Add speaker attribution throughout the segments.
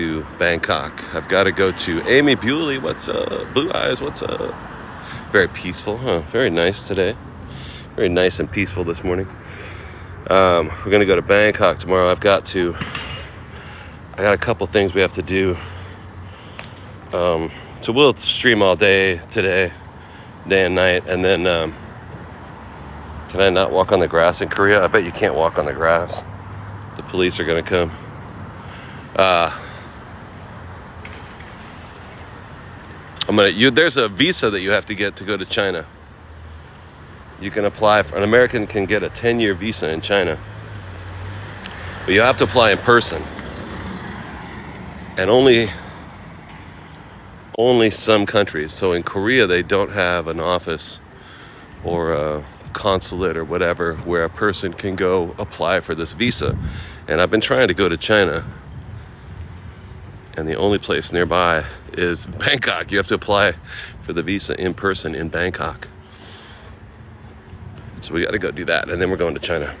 Speaker 1: To Bangkok. I've got to go to Amy Bewley. What's up? Blue Eyes, what's up? Very peaceful, huh? Very nice today. Very nice and peaceful this morning. We're going to go to Bangkok tomorrow. I got a couple things we have to do. So we'll stream all day today, day and night. And then, can I not walk on the grass in Korea? I bet you can't walk on the grass. The police are going to come. There's a visa that you have to get to go to China. You can apply for, an American can get a 10-year visa in China. But you have to apply in person. And only some countries. So in Korea, they don't have an office or a consulate or whatever where a person can go apply for this visa. And I've been trying to go to China. And the only place nearby is Bangkok. You have to apply for the visa in person in Bangkok. So we got to go do that. And then we're going to China.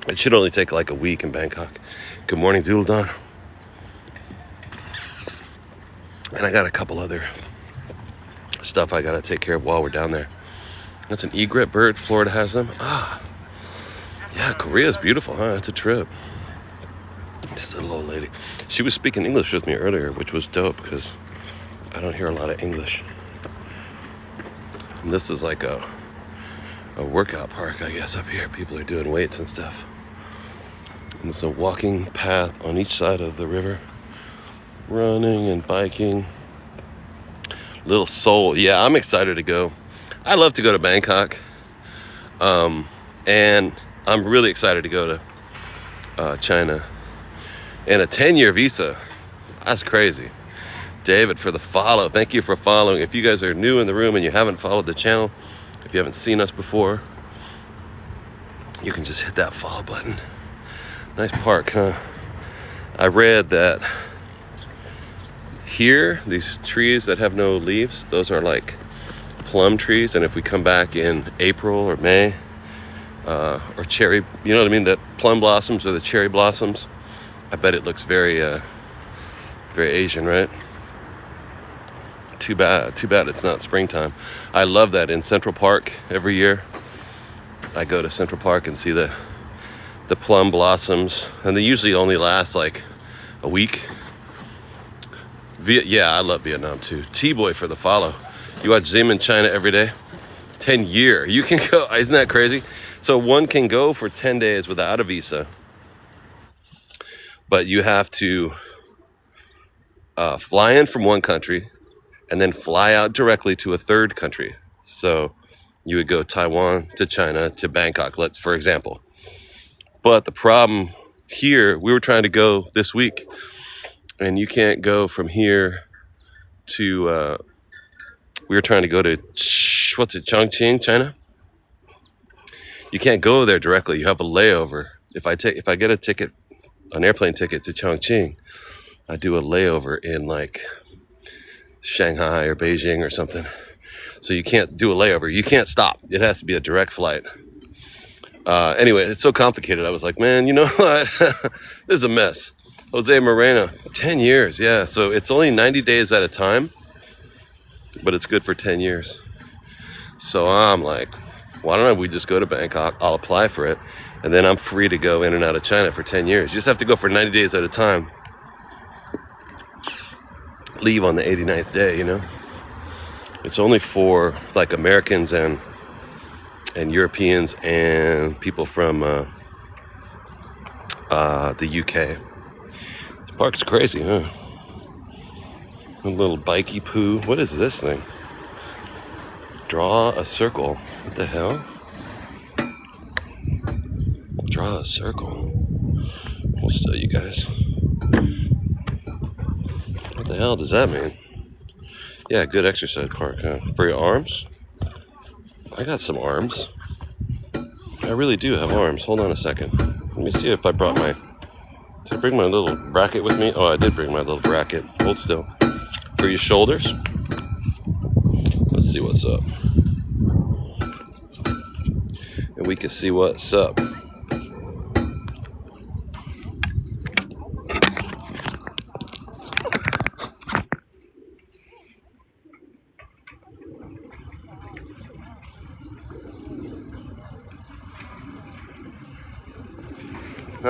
Speaker 1: It should only take like a week in Bangkok. Good morning, Doodle Don. And I got a couple other stuff I got to take care of while we're down there. That's an egret bird. Florida has them. Yeah, Korea's beautiful, huh? It's a trip. This little old lady. She was speaking English with me earlier, which was dope because I don't hear a lot of English. And this is like a workout park, I guess, up here. People are doing weights and stuff. And it's a walking path on each side of the river. Running and biking. Little Seoul. Yeah, I'm excited to go. I love to go to Bangkok. And I'm really excited to go to China. And a 10-year visa. That's crazy. David, for the follow. Thank you for following. If you guys are new in the room and you haven't followed the channel, if you haven't seen us before, you can just hit that follow button. Nice park, huh? I read that here, these trees that have no leaves, those are like plum trees. And if we come back in April or May, or cherry, you know what I mean? That plum blossoms or the cherry blossoms. I bet it looks very, very Asian, right? Too bad it's not springtime. I love that in Central Park every year. I go to Central Park and see the plum blossoms, and they usually only last like a week. Yeah, I love Vietnam too. T-Boy for the follow. You watch Zim in China every day? 10-year. You can go, isn't that crazy? So one can go for 10 days without a visa. But you have to fly in from one country and then fly out directly to a third country. So you would go Taiwan to China to Bangkok, for example. But the problem here, we were trying to go this week, and you can't go from here to, we were trying to go to, Chongqing, China? You can't go there directly. You have a layover. If I get an airplane ticket to Chongqing, I do a layover in like Shanghai or Beijing or something. So you can't do a layover. You can't stop. It has to be a direct flight. Anyway, it's so complicated. I was like, man, you know what? This is a mess. Jose Moreno, 10 years. Yeah, so it's only 90 days at a time, but it's good for 10 years. So I'm like, why don't we just go to Bangkok? I'll apply for it. And then I'm free to go in and out of China for 10 years. You just have to go for 90 days at a time. Leave on the 89th day, you know? It's only for like Americans and Europeans and people from the UK. The park's crazy, huh? A little bikey poo. What is this thing? Draw a circle. What the hell? Draw a circle. I'll show you guys. What the hell does that mean? Yeah, good exercise park, huh? For your arms? I got some arms. I really do have arms. Hold on a second. Let me see if I brought my... Did I bring my little bracket with me? Oh, I did bring my little bracket. Hold still. For your shoulders. Let's see what's up. And we can see what's up.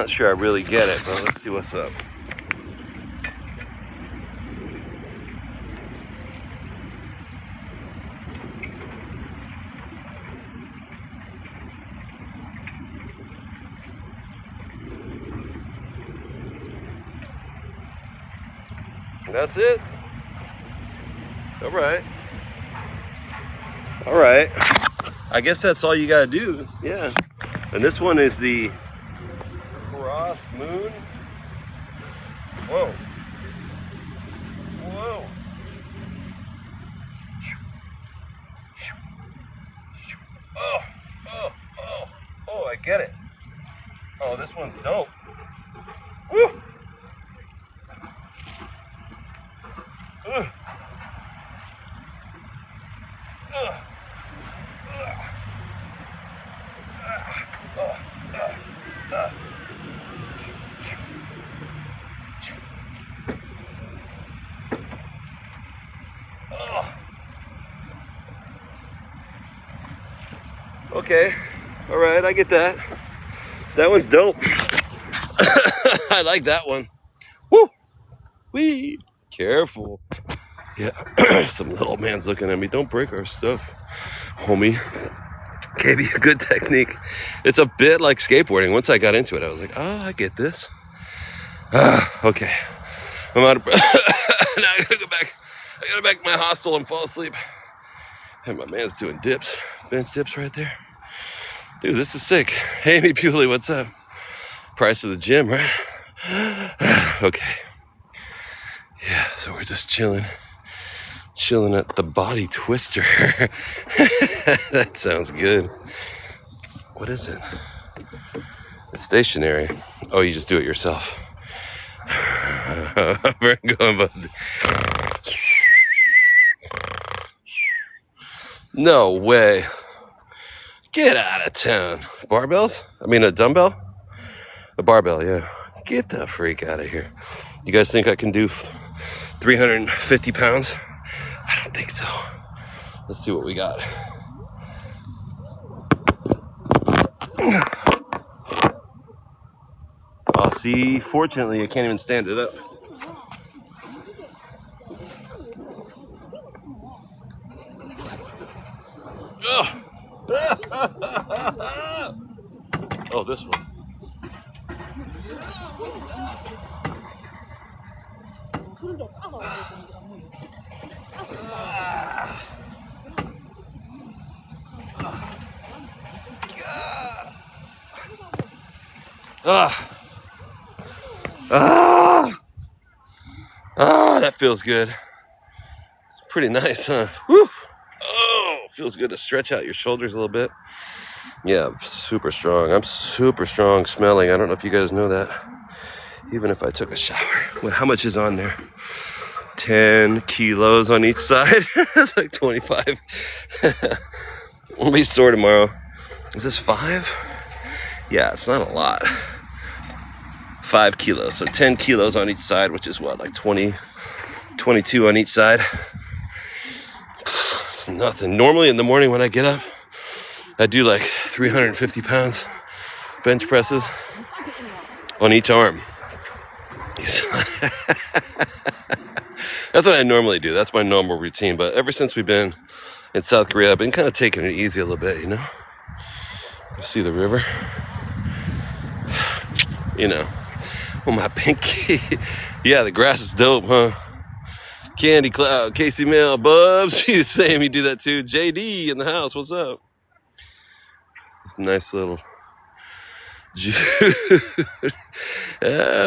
Speaker 1: Not sure I really get it, but let's see what's up. That's it? All right. All right. I guess that's all you gotta do. Yeah. And this one is the cross moon. Whoa. Whoa. Oh, oh, oh, oh, I get it. Oh, this one's dope. Woo! Ugh. Ugh. Okay, all right, I get that. That one's dope. I like that one. Woo! Wee! Careful. Yeah, some little man's looking at me. Don't break our stuff, homie. Gave you a good technique. It's a bit like skateboarding. Once I got into it, I was like, oh, I get this. Okay. I'm out of breath. Now I gotta go back. I gotta back to my hostel and fall asleep. And my man's doing dips. Bench dips right there. Dude, this is sick. Hey, Amy Bewley, what's up? Price of the gym, right? Okay. Yeah, so we're just chilling at the Body Twister. That sounds good. What is it? It's stationary. Oh, you just do it yourself. We're going buzzy. No way. Get out of town. Barbells? I mean, a dumbbell? A barbell, yeah. Get the freak out of here. You guys think I can do 350 pounds? I don't think so. Let's see what we got. Oh, see, fortunately, I can't even stand it up. Oh, this one. That feels good. It's pretty nice, huh? Woo! Oh, feels good to stretch out your shoulders a little bit. Yeah, I'm super strong. I'm super strong smelling. I don't know if you guys know that. Even if I took a shower. Well, how much is on there? 10 kilos on each side. That's like 25. I'll be sore tomorrow. Is this 5? Yeah, it's not a lot. 5 kilos. So 10 kilos on each side, which is what, like 20, 22 on each side. It's nothing. Normally in the morning when I get up, I do like 350 pounds bench presses on each arm. That's what I normally do. That's my normal routine. But ever since we've been in South Korea, I've been kind of taking it easy a little bit, you know? You see the river? You know. Oh, my pinky. Yeah, the grass is dope, huh? Candy Cloud, Casey Mill, Bubs. She's saying you do that too. JD in the house. What's up? It's a nice little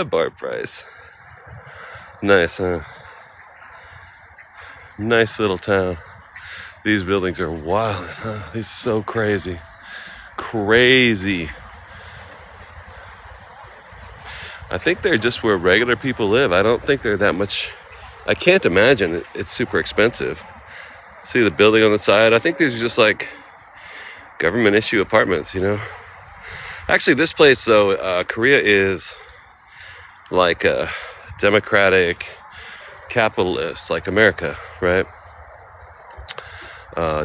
Speaker 1: bar price. Nice, huh? Nice little town. These buildings are wild, huh? It's so crazy. Crazy. I think they're just where regular people live. I don't think they're that much. I can't imagine it's super expensive. See the building on the side? I think these are just like government issue apartments, you know? Actually, this place, though, Korea is like a democratic capitalist, like America, right?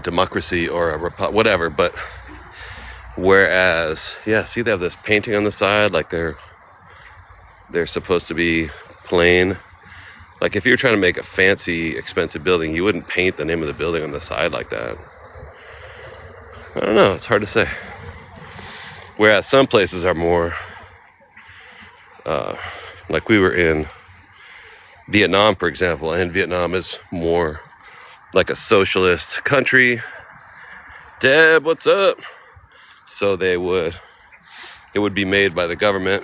Speaker 1: Democracy or a whatever. But whereas, yeah, see, they have this painting on the side, like they're They're supposed to be plain. Like if you're trying to make a fancy, expensive building, you wouldn't paint the name of the building on the side like that. I don't know. It's hard to say. Whereas some places are more, like we were in Vietnam, for example, and Vietnam is more like a socialist country. Deb, what's up? So it would be made by the government,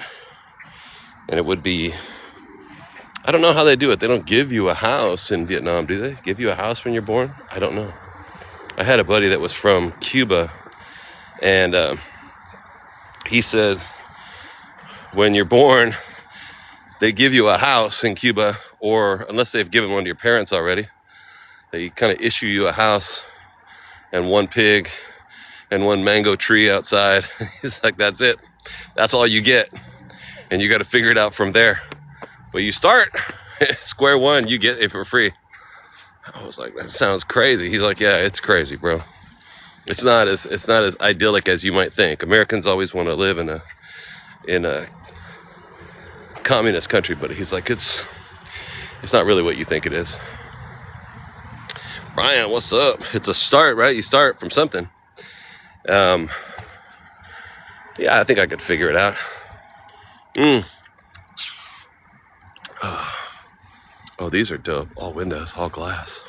Speaker 1: and it would be, I don't know how they do it. They don't give you a house in Vietnam, do they? Give you a house when you're born? I don't know. I had a buddy that was from Cuba, and he said when you're born, they give you a house in Cuba, or unless they've given one to your parents already, they kind of issue you a house and one pig and one mango tree outside. He's like, that's it. That's all you get. And you got to figure it out from there. But you start square one, you get it for free. I was like, that sounds crazy. He's like, yeah, it's crazy, bro. It's not as idyllic as you might think. Americans always want to live in a communist country, but he's like, it's not really what you think it is. Brian, what's up? It's a start, right? You start from something. Yeah, I think I could figure it out. Oh, these are dope. All windows, all glass.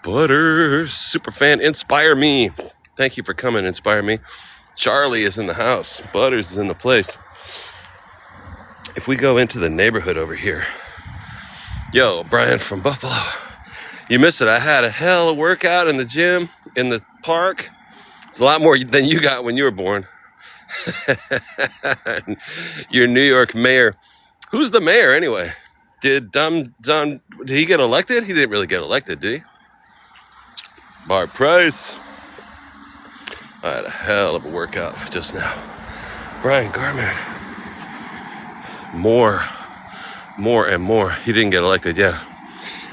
Speaker 1: Butters, super fan, inspire me. Thank you for coming, inspire me. Charlie is in the house. Butters is in the place. If we go into the neighborhood over here. Yo, Brian from Buffalo. You missed it. I had a hell of a workout in the gym, in the park. It's a lot more than you got when you were born. Your New York mayor. Who's the mayor anyway? Did he get elected? He didn't really get elected, did he? Barb Price. I had a hell of a workout just now. Brian Garman. More and more. He didn't get elected, yeah.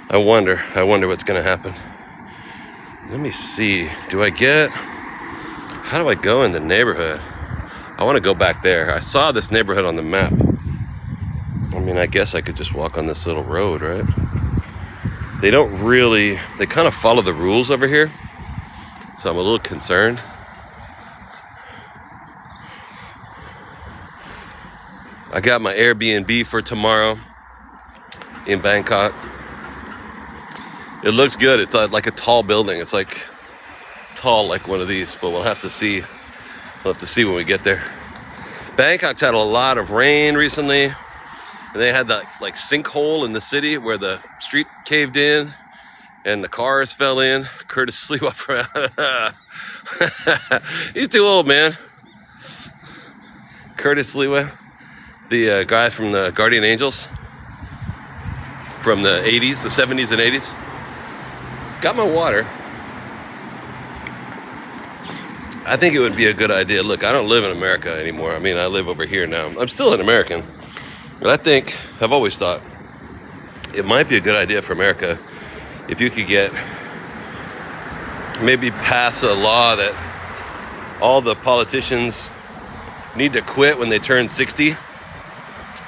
Speaker 1: I wonder what's gonna happen. Let me see. How do I go in the neighborhood? I want to go back there. I saw this neighborhood on the map. I mean, I guess I could just walk on this little road, right? They kind of follow the rules over here. So I'm a little concerned. I got my Airbnb for tomorrow in Bangkok. It looks good. It's like a tall building. It's like tall like one of these, but we'll have to see. We'll have to see when we get there. Bangkok's had a lot of rain recently. And they had that like sinkhole in the city where the street caved in and the cars fell in. Curtis Lewa. He's too old, man. Curtis Lewa, the guy from the Guardian Angels from the 80s, the 70s and 80s. Got my water. I think it would be a good idea. Look, I don't live in America anymore. I mean, I live over here now. I'm still an American. But I've always thought it might be a good idea for America if you could maybe pass a law that all the politicians need to quit when they turn 60.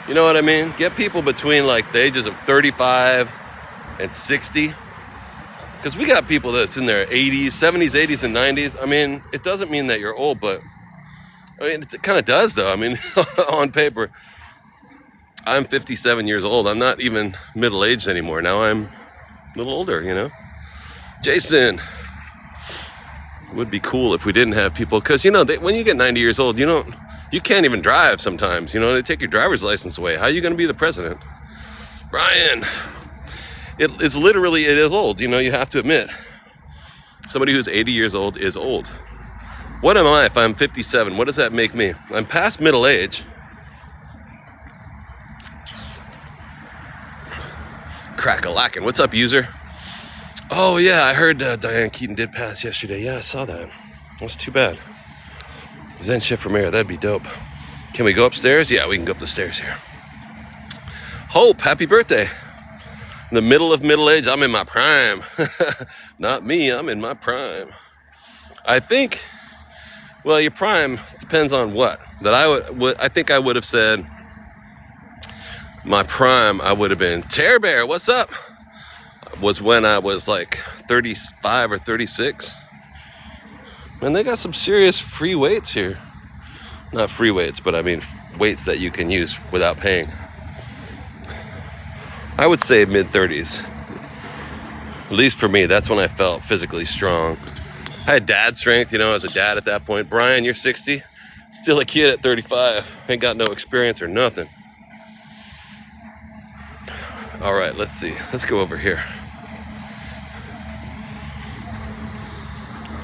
Speaker 1: You know what I mean? Get people between like the ages of 35 and 60. Because we got people that's in their 80s, 70s, 80s, and 90s. I mean, it doesn't mean that you're old, but I mean, it kind of does though. I mean, on paper. I'm 57 years old. I'm not even middle-aged anymore. Now I'm a little older, you know? Jason. It would be cool if we didn't have people. Because, you know, when you get 90 years old, you can't even drive sometimes. You know, they take your driver's license away. How are you going to be the president? Brian. It is old. You know, you have to admit. Somebody who's 80 years old is old. What am I if I'm 57? What does that make me? I'm past middle age. Crack-a-lackin'. What's up, user? Oh, yeah, I heard Diane Keaton did pass yesterday. Yeah, I saw that. That's too bad. Zen shift for mayor. That'd be dope. Can we go upstairs? Yeah, we can go up the stairs here. Hope, happy birthday. In the middle of middle age, I'm in my prime. Not me, I'm in my prime. I think, well, your prime depends on what. I think I would have said My prime, I would have been Tear Bear. What's up? Was when I was like 35 or 36. Man, they got some serious free weights here. Not free weights, but I mean weights that you can use without paying. I would say mid-30s. At least for me, that's when I felt physically strong. I had dad strength, you know, as a dad at that point. Brian, you're 60. Still a kid at 35. Ain't got no experience or nothing. All right, let's see. Let's go over here.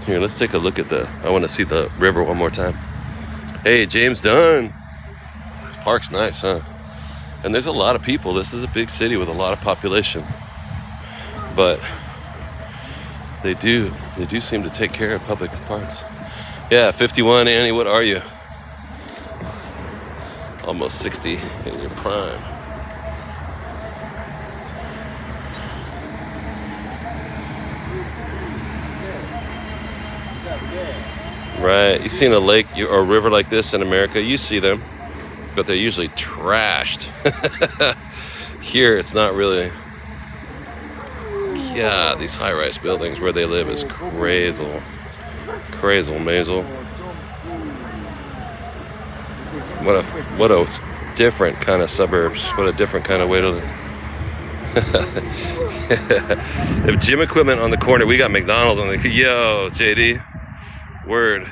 Speaker 1: Here, let's take a look at I want to see the river one more time. Hey, James Dunn. This park's nice, huh? And there's a lot of people. This is a big city with a lot of population. But they do seem to take care of public parks. Yeah, 51, Annie, what are you? Almost 60 in your prime. Right, you seen a lake or a river like this in America, you see them, but they're usually trashed. Here, it's not really. Yeah, these high-rise buildings where they live is crazy. Mazel. What a different kind of suburbs. What a different kind of way to live. If gym equipment on the corner, we got McDonald's on the. Yo, JD. Word.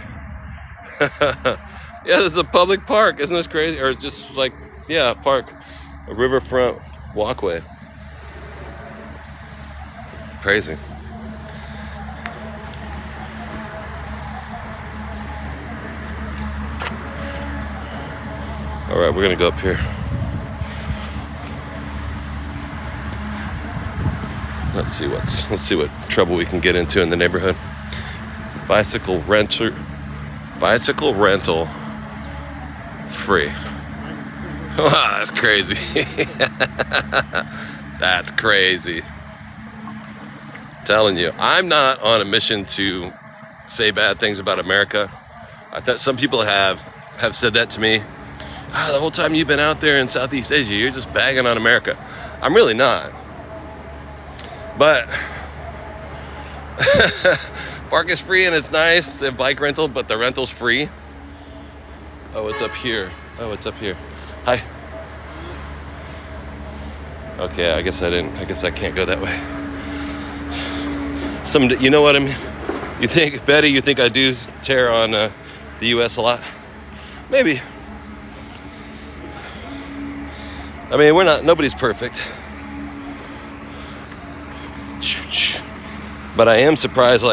Speaker 1: Yeah, this is a public park. Isn't this crazy? Or just like, yeah, park. A riverfront walkway. Crazy. All right, we're gonna go up here. Let's see what trouble we can get into in the neighborhood. Bicycle rental free. Wow, that's crazy. That's crazy. Telling you, I'm not on a mission to say bad things about America. I thought some people have said that to me. The whole time you've been out there in Southeast Asia, you're just bagging on America. I'm really not. But park is free and it's nice. The bike rental, but the rental's free. Oh, it's up here. Hi. Okay, I guess I can't go that way. You know what I mean? You think, Betty, you think I do tear on the U.S. a lot? Maybe. I mean, nobody's perfect. But I am surprised,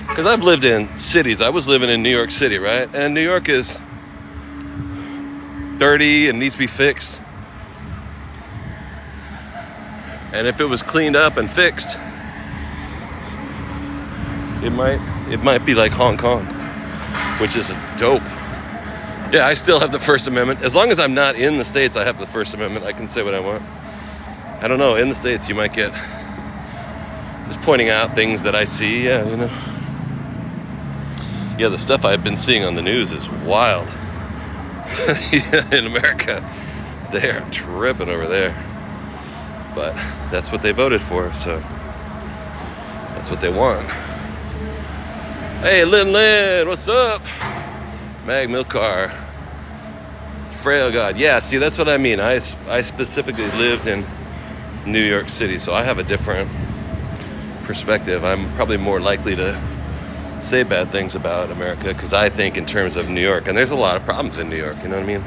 Speaker 1: because I've lived in cities. I was living in New York City, right? And New York is dirty and needs to be fixed. And if it was cleaned up and fixed, it might be like Hong Kong, which is dope. Yeah, I still have the First Amendment. As long as I'm not in the States, I have the First Amendment. I can say what I want. I don't know. In the States, you might get just pointing out things that I see. Yeah, you know. Yeah, the stuff I've been seeing on the news is wild. In America, they are tripping over there. But that's what they voted for, so that's what they want. Hey, Lin, what's up? Mag Milk Car. Frail God. Yeah, see, that's what I mean. I specifically lived in New York City, so I have a different perspective. I'm probably more likely to say bad things about America because I think in terms of New York, and there's a lot of problems in New York, you know what I mean?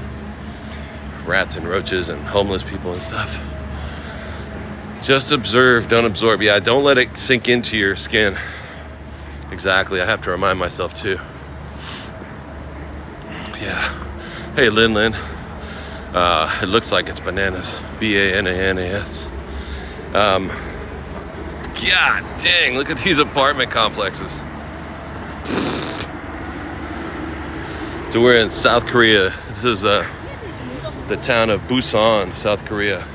Speaker 1: Rats and roaches and homeless people and stuff. Just observe, don't absorb. Yeah, don't let it sink into your skin. Exactly, I have to remind myself too. Yeah. Hey, Lin. It looks like it's bananas. Bananas. God dang, look at these apartment complexes. So we're in South Korea. This is the town of Busan, South Korea.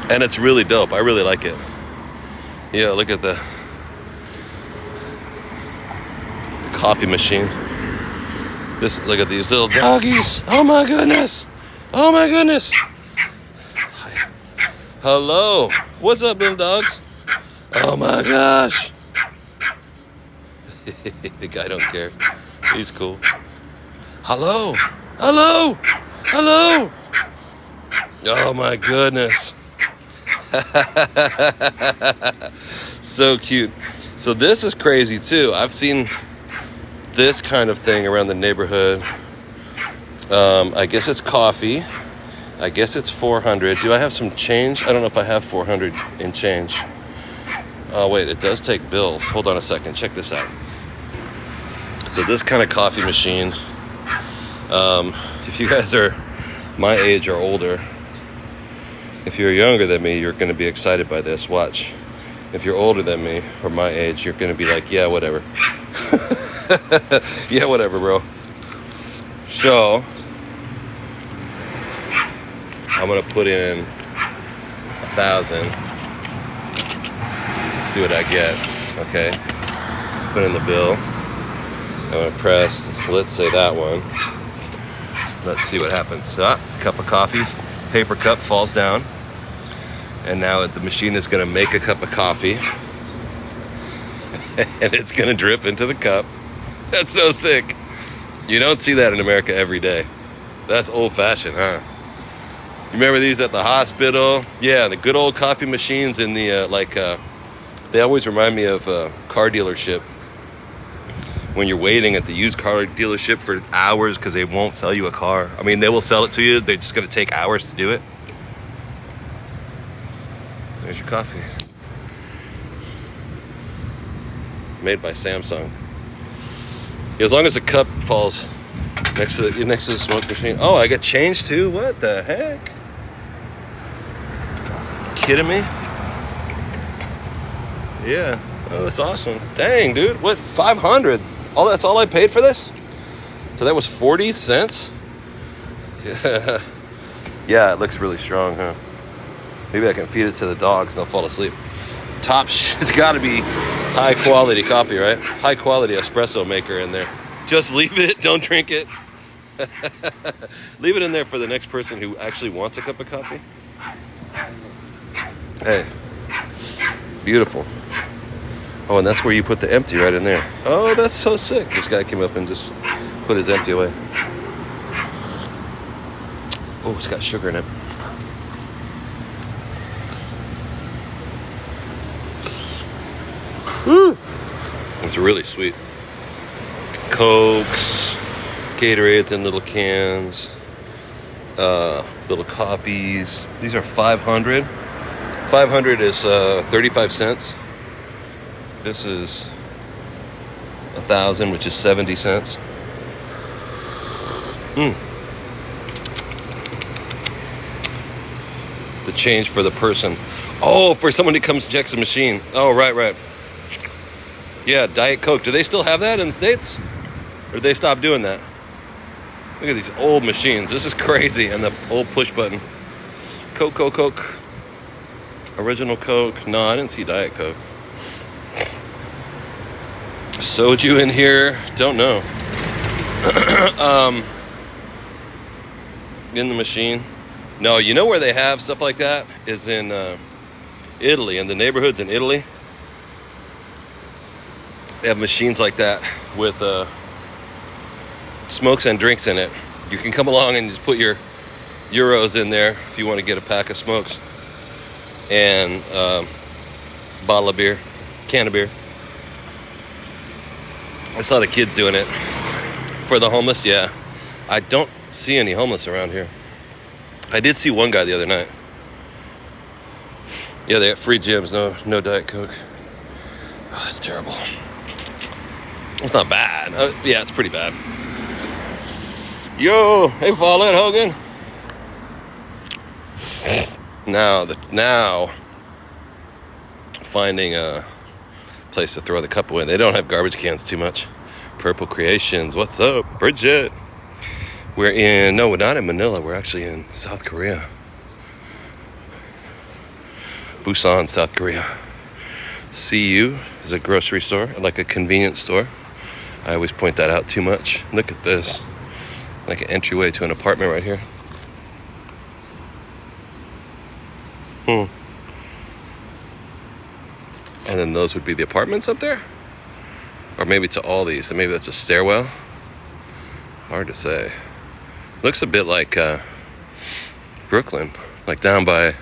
Speaker 1: And it's really dope. I really like it. Yeah, look at the coffee machine. Look at these little doggies. Oh my goodness. Oh my goodness. Hello. What's up, little dogs? Oh my gosh. The guy don't care. He's cool. Hello. Hello. Hello. Oh my goodness. So cute. So this is crazy too. I've seen this kind of thing around the neighborhood. I guess it's coffee. I guess it's 400. Do I have some change? I don't know if I have 400 in change. Oh wait, it does take bills. Hold on a second. Check this out. So this kind of coffee machine, if you guys are my age or older, if you're younger than me, you're going to be excited by this. Watch. If you're older than me or my age, you're going to be like, yeah, whatever. Yeah, whatever, bro. So I'm going to put in 1,000. See what I get. Okay. Put in the bill. I'm going to press, let's say that one. Let's see what happens. Cup of coffee, paper cup falls down. And now the machine is going to make a cup of coffee. And it's going to drip into the cup. That's so sick. You don't see that in America every day. That's old-fashioned, huh? You remember these at the hospital? Yeah, the good old coffee machines in the, they always remind me of a car dealership. When you're waiting at the used car dealership for hours because they won't sell you a car. I mean, they will sell it to you. They're just going to take hours to do it. There's your coffee. Made by Samsung. As long as the cup falls next to the smoke machine. Oh, I got change too? What the heck? Kidding me? Yeah. Oh, that's awesome. Dang, dude. What? 500? That's all I paid for this? So that was 40 cents? Yeah. Yeah, it looks really strong, huh? Maybe I can feed it to the dogs and they'll fall asleep. It's got to be high quality coffee, right? High quality espresso maker in there. Just leave it. Don't drink it. Leave it in there for the next person who actually wants a cup of coffee. Hey. Beautiful. Oh, and that's where you put the empty right in there. Oh, that's so sick. This guy came up and just put his empty away. Oh, it's got sugar in it. Woo! It's really sweet. Cokes, Gatorades in little cans, little coffees. These are 500. 500 is 35 cents. This is 1,000, which is 70 cents. The change for the person. Oh, for someone who comes checks the machine. Oh, right. Yeah, Diet Coke. Do they still have that in the States? Or did they stop doing that? Look at these old machines. This is crazy. And the old push button. Coke. Original Coke. No, I didn't see Diet Coke. Soju in here. Don't know. In the machine. No, you know where they have stuff like that? Is in Italy. In the neighborhoods in Italy. They have machines like that with smokes and drinks in it. You can come along and just put your euros in there if you want to get a pack of smokes and bottle of beer, can of beer. I saw the kids doing it. For the homeless, yeah. I don't see any homeless around here. I did see one guy the other night. Yeah, they got free gyms, no Diet Coke. Oh, that's terrible. It's not bad. Yeah, it's pretty bad. Yo, hey, Paulette Hogan. Now, finding a place to throw the cup away. They don't have garbage cans too much. Purple Creations, what's up, Bridget? We're not in Manila. We're actually in South Korea. Busan, South Korea. CU is a grocery store, like a convenience store. I always point that out too much. Look at this. Like an entryway to an apartment right here. And then those would be the apartments up there? Or maybe to all these. Maybe that's a stairwell. Hard to say. Looks a bit like Brooklyn. Like down by,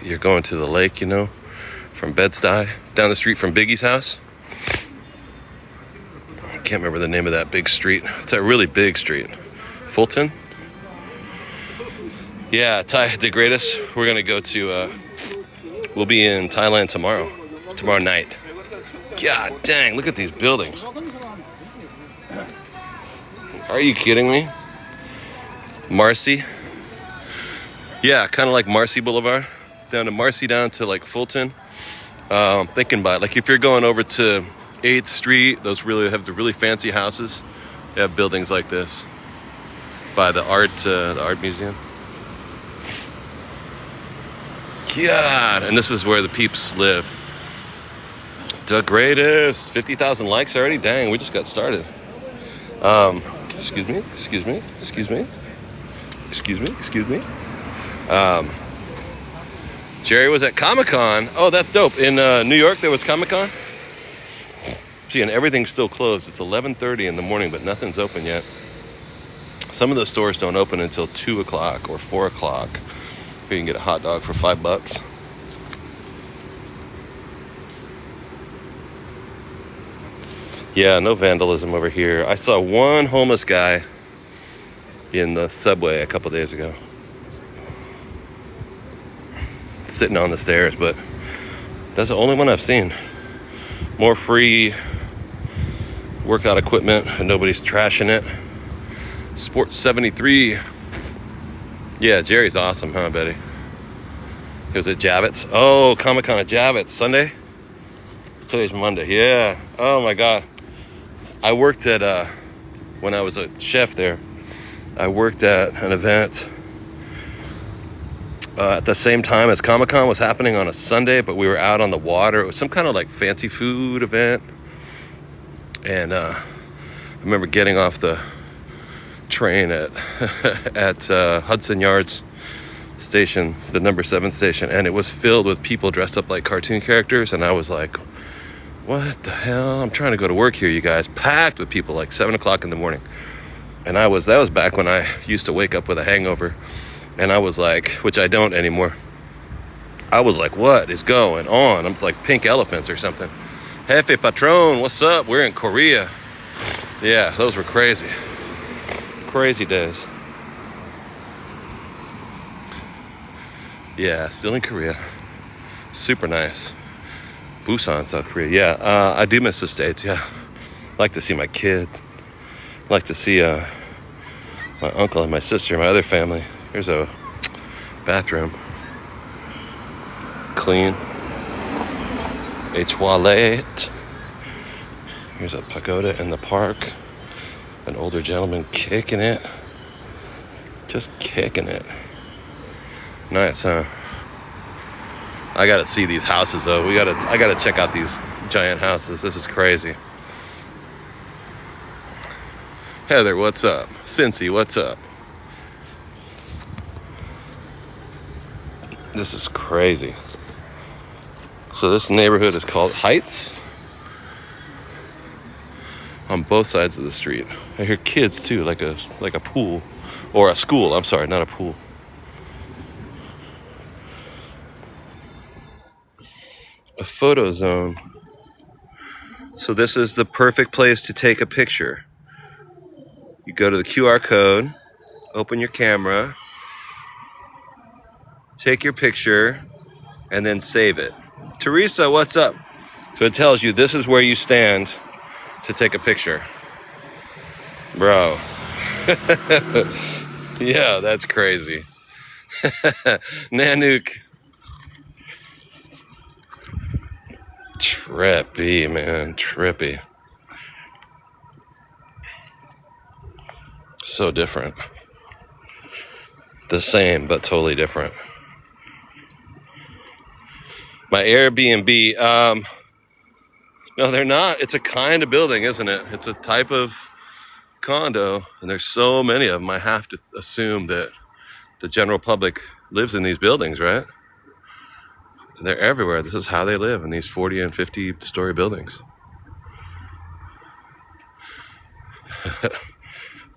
Speaker 1: you're going to the lake, you know, from Bed-Stuy. Down the street from Biggie's house. I can't remember the name of that big street. It's a really big street. Fulton? Yeah, the greatest. We're going to go to, we'll be in Thailand tomorrow night. God dang, look at these buildings. Are you kidding me? Marcy? Yeah, kind of like Marcy Boulevard. Down to Marcy, down to like Fulton. Thinking about it. Like if you're going over to 8th Street, those really have the really fancy houses. They have buildings like this by the art museum. God, and this is where the peeps live. The greatest. 50,000 likes already? Dang, we just got started. Excuse me. Jerry was at Comic-Con. Oh, that's dope. In New York, there was Comic-Con. See, and everything's still closed. It's 11:30 in the morning, but nothing's open yet. Some of the stores don't open until 2 o'clock or 4 o'clock. You can get a hot dog for $5. Yeah, no vandalism over here. I saw one homeless guy in the subway a couple days ago. Sitting on the stairs, but that's the only one I've seen. More free workout equipment and nobody's trashing it. Sports 73. Yeah, Jerry's awesome, huh, Betty? He was at Javits. Oh, Comic-Con at Javits. Sunday? Today's Monday. Yeah. Oh, my God. I worked at, when I was a chef there, I worked at an event at the same time as Comic-Con was happening on a Sunday, but we were out on the water. It was some kind of like fancy food event. And I remember getting off the train at Hudson Yards station, the number 7 station, and it was filled with people dressed up like cartoon characters, and I was like, what the hell? I'm trying to go to work here, you guys. Packed with people, like 7 o'clock in the morning. And that was back when I used to wake up with a hangover, and I was like, which I don't anymore, I was like, what is going on? I'm like pink elephants or something. Jefe Patron, what's up? We're in Korea. Yeah, those were crazy. Crazy days. Yeah, still in Korea. Super nice. Busan, South Korea. Yeah, I do miss the States, yeah. Like to see my kids. Like to see my uncle and my sister, my other family. Here's a bathroom. Clean. A toilet. Here's a pagoda in the park. An older gentleman kicking it. Just kicking it. Nice, huh? I gotta see these houses though. I gotta check out these giant houses. This is crazy. Heather, what's up? Cincy, what's up? This is crazy. So this neighborhood is called Heights. On both sides of the street. I hear kids too, like a pool. Or a school, I'm sorry, not a pool. A photo zone. So this is the perfect place to take a picture. You go to the QR code, open your camera, take your picture, and then save it. Teresa, what's up? So it tells you this is where you stand to take a picture. Bro. Yeah, that's crazy. Nanook. Trippy, man. Trippy. So different. The same, but totally different. My Airbnb, No, they're not. It's a kind of building, isn't it? It's a type of condo, and there's so many of them. I have to assume that the general public lives in these buildings, right? They're everywhere. This is how they live, in these 40 and 50 story buildings.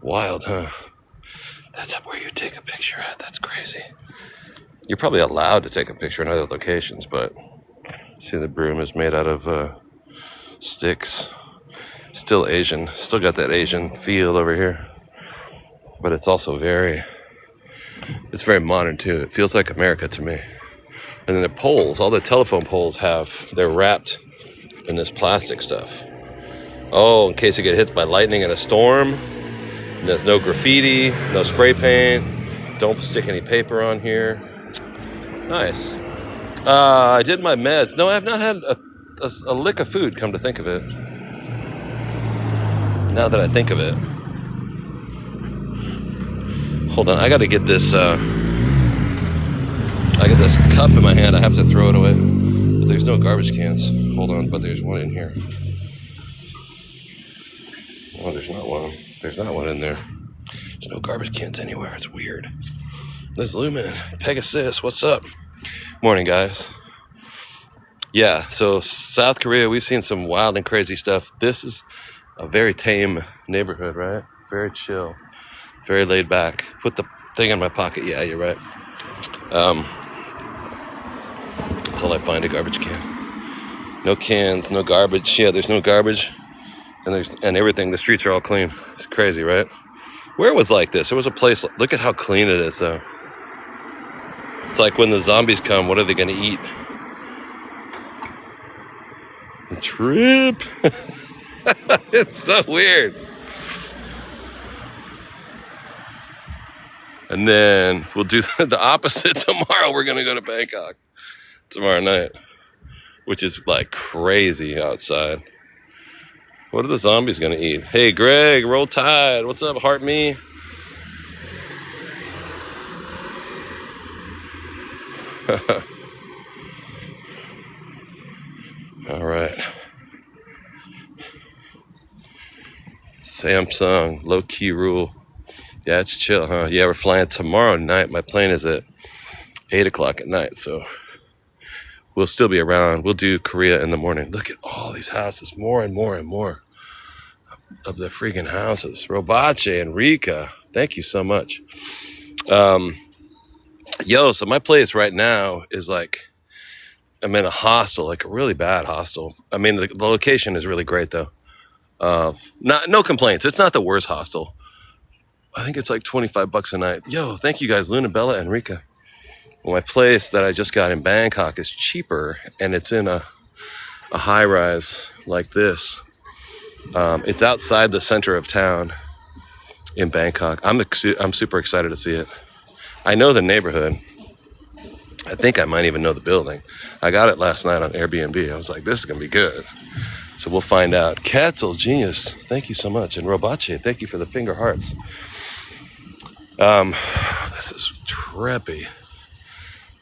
Speaker 1: Wild, huh? That's where you take a picture at. That's crazy. You're probably allowed to take a picture in other locations, but see, the broom is made out of sticks. Still Asian. Still got that Asian feel over here. But it's also very modern too. It feels like America to me. And then the poles, all the telephone poles they're wrapped in this plastic stuff. Oh, in case you get hit by lightning in a storm. There's no graffiti, no spray paint. Don't stick any paper on here. Nice. I did my meds. No, I have not had a lick of food, come to think of it. Now that I think of it. Hold on, I gotta get this, I got this cup in my hand. I have to throw it away. But there's no garbage cans. Hold on, but there's one in here. Oh, there's not one. There's not one in there. There's no garbage cans anywhere. It's weird. Liz Lumen, Pegasus, what's up? Morning, guys. Yeah, so South Korea, we've seen some wild and crazy stuff. This is a very tame neighborhood, right? Very chill, very laid back. Put the thing in my pocket. Yeah, you're right. Until I find a garbage can. No cans, no garbage. Yeah, there's no garbage. And everything, the streets are all clean. It's crazy, right? Where was like this? There was a place, look at how clean it is, though. It's like when the zombies come, what are they going to eat? A trip. It's so weird. And then we'll do the opposite tomorrow. We're going to go to Bangkok tomorrow night, which is like crazy outside. What are the zombies going to eat? Hey, Greg, Roll Tide. What's up, Heart Me? All right. Samsung, low key rule. Yeah, it's chill, huh? Yeah, we're flying tomorrow night. My plane is at 8 o'clock at night, so we'll still be around. We'll do Korea in the morning. Look at all these houses. More and more and more of the freaking houses. Robache and Rika, thank you so much. So my place right now is like, I'm in a hostel, like a really bad hostel. I mean, the location is really great though. No complaints. It's not the worst hostel. I think it's like $25 a night. Yo, thank you guys, Luna, Bella, and Rika. Well, my place that I just got in Bangkok is cheaper, and it's in a high rise like this. It's outside the center of town in Bangkok. I'm super excited to see it. I know the neighborhood. I think I might even know the building. I got it last night on Airbnb. I was like, this is going to be good. So we'll find out. Katzel, genius. Thank you so much. And Robache, thank you for the finger hearts. This is trippy.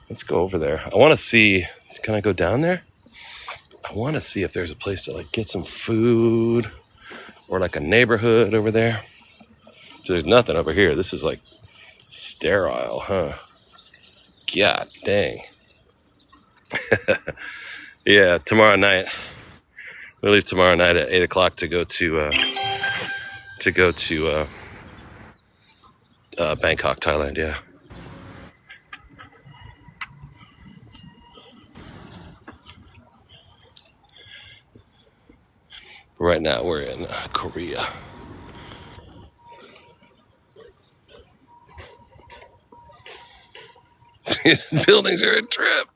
Speaker 1: Let's go over there. I want to see, can I go down there? I want to see if there's a place to like get some food or like a neighborhood over there. So there's nothing over here. This is like sterile, huh? God dang. Yeah, tomorrow night. We'll leave tomorrow night at 8 o'clock to go to Bangkok, Thailand. Yeah. Right now we're in Korea. These buildings are a trip.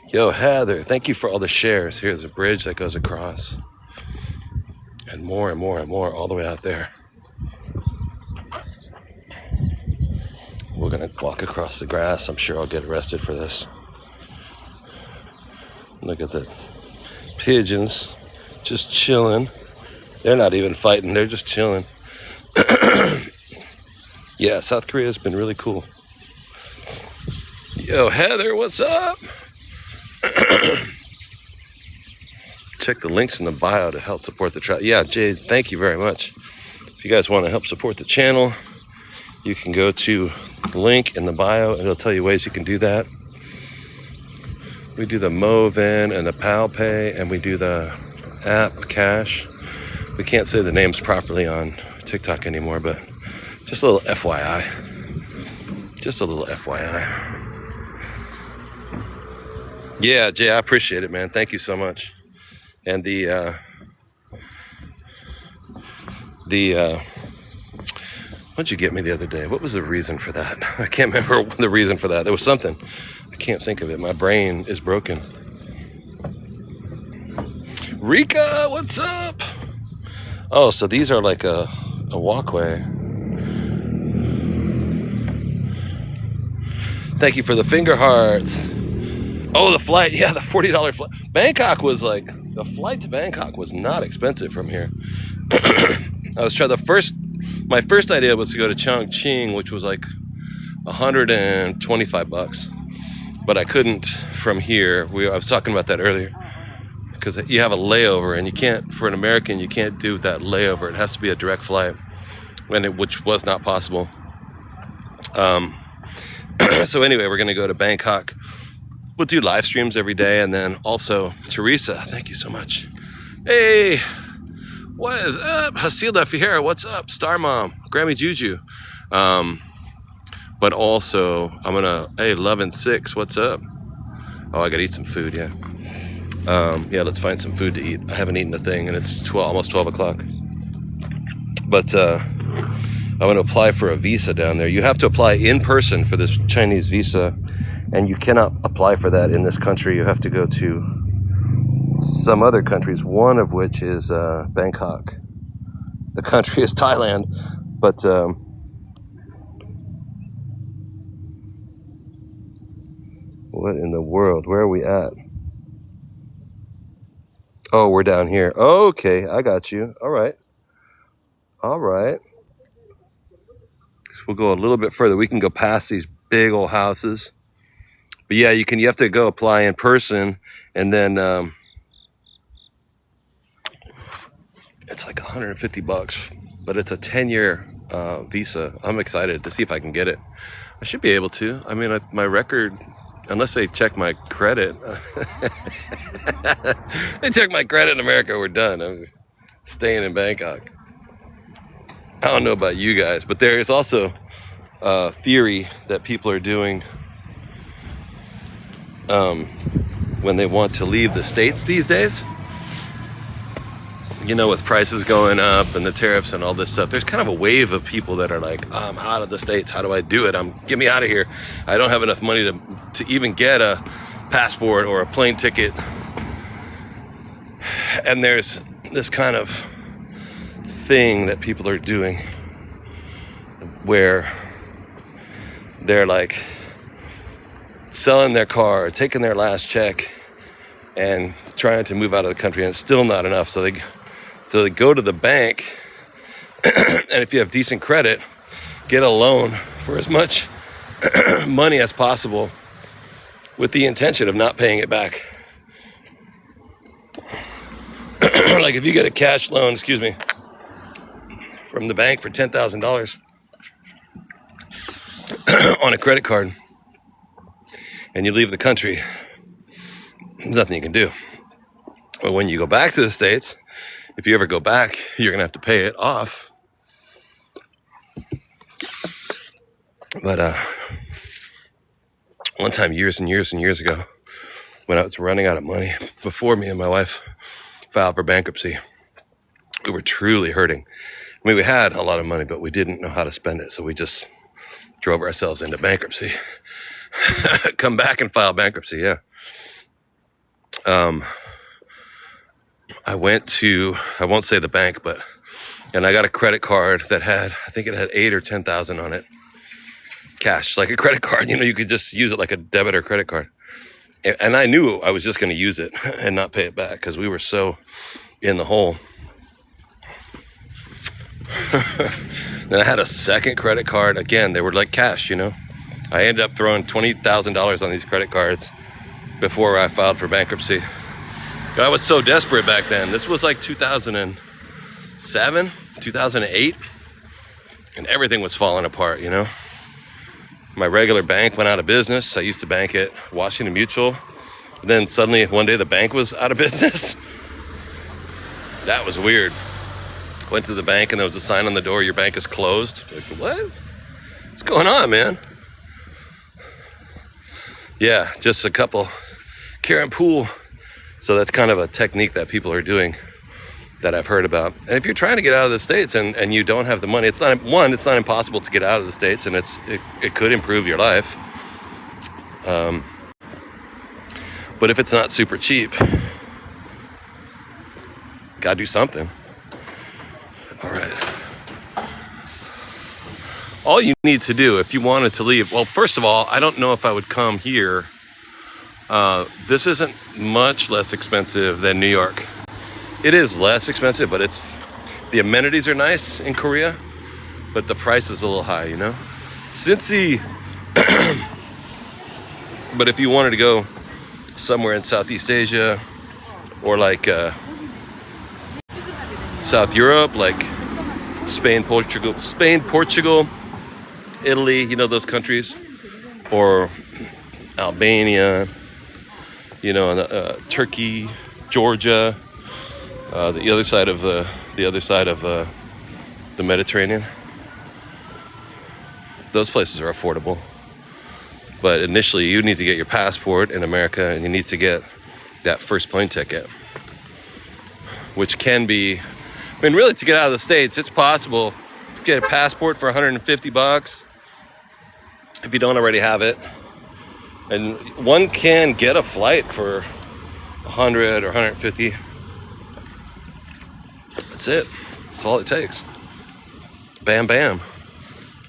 Speaker 1: Yo, Heather, thank you for all the shares. Here's a bridge that goes across. And more and more and more all the way out there. We're going to walk across the grass. I'm sure I'll get arrested for this. Look at the pigeons just chilling. They're not even fighting. They're just chilling. Yeah, South Korea has been really cool. Yo, Heather, what's up? Check the links in the bio to help support the trial. Yeah, Jay, thank you very much. If you guys want to help support the channel, you can go to the link in the bio. It'll tell you ways you can do that. We do the Movin and the Pal Pay, and we do the app Cash. We can't say the names properly on TikTok anymore, but just a little FYI. Just a little FYI. Yeah, Jay, I appreciate it, man. Thank you so much. And what'd you get me the other day? What was the reason for that? I can't remember the reason for that. There was something. I can't think of it. My brain is broken. Rika, what's up? Oh, so these are like a walkway. Thank you for the finger hearts. Oh, the flight. Yeah, the $40 flight. Bangkok was like, the flight to Bangkok was not expensive from here. I was trying my first idea was to go to Chongqing, which was like $125, but I couldn't from here. I was talking about that earlier, because you have a layover, and you can't, for an American, you can't do that layover. It has to be a direct flight, which was not possible. So anyway, we're gonna go to Bangkok. We'll do live streams every day, and then also Teresa, thank you so much. Hey, what is up? Hasilda Fijera, what's up? Star Mom, Grammy Juju. But also, I'm gonna, hey, Love and Six, what's up? Oh, I gotta eat some food, yeah. Yeah, let's find some food to eat. I haven't eaten a thing, and it's almost 12 o'clock. But I'm gonna apply for a visa down there. You have to apply in person for this Chinese visa, and you cannot apply for that in this country. You have to go to some other countries, one of which is Bangkok. The country is Thailand, but what in the world? Where are we at? Oh, we're down here. Okay, I got you. All right. All right. So we'll go a little bit further. We can go past these big old houses. But yeah, you have to go apply in person, and then it's like $150, but it's a 10-year visa. I'm excited to see if I can get it. I should be able to. I mean, my record, unless they check my credit. They check my credit in America, we're done. I'm staying in Bangkok. I don't know about you guys, but there is also a theory that people are doing when they want to leave the States these days. You know, with prices going up and the tariffs and all this stuff, there's kind of a wave of people that are like, I'm out of the States. How do I do it? Get me out of here. I don't have enough money to even get a passport or a plane ticket. And there's this kind of thing that people are doing where they're like selling their car, taking their last check, and trying to move out of the country, and it's still not enough. So they go to the bank, and if you have decent credit, get a loan for as much money as possible with the intention of not paying it back. Like if you get a cash loan, from the bank for $10,000 on a credit card, and you leave the country, there's nothing you can do. But when you go back to the States, if you ever go back, you're gonna have to pay it off. But one time, years and years and years ago, when I was running out of money, before me and my wife filed for bankruptcy, we were truly hurting. I mean, we had a lot of money, but we didn't know how to spend it, so we just drove ourselves into bankruptcy. Come back and file bankruptcy, yeah. I went to, I won't say the bank, and I got a credit card that had, I think it had 8 or 10,000 on it. Cash, like a credit card, you could just use it like a debit or credit card. And I knew I was just going to use it and not pay it back because we were so in the hole. Then I had a second credit card. Again, they were like cash, I ended up throwing $20,000 on these credit cards. before I filed for bankruptcy. I was so desperate back then. This was like 2007, 2008, and everything was falling apart, you know? My regular bank went out of business. I used to bank at Washington Mutual. Then suddenly one day the bank was out of business. That was weird. Went to the bank and there was a sign on the door, your bank is closed. Like, what? What's going on, man? Yeah, just a couple Karen Pool. So that's kind of a technique that people are doing that I've heard about. And if you're trying to get out of the States and you don't have the money, it's not impossible to get out of the States, and it could improve your life. But if it's not super cheap, gotta do something. All right. All you need to do if you wanted to leave, well, first of all, I don't know if I would come here. This isn't much less expensive than New York. It is less expensive, but the amenities are nice in Korea, but the price is a little high, you know? Cincy. But if you wanted to go somewhere in Southeast Asia or like South Europe, like Spain, Portugal, Italy, you know, those countries, or Albania, you know, Turkey, Georgia, the other side of the Mediterranean. Those places are affordable, but initially you need to get your passport in America, and you need to get that first plane ticket, which can be, I mean, really, to get out of the States, it's possible to get a passport for $150 if you don't already have it. And one can get a flight for 100 or 150. That's it. That's all it takes. Bam, bam.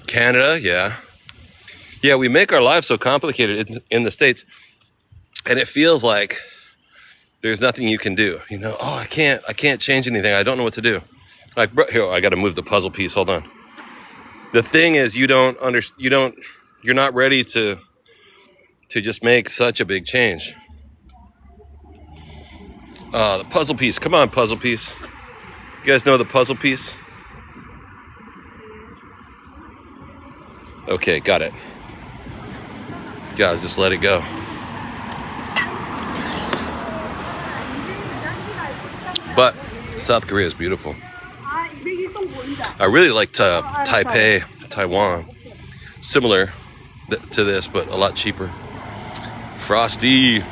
Speaker 1: Canada, yeah. Yeah, we make our lives so complicated in the States, and it feels like there's nothing you can do. You know, oh, I can't change anything. I don't know what to do. Like, here, I got to move the puzzle piece. Hold on. The thing is, you're not ready to just make such a big change. The puzzle piece. Come on, puzzle piece. You guys know the puzzle piece? Okay, got it. Gotta just let it go. But South Korea is beautiful. I really like Taipei, Taiwan. Similar to this, but a lot cheaper. Frosty.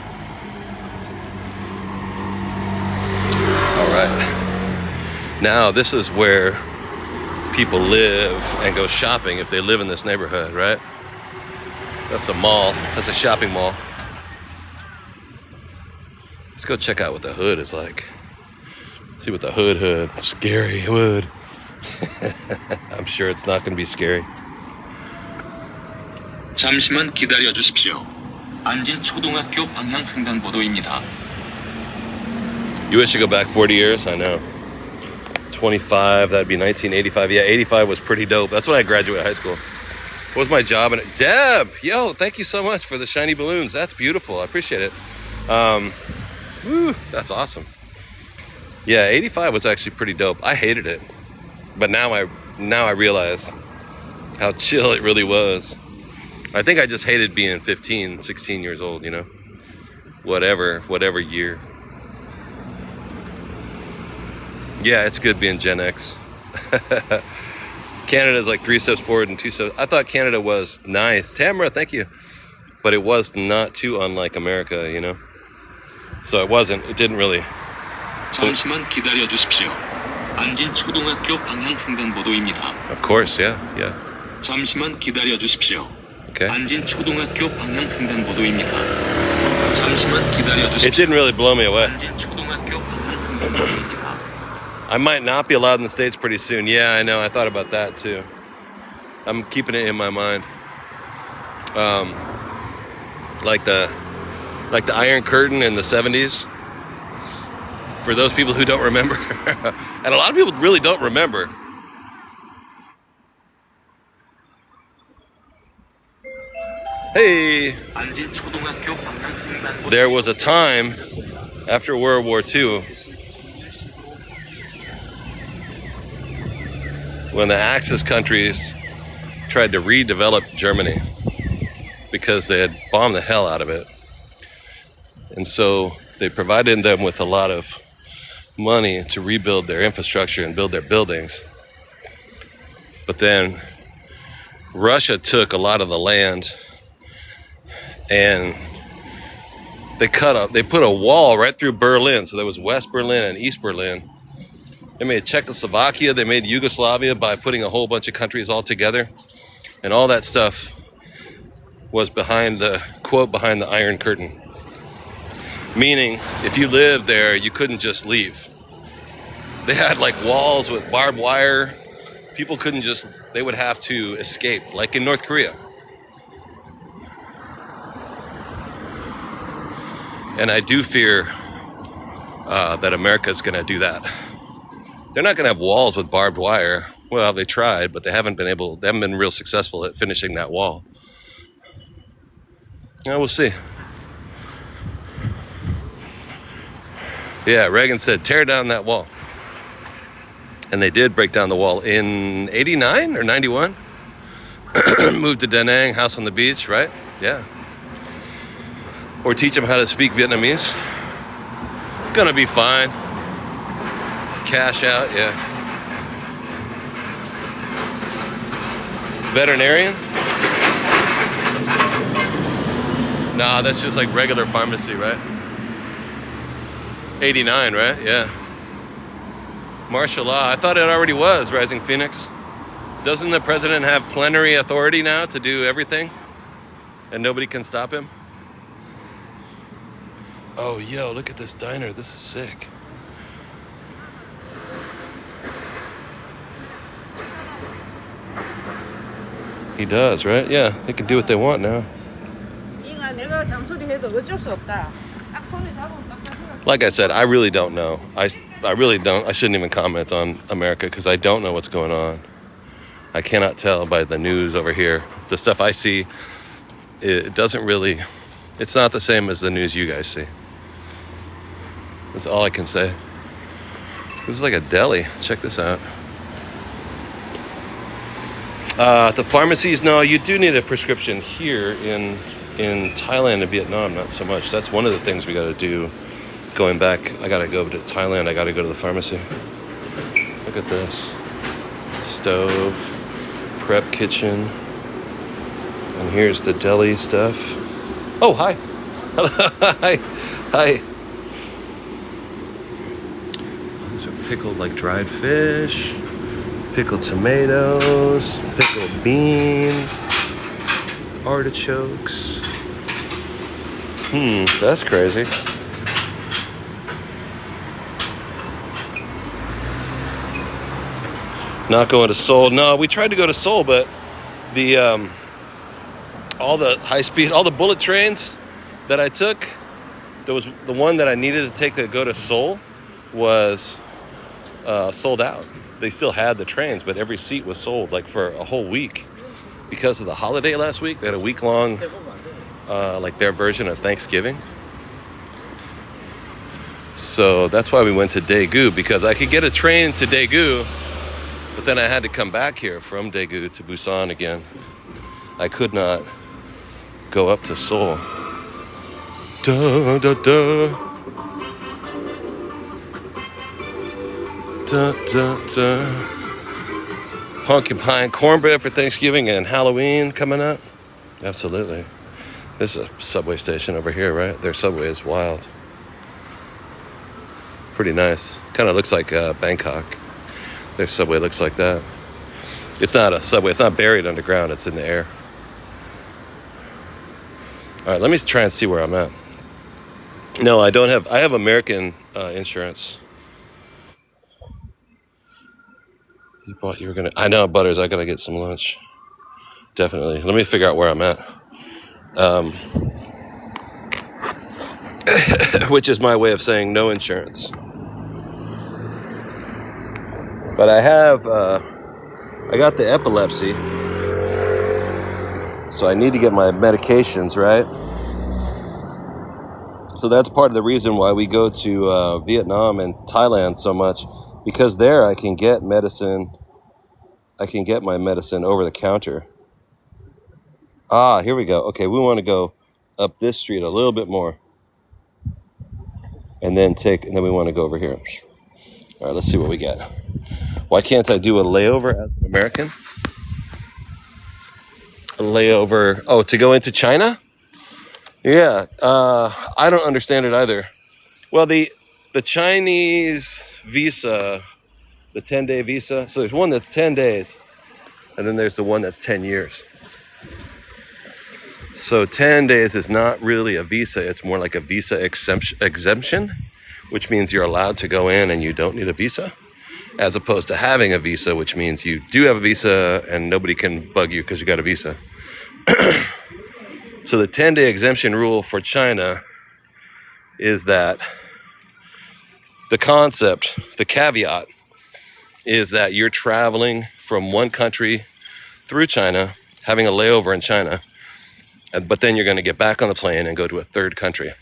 Speaker 1: All right. Now this is where people live and go shopping if they live in this neighborhood, right? That's a mall. That's a shopping mall. Let's go check out what the hood is like. See what the hood. Scary hood. I'm sure it's not going to be scary.
Speaker 2: 잠시만 기다려 주십시오. 안진 초등학교 방향 횡단보도입니다.
Speaker 1: You wish you go back 40 years? I know. 25, that'd be 1985. Yeah, 85 was pretty dope. That's when I graduated high school. What was my job? Deb, yo, thank you so much for the shiny balloons. That's beautiful. I appreciate it. That's awesome. Yeah, 85 was actually pretty dope. I hated it. But now I realize how chill it really was. I think I just hated being 15, 16 years old, you know? Whatever year. Yeah, it's good being Gen X. Canada's like 3 steps forward and 2 steps. I thought Canada was nice. Tamara, thank you. But it was not too unlike America, you know? So it didn't really.
Speaker 2: 잠시만 기다려 주십시오. 안진 초등학교 방향 횡단보도입니다.
Speaker 1: Of course, yeah.
Speaker 2: 잠시만 기다려 주십시오.
Speaker 1: Okay.
Speaker 2: 안진 초등학교 방향 횡단보도입니다. 잠시만 기다려 주십시오.
Speaker 1: It didn't really blow me away.
Speaker 2: 안진 초등학교 방향 횡단보도입니다.
Speaker 1: I might not be allowed in the States pretty soon. Yeah, I know. I thought about that too. I'm keeping it in my mind. Like the Iron Curtain in the 70s. For those people who don't remember. And a lot of people really don't remember. Hey,
Speaker 2: 안진 초등학교 방향 횡단보도
Speaker 1: there was a time after World War II when the Axis countries tried to redevelop Germany because they had bombed the hell out of it. And so they provided them with a lot of money to rebuild their infrastructure and build their buildings. But then Russia took a lot of the land and they put a wall right through Berlin. So there was West Berlin and East Berlin. They made Czechoslovakia, they made Yugoslavia by putting a whole bunch of countries all together. And all that stuff was behind the Iron Curtain. Meaning, if you lived there, you couldn't just leave. They had like walls with barbed wire. People couldn't just, they would have to escape, like in North Korea. And I do fear that America's gonna do that. They're not gonna have walls with barbed wire. Well, they tried, but they haven't been real successful at finishing that wall. Yeah, we'll see. Yeah, Reagan said, tear down that wall. And they did break down the wall in 89 or 91. Moved to Da Nang, house on the beach, right? Yeah. Or teach them how to speak Vietnamese. Gonna be fine. Cash out, yeah. Veterinarian? Nah, that's just like regular pharmacy, right? 89, right? Yeah. Martial law. I thought it already was, Rising Phoenix. Doesn't the president have plenary authority now to do everything? And nobody can stop him? Oh, yo, look at this diner. This is sick. He does, right? Yeah, they can do what they want now. Like I said, I really don't know. I really don't. I shouldn't even comment on America because I don't know what's going on. I cannot tell by the news over here. The stuff I see, it doesn't really, it's not the same as the news you guys see. That's all I can say. This is like a deli. Check this out. The pharmacies, no, you do need a prescription here in Thailand and Vietnam, not so much. That's one of the things we got to do. Going back, I got to go to Thailand. I got to go to the pharmacy. Look at this. Stove, prep kitchen. And here's the deli stuff. Oh, hi. Hi. Hi. These are pickled like dried fish. Pickled tomatoes, pickled beans, artichokes. That's crazy. Not going to Seoul. No, we tried to go to Seoul, but the all the high speed, all the bullet trains that I took, there was the one that I needed to take to go to Seoul was sold out. They still had the trains, but every seat was sold like for a whole week because of the holiday last week. They had a week-long, like their version of Thanksgiving. So that's why we went to Daegu, because I could get a train to Daegu, but then I had to come back here from Daegu to Busan again. I could not go up to Seoul. Da, da, da. Da, da, da. Pumpkin pie cornbread for Thanksgiving and Halloween coming up. Absolutely. This is a subway station over here, right? Their subway is wild. Pretty nice. Kind of looks like Bangkok. Their subway looks like that. It's not a subway. It's not buried underground. It's in the air. All right, let me try and see where I'm at. No, I don't have. I have American insurance. You were gonna. I know, Butters. I gotta get some lunch. Definitely. Let me figure out where I'm at. Which is my way of saying no insurance. But I have. I got the epilepsy. So I need to get my medications, right? So that's part of the reason why we go to Vietnam and Thailand so much, because there I can get medicine. I can get my medicine over the counter. Ah, here we go. Okay, we want to go up this street a little bit more, and then we want to go over here. All right, let's see what we get. Why can't I do a layover as an American? A layover. Oh, to go into China? Yeah, I don't understand it either. Well, the Chinese visa, the 10-day visa. So there's one that's 10 days, and then there's the one that's 10 years. So 10 days is not really a visa. It's more like a visa exemption, which means you're allowed to go in and you don't need a visa, as opposed to having a visa, which means you do have a visa and nobody can bug you because you got a visa. So the 10-day exemption rule for China is that the concept, the caveat, is that you're traveling from one country through China, having a layover in China, but then you're going to get back on the plane and go to a third country.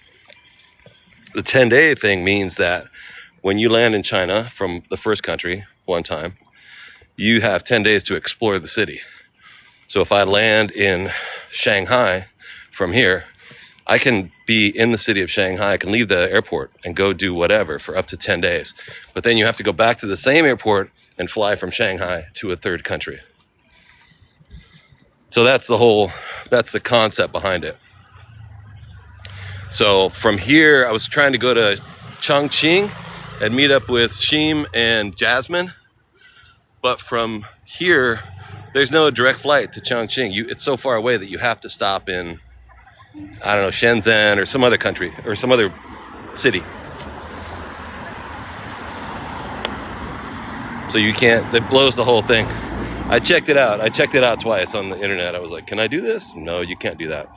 Speaker 1: The 10-day thing means that when you land in China from the first country one time, you have 10 days to explore the city. So if I land in Shanghai from here, I can be in the city of Shanghai. I can leave the airport and go do whatever for up to 10 days. But then you have to go back to the same airport and fly from Shanghai to a third country. So that's the concept behind it. So from here, I was trying to go to Chongqing and meet up with Sheem and Jasmine. But from here, there's no direct flight to Chongqing. It's so far away that you have to stop in, I don't know, Shenzhen or some other country or some other city. So you can't, it blows the whole thing. I checked it out twice on the internet. I was like, can I do this? No, you can't do that.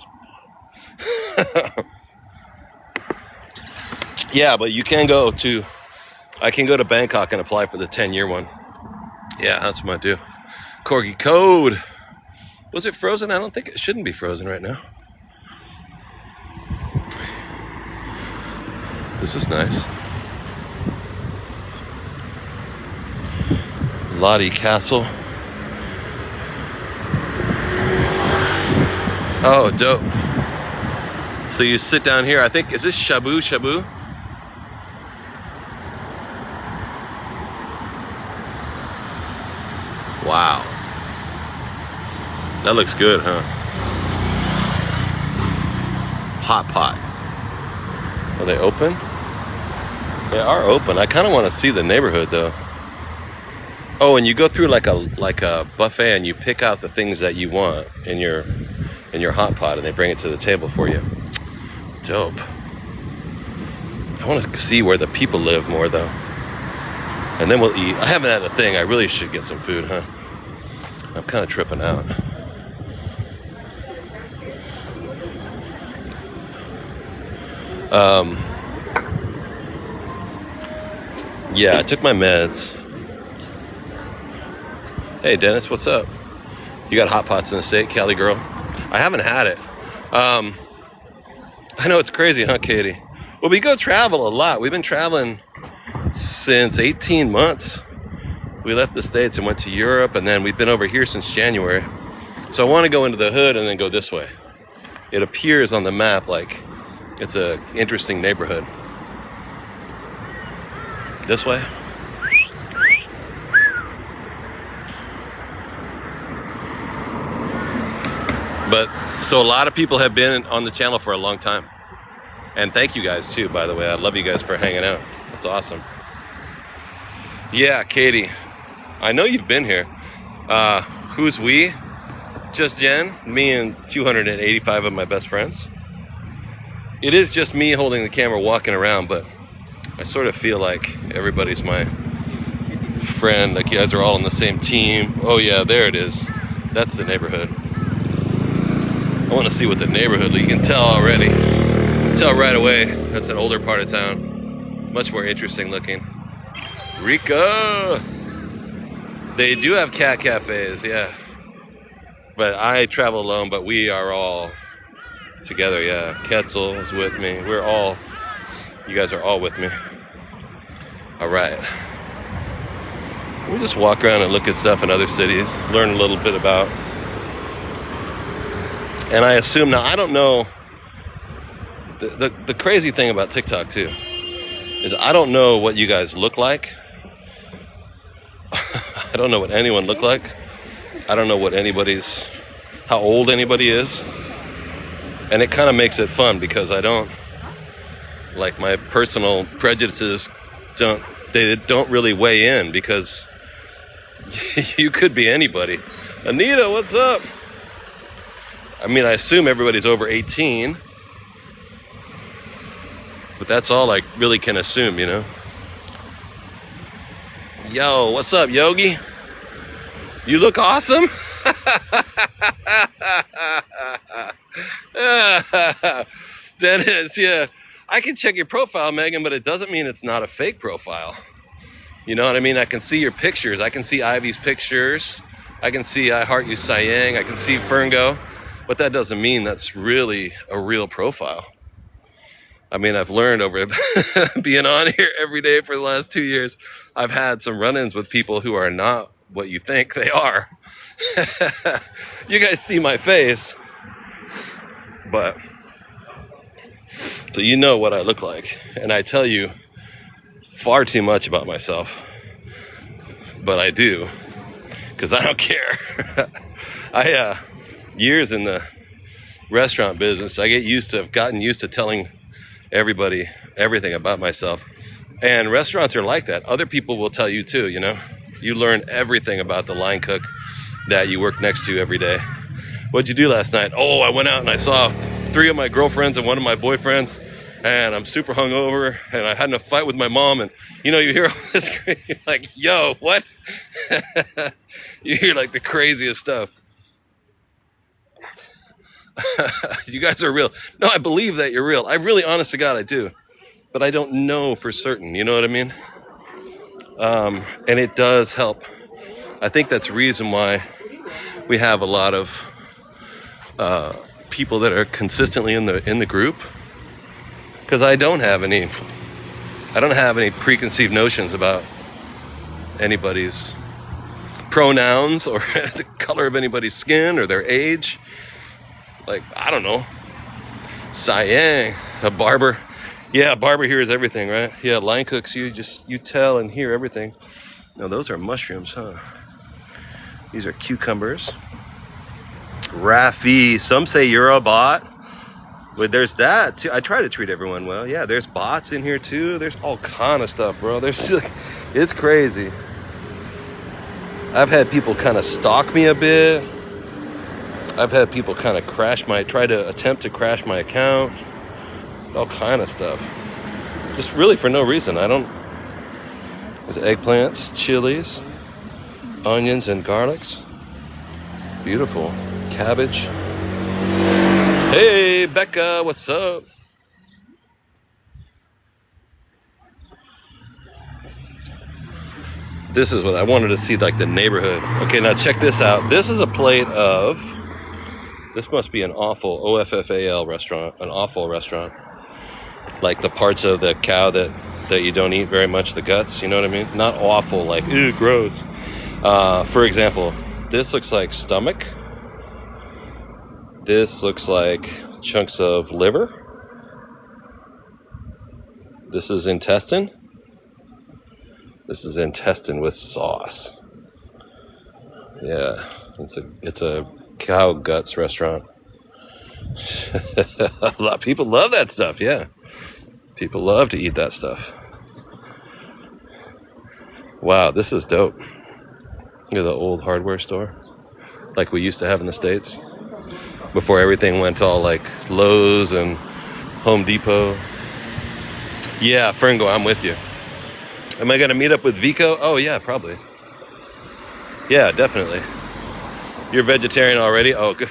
Speaker 1: Yeah, but you can I can go to Bangkok and apply for the 10-year one. Yeah, that's what I do. Corgi code. Was it frozen? I don't think it shouldn't be frozen right now. This is nice. Lottie Castle. Oh, dope. So you sit down here. I think, is this shabu shabu? Wow. That looks good, huh? Hot pot. Are they open? They are open. I kind of want to see the neighborhood though. Oh, and you go through like a buffet and you pick out the things that you want in your hot pot and they bring it to the table for you. Dope. I want to see where the people live more though. And then we'll eat. I haven't had a thing. I really should get some food, huh? I'm kind of tripping out. Yeah, I took my meds. Hey, Dennis, what's up? You got hot pots in the state, Cali girl? I haven't had it. I know it's crazy, huh, Katie? Well, we go travel a lot. We've been traveling since 18 months. We left the States and went to Europe, and then we've been over here since January. So I want to go into the hood and then go this way. It appears on the map like it's an interesting neighborhood. This way. But so a lot of people have been on the channel for a long time. And thank you guys too, by the way. I love you guys for hanging out. That's awesome. Yeah, Katie, I know you've been here. Who's we? Just Jen, me and 285 of my best friends. It is just me holding the camera walking around, but I sort of feel like everybody's my friend. Like you guys are all on the same team. Oh yeah, there it is. That's the neighborhood. I want to see what the neighborhood, you can tell already. You can tell right away, that's an older part of town. Much more interesting looking. Rika! They do have cat cafes, yeah. But I travel alone, but we are all together, yeah. Ketzel is with me. You guys are all with me. All right. We just walk around and look at stuff in other cities, learn a little bit about. And I assume now, I don't know. The crazy thing about TikTok too is I don't know what you guys look like. I don't know what anyone look like. I don't know how old anybody is. And it kind of makes it fun because I don't, like, my personal prejudices don't really weigh in because you could be anybody. Anita, what's up? I mean, I assume everybody's over 18, but that's all I really can assume, you know? Yo, what's up, Yogi? You look awesome. Dennis, yeah. I can check your profile, Megan, but it doesn't mean it's not a fake profile. You know what I mean? I can see your pictures. I can see Ivy's pictures. I can see I Heart You Sayang. I can see Ferngo. But that doesn't mean that's really a real profile. I mean, I've learned over being on here every day for the last 2 years, I've had some run-ins with people who are not what you think they are. You guys see my face, but so you know what I look like. And I tell you far too much about myself, but I do, because I don't care. Years in the restaurant business, I've gotten used to telling everybody everything about myself. And restaurants are like that. Other people will tell you too, you know. You learn everything about the line cook that you work next to every day. What'd you do last night? Oh, I went out and I saw 3 of my girlfriends and 1 of my boyfriends, and I'm super hungover, and I had in a fight with my mom, and you know, you hear all this, you're like, yo, what? You hear like the craziest stuff. You guys are real. No, I believe that you're real. I really, honest to God, I do. But I don't know for certain, you know what I mean? And it does help. I think that's the reason why we have a lot of people that are consistently in the group, because I don't have any preconceived notions about anybody's pronouns or the color of anybody's skin or their age. Like, I don't know. Sayang, a barber. Yeah, a barber hears everything, right? Yeah, line cooks, you tell and hear everything. No, those are mushrooms, huh? These are cucumbers. Rafi, some say you're a bot. But there's that too. I try to treat everyone well. Yeah, there's bots in here too. There's all kind of stuff, bro. It's crazy. I've had people kind of stalk me a bit. I've had people kind of try to attempt to crash my account. All kind of stuff. Just really for no reason. There's eggplants, chilies, onions, and garlics. Beautiful. Cabbage. Hey, Becca, what's up? This is what I wanted to see, like the neighborhood. Okay, now check this out. This is a plate of, this must be an awful OFFAL restaurant, an awful restaurant. Like the parts of the cow that you don't eat very much, the guts, you know what I mean? Not awful, like, ew, gross. For example, this looks like stomach. This looks like chunks of liver. This is intestine. This is intestine with sauce. Yeah, it's a cow guts restaurant. A lot of people love that stuff, yeah. People love to eat that stuff. Wow, this is dope. Look at the old hardware store, like we used to have in the States, before everything went all like Lowe's and Home Depot. Yeah, Ferngo, I'm with you. Am I going to meet up with Vico? Oh, yeah, probably. Yeah, definitely. You're vegetarian already? Oh, good.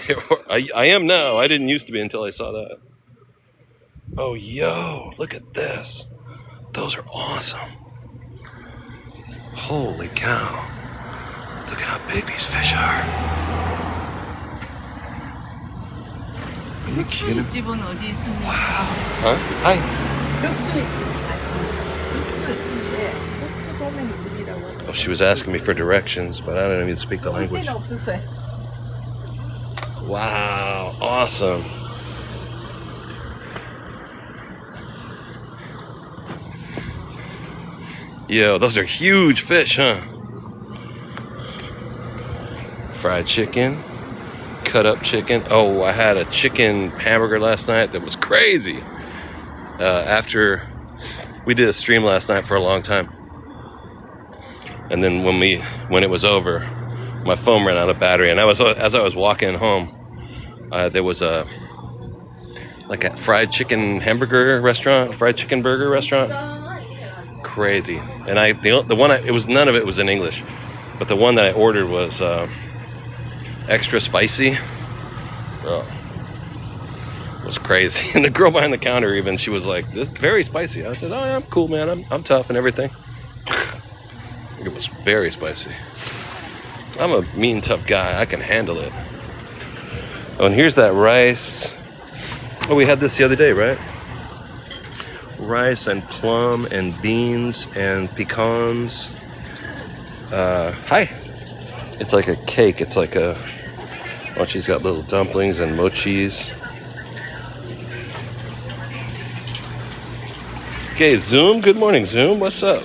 Speaker 1: I am now. I didn't used to be until I saw that. Oh, yo, look at this. Those are awesome. Holy cow. Look at how big these fish are.
Speaker 3: 흑수이 집은 어디 있습니까?
Speaker 1: Huh? Hi.
Speaker 3: 흑수이 집 아시나요? 흑수 도메니 집이라고.
Speaker 1: Oh, she was asking me for directions, but I don't even speak the language.
Speaker 3: 때는 없었어요.
Speaker 1: Wow, awesome. Yo, those are huge fish, huh? Fried chicken, cut up chicken. Oh, I had a chicken hamburger last night that was crazy. After we did a stream last night for a long time. And then when it was over, my phone ran out of battery, and as I was walking home, there was a fried chicken hamburger restaurant, fried chicken burger restaurant. Crazy. And none of it was in English, but the one that I ordered was extra spicy. Oh, it was crazy. And the girl behind the counter she was like, "This is very spicy." I said, "Oh yeah, I'm cool, man. I'm tough and everything." It was very spicy. I'm a mean, tough guy. I can handle it. Oh, and here's that rice. Oh, we had this the other day, right? Rice and plum and beans and pecans. Hi. It's like a cake. It's like she's got little dumplings and mochis. Okay, Zoom. Good morning, Zoom. What's up?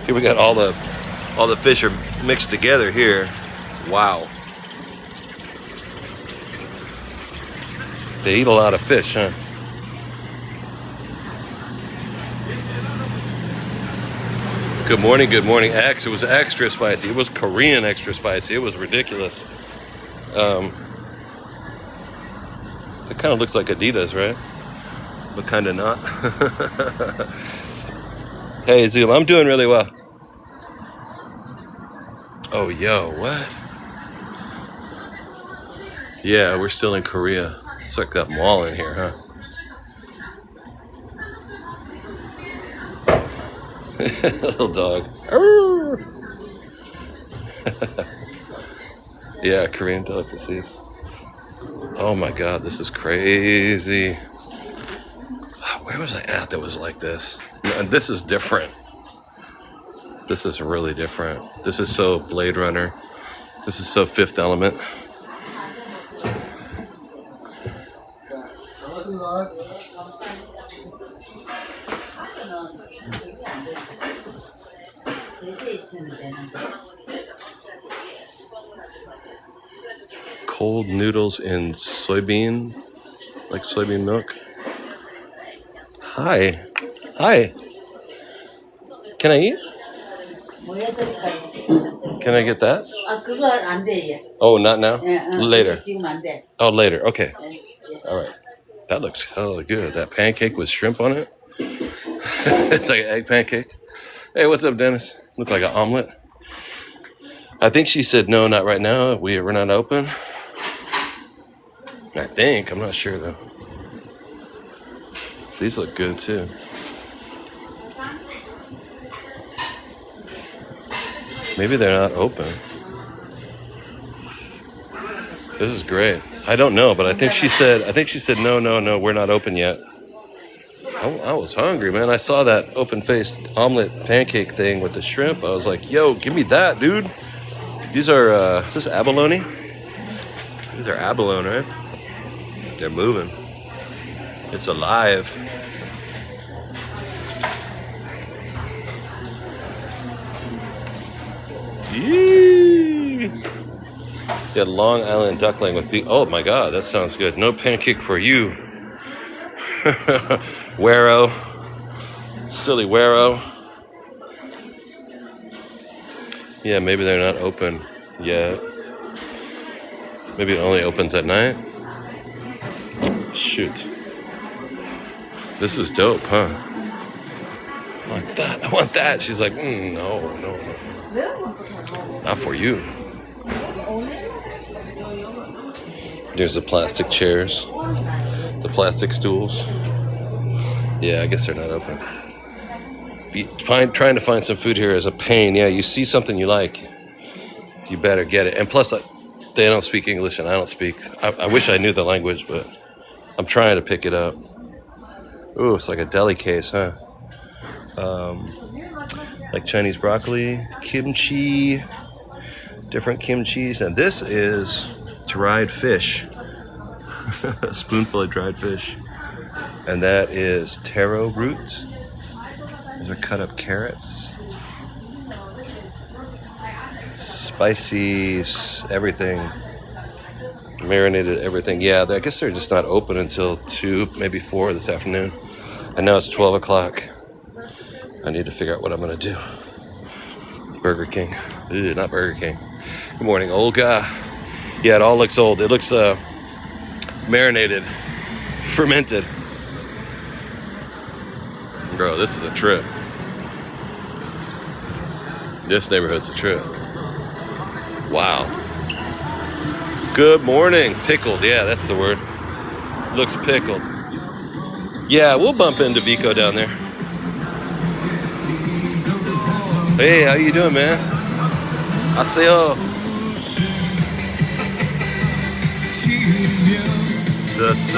Speaker 1: Here we got all the fish are mixed together here. Wow. They eat a lot of fish, huh? Good morning, X. It was extra spicy. It was Korean extra spicy. It was ridiculous. It kind of looks like Adidas, right? But kind of not. Hey, Zoom, I'm doing really well. Oh, yo, what? Yeah, we're still in Korea. It's like that mall in here, huh? Little dog. Yeah, Korean delicacies. Oh my God, this is crazy. Where was I at that was like this? And this is different. This is really different. This is so Blade Runner. This is so Fifth Element. Cold noodles in soybean, like soybean milk. Hi. Can I eat? Can I get that? Oh, not now? Later. Oh, later. Okay. All right. That looks hella good. That pancake with shrimp on it. It's like an egg pancake. Hey, what's up, Dennis? Look like an omelet. I think she said no, not right now. We're not open. I think. I'm not sure, though. These look good, too. Maybe they're not open. This is great. I don't know, but I think she said no, we're not open yet. I was hungry, man. I saw that open-faced omelet pancake thing with the shrimp. I was like, yo, give me that, dude. These are, is this abalone? These are abalone, right? They're moving. It's alive. Yee! Got Long Island duckling with beef. Oh my God, that sounds good. No pancake for you. Wero. Silly Wero. Yeah, maybe they're not open yet. Maybe it only opens at night. Shoot. This is dope, huh? I want that. I want that. She's like, no. Not for you. There's the plastic chairs. The plastic stools. Yeah, I guess they're not open. Trying to find some food here is a pain. Yeah, you see something you like, you better get it. And plus, they don't speak English and I don't speak. I wish I knew the language, but I'm trying to pick it up. Ooh, it's like a deli case, huh? Like Chinese broccoli, kimchi, different kimchis. And this is dried fish. A spoonful of dried fish. And that is taro root. These are cut up carrots. Spicy, everything. Marinated everything. Yeah, I guess they're just not open until 2, maybe 4 this afternoon. And now it's 12 o'clock. I need to figure out what I'm going to do. Burger King. Ew, not Burger King. Good morning, Olga. Yeah, it all looks old. It looks marinated, fermented. Bro, this is a trip. This neighborhood's a trip. Wow. Good morning. Pickled. Yeah, that's the word. Looks pickled. Yeah, we'll bump into Vico down there. Hey, how you doing, man? Aseo. That's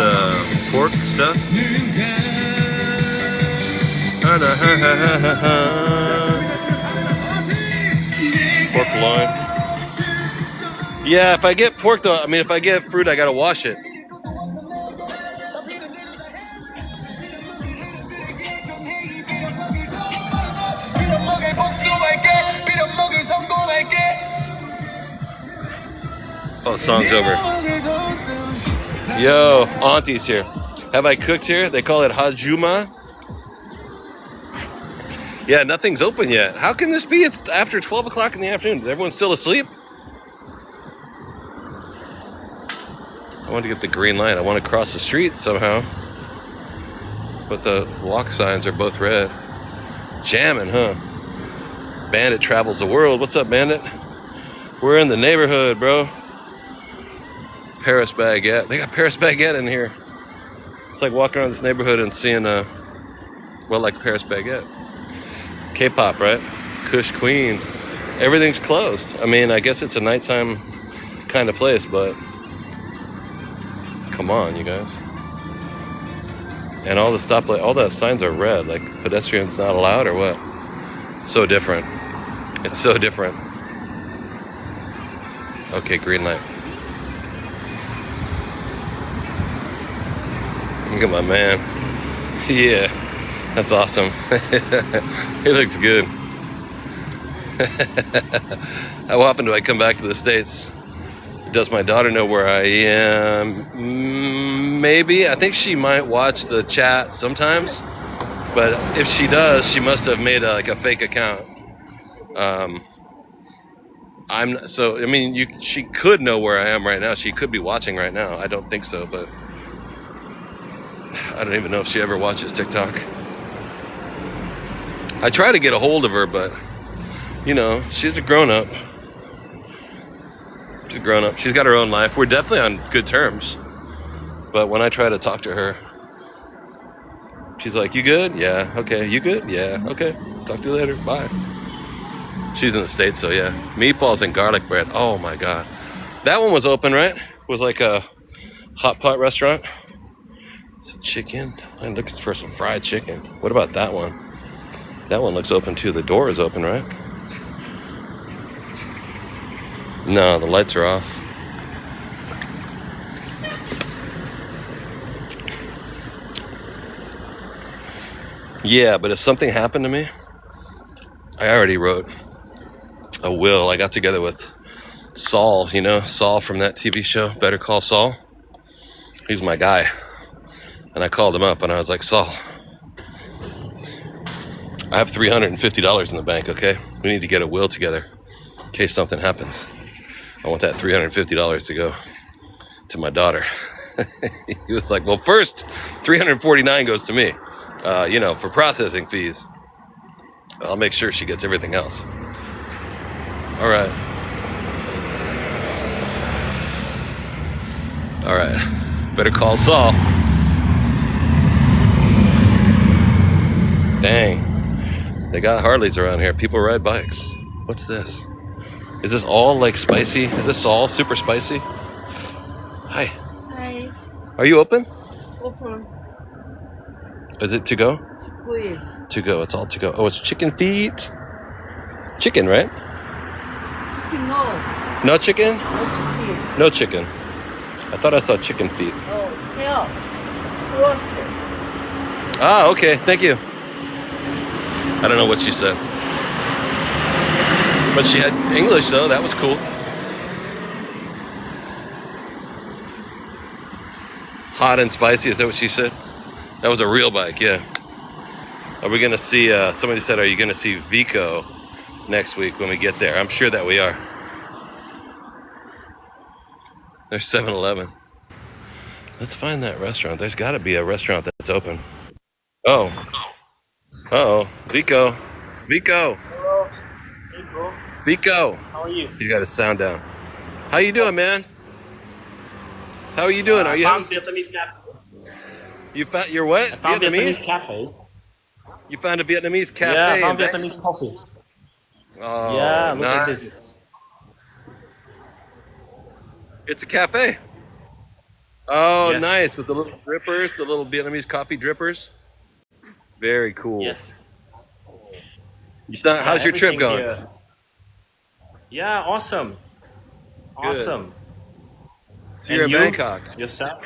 Speaker 1: pork stuff. Pork loin. Yeah, if I get pork though, I mean, if I get fruit, I gotta wash it. Oh, song's over. Yo, Auntie's here. Have I cooked here? They call it Hajuma. Yeah, nothing's open yet. How can this be? It's after 12 o'clock in the afternoon. Is everyone still asleep? I want to get the green light. I want to cross the street somehow. But the walk signs are both red. Jamming, huh? Bandit travels the world. What's up, Bandit? We're in the neighborhood, bro. Paris baguette. They got Paris baguette in here. It's like walking around this neighborhood and seeing, like Paris baguette. K-pop, right? Kush Queen. Everything's closed. I mean, I guess it's a nighttime kind of place, but come on, you guys. And all the stoplight, all the signs are red, like pedestrians not allowed or what? So different. It's so different. Okay, green light. Look at my man. Yeah, that's awesome. He looks good. How often do I come back to the States? Does my daughter know where I am? Maybe. I think she might watch the chat sometimes. But if she does, she must have made a fake account. She could know where I am right now. She could be watching right now. I don't think so, but I don't even know if she ever watches TikTok. I try to get a hold of her, but she's a grown-up. She's grown up. She's got her own life. We're definitely on good terms. But when I try to talk to her, she's like, "You good? Yeah. Okay. You good? Yeah. Okay. Talk to you later. Bye." She's in the States, so yeah. Meatballs and garlic bread. Oh my God. That one was open, right? It was like a hot pot restaurant. It's a chicken. I'm looking for some fried chicken. What about that one? That one looks open too. The door is open, right? No, the lights are off. Yeah, but if something happened to me, I already wrote a will. I got together with Saul, Saul from that TV show, Better Call Saul. He's my guy. And I called him up and I was like, "Saul, I have $350 in the bank, okay? We need to get a will together in case something happens. I want that $350 to go to my daughter." He was like, "Well, first, $349 goes to me, for processing fees. I'll make sure she gets everything else." All right. Better call Saul. Dang. They got Harleys around here. People ride bikes. What's this? Is this all like spicy? Is this all super spicy? Hi.
Speaker 3: Hi.
Speaker 1: Are you open?
Speaker 3: 오픈
Speaker 1: Is it to go?
Speaker 3: 9일.
Speaker 1: To go. It's all to go. Oh, it's chicken feet. Chicken, right?
Speaker 3: No.
Speaker 1: No chicken?
Speaker 3: No chicken.
Speaker 1: No chicken. I thought I saw chicken feet.
Speaker 3: Hair. Cross.
Speaker 1: Ah, okay. Thank you. I don't know what she said. But she had English, though. That was cool. Hot and spicy. Is that what she said? That was a real bike, yeah. Are we going to see, somebody said, are you going to see Vico next week when we get there? I'm sure that we are. There's 7-Eleven. Let's find that restaurant. There's got to be a restaurant that's open. Oh. Uh-oh. Vico. Vico.
Speaker 4: Hello. Hey, bro.
Speaker 1: Vico.
Speaker 4: How are you?
Speaker 1: He's got his sound down. How you doing, man? How are you doing? Are you
Speaker 4: found
Speaker 1: having...
Speaker 4: Vietnamese cafe.
Speaker 1: You found your what?
Speaker 4: I found Vietnamese cafe.
Speaker 1: You found a Vietnamese cafe.
Speaker 4: Yeah, I found
Speaker 1: in
Speaker 4: Vietnamese coffee.
Speaker 1: Oh,
Speaker 4: Yeah, look
Speaker 1: nice.
Speaker 4: at this.
Speaker 1: It's a cafe. Oh,
Speaker 4: Yes.
Speaker 1: nice. With the little drippers, the little Vietnamese coffee drippers. Very cool.
Speaker 4: Yes.
Speaker 1: How's your trip
Speaker 4: Everything
Speaker 1: going?
Speaker 4: here. Yeah, awesome. Awesome.
Speaker 1: So you're in
Speaker 4: you?
Speaker 1: Bangkok.
Speaker 4: Yourself?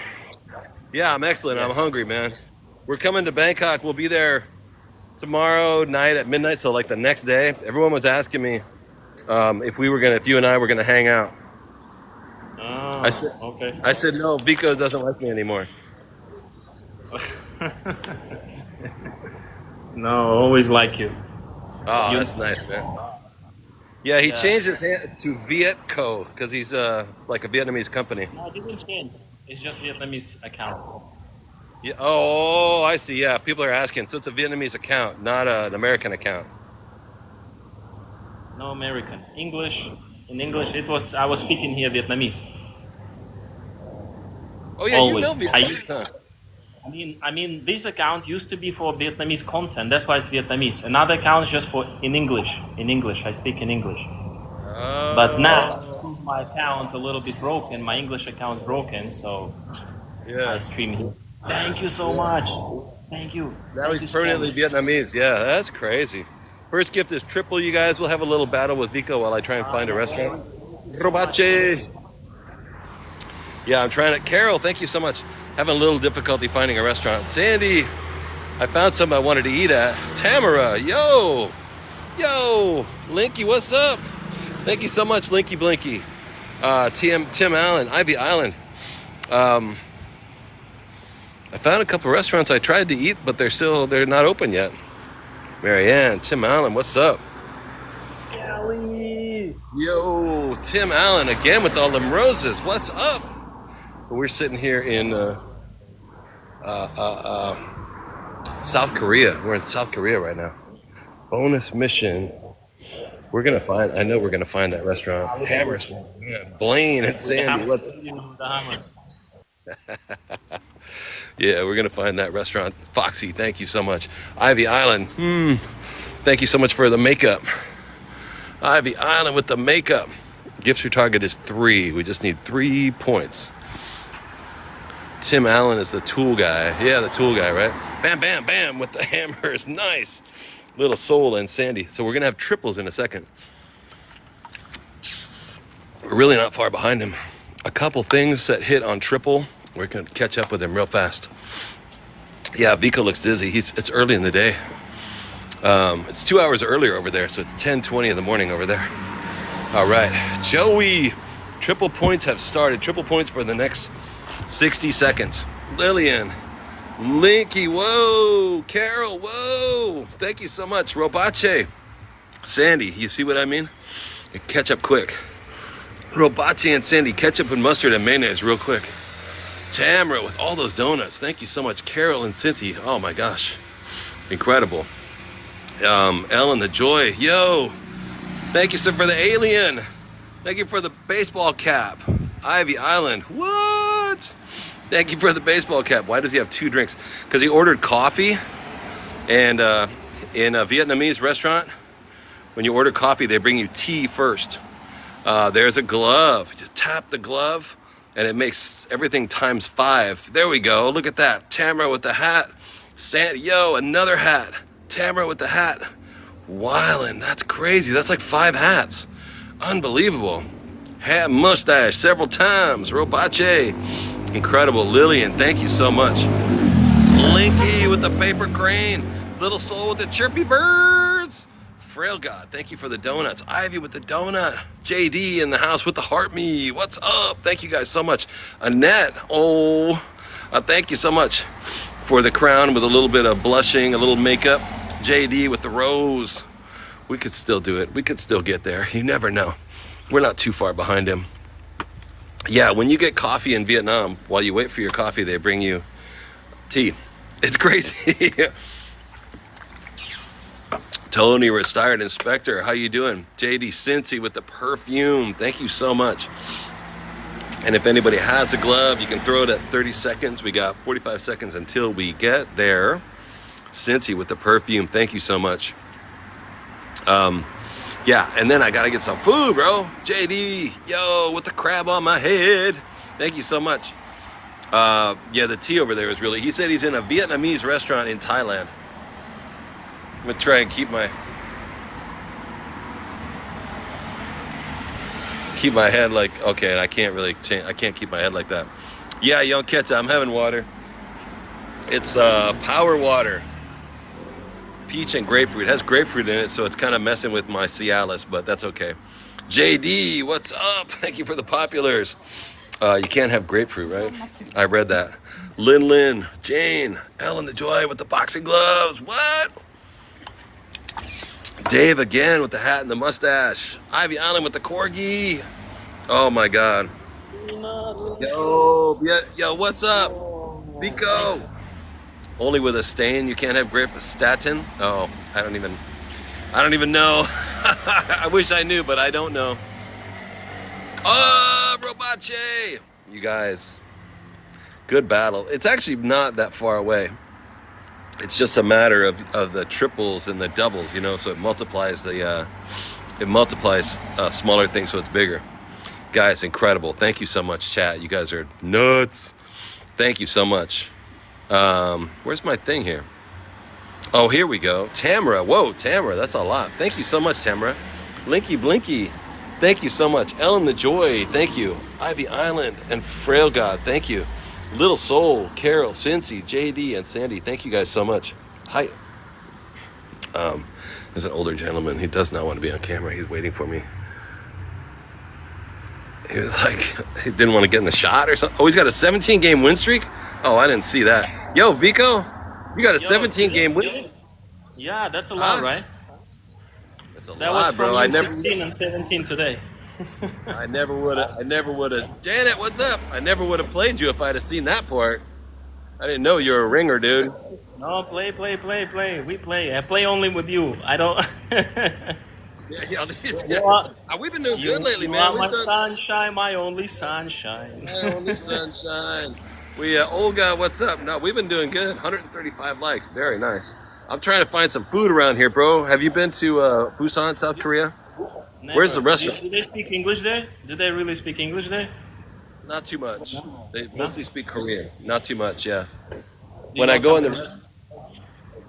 Speaker 1: Yeah, I'm excellent. I'm
Speaker 4: Yes.
Speaker 1: hungry, man. We're coming to Bangkok. We'll be there tomorrow night at midnight. So like the next day, everyone was asking me if you and I were gonna hang out.
Speaker 4: Oh,
Speaker 1: I said-
Speaker 4: okay.
Speaker 1: I said no. Vico doesn't like me anymore.
Speaker 4: No, always like you.
Speaker 1: Oh,
Speaker 4: You-
Speaker 1: that's nice, man. Yeah, he
Speaker 4: Yeah.
Speaker 1: changed his hand to Vietco because he's like a Vietnamese company.
Speaker 4: No, it didn't change. It's just Vietnamese account.
Speaker 1: Yeah. Oh, I see. Yeah, people are asking. So it's a Vietnamese account, not an American account.
Speaker 4: No American. English. In English, I was speaking here Vietnamese.
Speaker 1: Oh yeah, you know
Speaker 4: Always.
Speaker 1: Vietnamese. Huh?
Speaker 4: I mean, this account used to be for Vietnamese content. That's why it's Vietnamese. Another account is just for in English. In English, I speak in English. But now, since my account a little bit broken, my English account's broken, so I
Speaker 1: Yeah.
Speaker 4: stream here. Thank you so much. Thank you.
Speaker 1: Now
Speaker 4: Thank you
Speaker 1: he's
Speaker 4: so
Speaker 1: permanently
Speaker 4: much.
Speaker 1: Vietnamese. Yeah, that's crazy. First gift is triple. You guys will have a little battle with Vico while I try and find a restaurant. Robache. Yeah, I'm trying to. Carol, thank you so much. Having a little difficulty finding a restaurant. Sandy, I found something I wanted to eat at. Tamara, yo. Linky, what's up? Thank you so much, Linky Blinky. Tim Allen, Ivy Island. I found a couple restaurants I tried to eat, but they're not open yet. Marianne, Tim Allen, what's up?
Speaker 4: Scally.
Speaker 1: Yo, Tim Allen again with all them roses. What's up? We're sitting here in South Korea. We're in South Korea right now. Bonus mission. I know we're gonna find that restaurant. Hammers. Blaine and Sandy. What's Yeah, we're gonna find that restaurant. Foxy, thank you so much. Ivy Island. Thank you so much for the makeup. Ivy Island with the makeup. Gifts target is 3. We just need 3 points. Tim Allen is the tool guy. Yeah, the tool guy, right? Bam, bam, bam with the hammers. Nice. Little Soul and Sandy. So we're gonna have triples in a second. We're really not far behind him. A couple things that hit on triple. We're gonna catch up with him real fast. Yeah, Vico looks dizzy. It's early in the day. It's 2 hours earlier over there, so it's 10:20 in the morning over there. All right, Joey. Triple points have started. Triple points for the next 60 seconds. Lillian, Linky, whoa. Carol, whoa. Thank you so much. Robache. Sandy, you see what I mean? Catch up quick. Robache and Sandy, ketchup and mustard and mayonnaise real quick. Tamara with all those donuts. Thank you so much. Carol and Cincy. Oh my gosh. Incredible. Ellen the Joy. Yo. Thank you, sir, for the alien. Thank you for the baseball cap. Ivy Island. What? Thank you for the baseball cap. Why does he have 2 drinks? Because he ordered coffee. And in a Vietnamese restaurant, when you order coffee, they bring you tea first. There's a glove. Just tap the glove and it makes everything times 5. There we go. Look at that. Tamara with the hat. Yo, another hat. Tamara with the hat. Wildin', that's crazy. That's like 5 hats. Unbelievable. Hat, mustache several times. Robache. Incredible. Lillian, thank you so much. Linky with the paper crane. Little Soul with the chirpy birds. Frail God, thank you for the donuts. Ivy with the donut. JD in the house with the heart me. What's up? Thank you guys so much. Annette, thank you so much for the crown with a little bit of blushing, a little makeup. JD with the rose. We could still do it. We could still get there. You never know. We're not too far behind him. Yeah, when you get coffee in Vietnam, while you wait for your coffee, they bring you tea. It's crazy. Tony, retired inspector. How you doing? JD Cincy with the perfume. Thank you so much. And if anybody has a glove, you can throw it at 30 seconds. We got 45 seconds until we get there. Cincy with the perfume. Thank you so much. Yeah, and then I gotta get some food, bro. JD, yo, with the crab on my head. Thank you so much. Yeah, the tea over there is really, he said he's in a Vietnamese restaurant in Thailand. I'm gonna try and keep my head like, okay, I can't really change, I can't keep my head like that. Yeah, Young Keta, I'm having water. It's power water. Peach and grapefruit. It has grapefruit in it, so it's kind of messing with my Cialis, but that's okay. JD, what's up? Thank you for the populars. You can't have grapefruit, right? I read that. Lin, Jane, Ellen the Joy with the boxing gloves. What? Dave again with the hat and the mustache. Ivy Island with the corgi. Oh my God. Yo, what's up? Vico. Only with a stain. You can't have grape statin. Oh, I don't even know. I wish I knew, but I don't know. Oh, Robache. You guys, good battle. It's actually not that far away. It's just a matter of the triples and the doubles, you know, so it multiplies smaller things, so it's bigger. Guys, incredible. Thank you so much, chat. You guys are nuts. Thank you so much. Where's my thing here? Oh, here we go. Tamara. Whoa, Tamara, that's a lot. Thank you so much, Tamara. Linky Blinky. Thank you so much. Ellen the Joy. Thank you. Ivy Island and Frail God. Thank you. Little Soul, Carol, Cincy, JD, and Sandy. Thank you guys so much. Hi. There's an older gentleman. He does not want to be on camera. He's waiting for me. He was like, he didn't want to get in the shot or something. Oh, he's got a 17-game win streak? Oh, I didn't see that. Yo, Vico, you got a 17-game win?
Speaker 4: Yeah, that's a lot, right?
Speaker 1: That's a
Speaker 4: that
Speaker 1: lot,
Speaker 4: was from
Speaker 1: bro.
Speaker 4: 16 and 17 today.
Speaker 1: I never would have. Janet, what's up? I never would have played you if I'd have seen that part. I didn't know you were a ringer, dude.
Speaker 4: No, play. We play. I play only with you. I don't.
Speaker 1: We've been doing good lately, man.
Speaker 4: My sunshine, my only sunshine.
Speaker 1: My only sunshine. Olga, what's up? No, we've been doing good. 135 likes. Very nice. I'm trying to find some food around here, bro. Have you been to Busan, South Korea?
Speaker 4: Never. Where's the restaurant? Do they speak English there? Do they really speak English there?
Speaker 1: Not too much. They mostly speak Korean. Not too much, yeah.
Speaker 4: When I go in the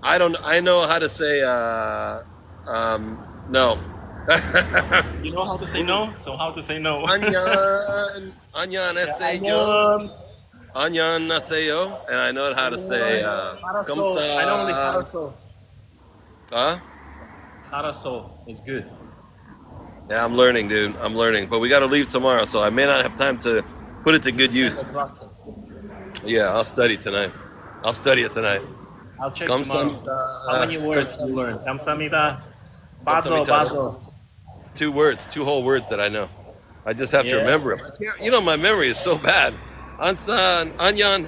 Speaker 1: I know how to say no.
Speaker 4: You know how to say no? So how to say no?
Speaker 1: Anyan naseyo. Anyan naseyo. And I know how to say kamsa.
Speaker 4: I know only parasol.
Speaker 1: Huh?
Speaker 4: Parasol is good.
Speaker 1: Yeah, I'm learning, dude. I'm learning. But we got to leave tomorrow, so I may not have time to put it to good use. Yeah, I'll study tonight. I'll study it tonight.
Speaker 4: I'll check tomorrow. How many words you learn? 감사합니다. Bazo.
Speaker 1: 2 words, 2 whole words that I know. I just have to remember them. You know, my memory is so bad. Anyan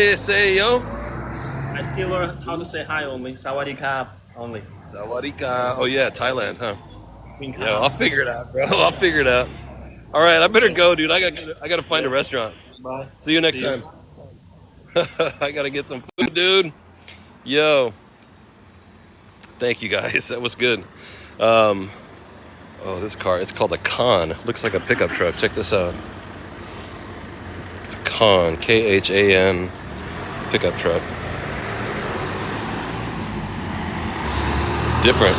Speaker 1: seyo.
Speaker 4: I still learn how to say hi only. Sawadee only.
Speaker 1: Sawadika. Oh yeah, Thailand, huh? Yeah, I'll figure it out, bro. I'll figure it out. All right, I better go, dude. I got to find a restaurant.
Speaker 4: Bye.
Speaker 1: See you next time. I got to get some food, dude. Yo. Thank you guys. That was good. Oh, this car, it's called a Khan. Looks like a pickup truck. Check this out. A Khan, Khan pickup truck. Different.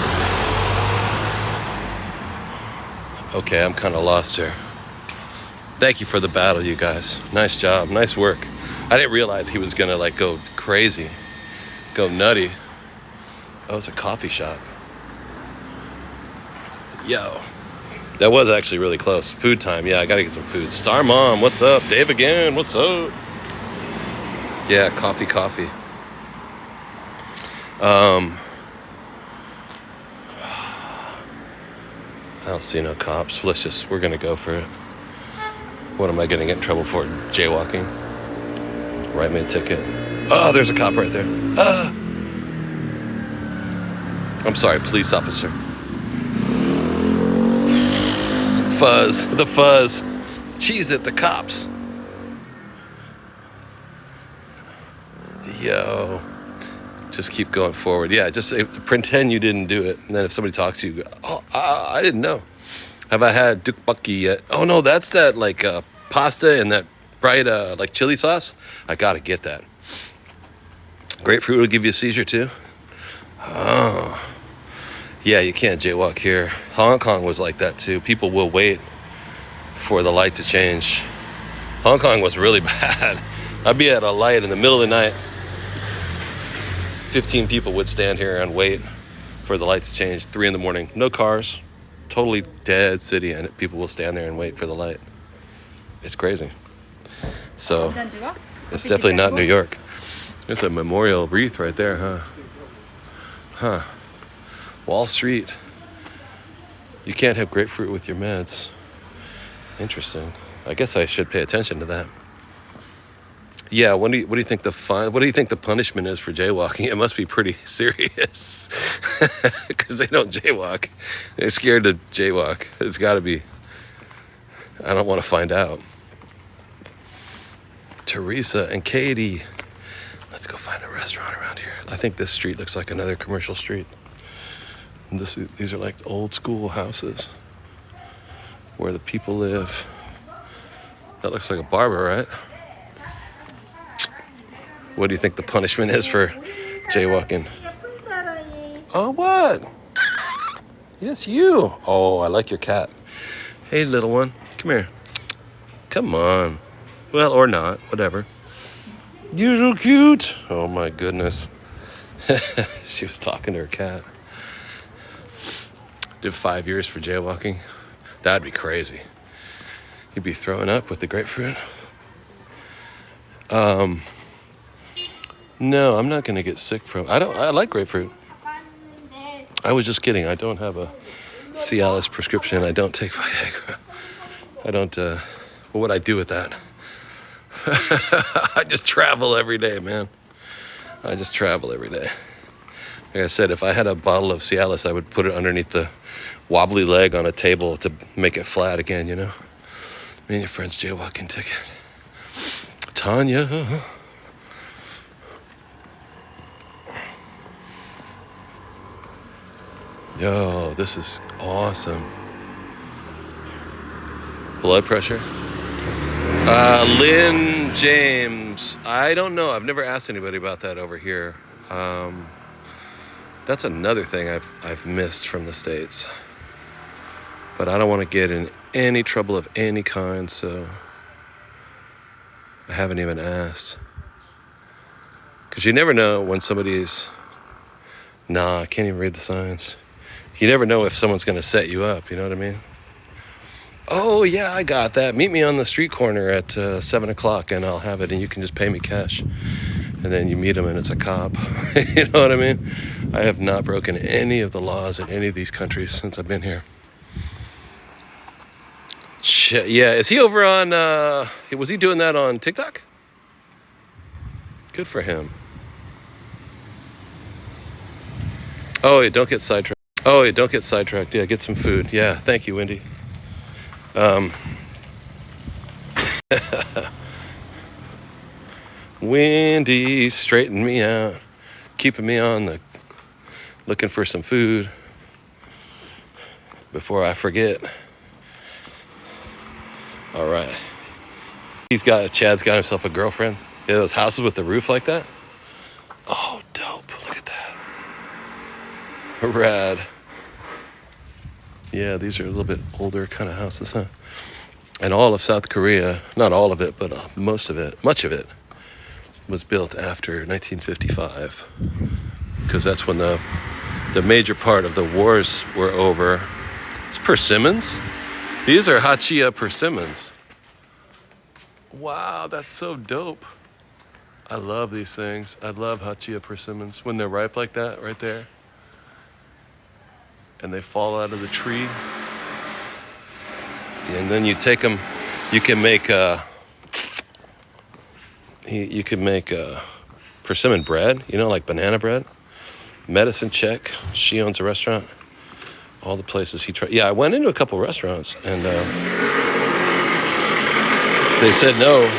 Speaker 1: Okay, I'm kind of lost here. Thank you for the battle, you guys. Nice job, nice work. I didn't realize he was gonna like go crazy, go nutty. Oh, it's a coffee shop. Yo, that was actually really close. Food time, yeah, I gotta get some food. Star Mom, what's up? Dave again, what's up? Yeah, coffee. I don't see no cops. We're gonna go for it. What am I gonna get in trouble for? Jaywalking? Write me a ticket. Oh, there's a cop right there. I'm sorry, police officer. The fuzz. Cheese it, the cops. Yo. Just keep going forward. Yeah, just pretend you didn't do it. And then if somebody talks to you, oh, I didn't know. Have I had dukbaki yet? Oh, no, that's that, like, pasta and that bright, like, chili sauce. I gotta get that. Grapefruit will give you a seizure, too? Oh. Yeah, you can't jaywalk here. Hong Kong was like that, too. People will wait for the light to change. Hong Kong was really bad. I'd be at a light in the middle of the night. 15 people would stand here and wait for the light to change. 3 a.m, no cars, totally dead city, and people will stand there and wait for the light. It's crazy. So it's definitely not New York. There's a memorial wreath right there, huh? Wall Street. You can't have grapefruit with your meds. Interesting. I guess I should pay attention to that. Yeah, what do you think the fine? What do you think the punishment is for jaywalking? It must be pretty serious, because they don't jaywalk. They're scared to jaywalk. It's got to be. I don't want to find out. Teresa and Katie, let's go find a restaurant around here. I think this street looks like another commercial street. And these are like old school houses where the people live. That looks like a barber, right? What do you think the punishment is for jaywalking? Oh, what? Yes, you. Oh, I like your cat. Hey, little one. Come here. Come on. Well, or not. Whatever. You're so cute. Oh, my goodness. She was talking to her cat. Did 5 years for jaywalking. That'd be crazy. You'd be throwing up with the grapefruit. No, I'm not going to get sick from. I like grapefruit. I was just kidding. I don't have a Cialis prescription. I don't take Viagra. I don't. What would I do with that? I just travel every day, man. I just travel every day. Like I said, if I had a bottle of Cialis, I would put it underneath the wobbly leg on a table to make it flat again, you know? Me and your friend's jaywalking ticket. Tanya. Yo, this is awesome. Blood pressure? Lynn James. I don't know. I've never asked anybody about that over here. That's another thing I've missed from the States. But I don't want to get in any trouble of any kind, so I haven't even asked. Because you never know when somebody's... Nah, I can't even read the signs. You never know if someone's going to set you up, you know what I mean? Oh, yeah, I got that. Meet me on the street corner at 7 o'clock and I'll have it and you can just pay me cash. And then you meet him and it's a cop. You know what I mean? I have not broken any of the laws in any of these countries since I've been here. Yeah, is he over on... was he doing that on TikTok? Good for him. Oh, yeah, don't get sidetracked. Yeah, get some food. Yeah, thank you, Wendy. Wendy straightened me out, keeping me on the looking for some food. before I forget. All right. Chad's got himself a girlfriend. Yeah, those houses with the roof like that. Oh, dope. Look at that. Rad. Yeah, these are a little bit older kind of houses, huh? And all of South Korea, not all of it, but much of it, was built after 1955. Because that's when the major part of the wars were over. It's persimmons. These are hachia persimmons. Wow, that's so dope. I love these things. I love hachia persimmons when they're ripe like that, right there. And they fall out of the tree. And then you take them, you can make persimmon bread, you know, like banana bread. Medicine Check, she owns a restaurant. All the places he tried. Yeah, I went into a couple restaurants and they said no.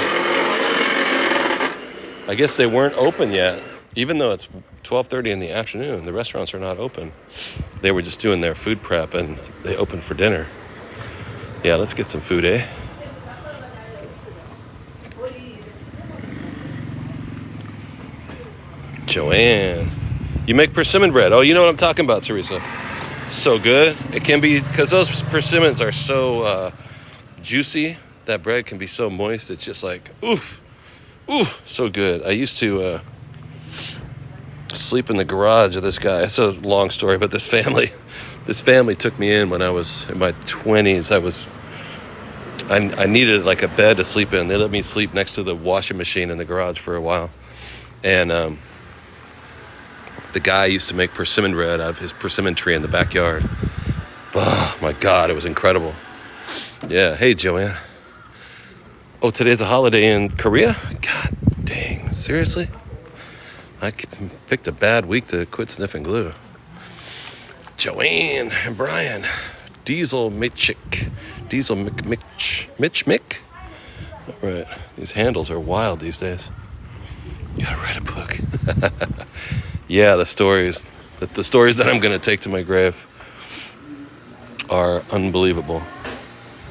Speaker 1: I guess they weren't open yet. Even though it's 12:30 in the afternoon, the restaurants are not open. They were just doing their food prep and they opened for dinner. Yeah, let's get some food, eh? Joanne. You make persimmon bread. Oh, you know what I'm talking about, Teresa. So good. It can be, because those persimmons are so juicy. That bread can be so moist. It's just like, oof. Ooh, so good. I used to sleep in the garage of this guy. It's a long story, but this family took me in when I was in my 20s. I needed like a bed to sleep in. They let me sleep next to the washing machine in the garage for a while. And the guy used to make persimmon bread out of his persimmon tree in the backyard. Oh my God, it was incredible. Yeah, hey Joanne. Oh, today's a holiday in Korea? God dang, seriously? I picked a bad week to quit sniffing glue. Joanne and Brian. Diesel Mitchick. Diesel Mitch. All right, these handles are wild these days. Gotta write a book. Yeah, the stories that I'm gonna take to my grave are unbelievable.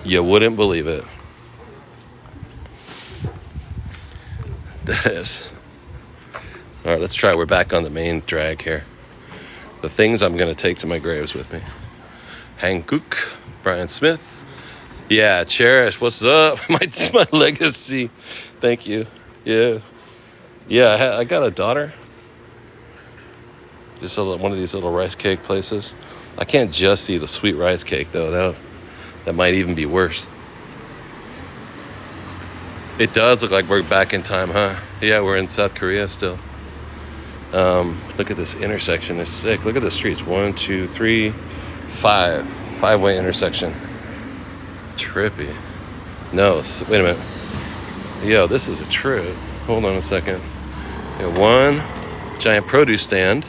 Speaker 1: You wouldn't believe it. That is. All right, let's try. We're back on the main drag here. The things I'm gonna take to my graves with me. Hankook, Brian Smith. Yeah, Cherish, what's up? My legacy. Thank you. Yeah. Yeah, I got a daughter. Just one of these little rice cake places. I can't just eat a sweet rice cake, though. That might even be worse. It does look like we're back in time, huh? Yeah, we're in South Korea still. Look at this intersection. It's sick. Look at the streets. 1, 2, 3, 5. 5-way intersection. Trippy. No, wait a minute. Yo, this is a trip. Hold on a second. One giant produce stand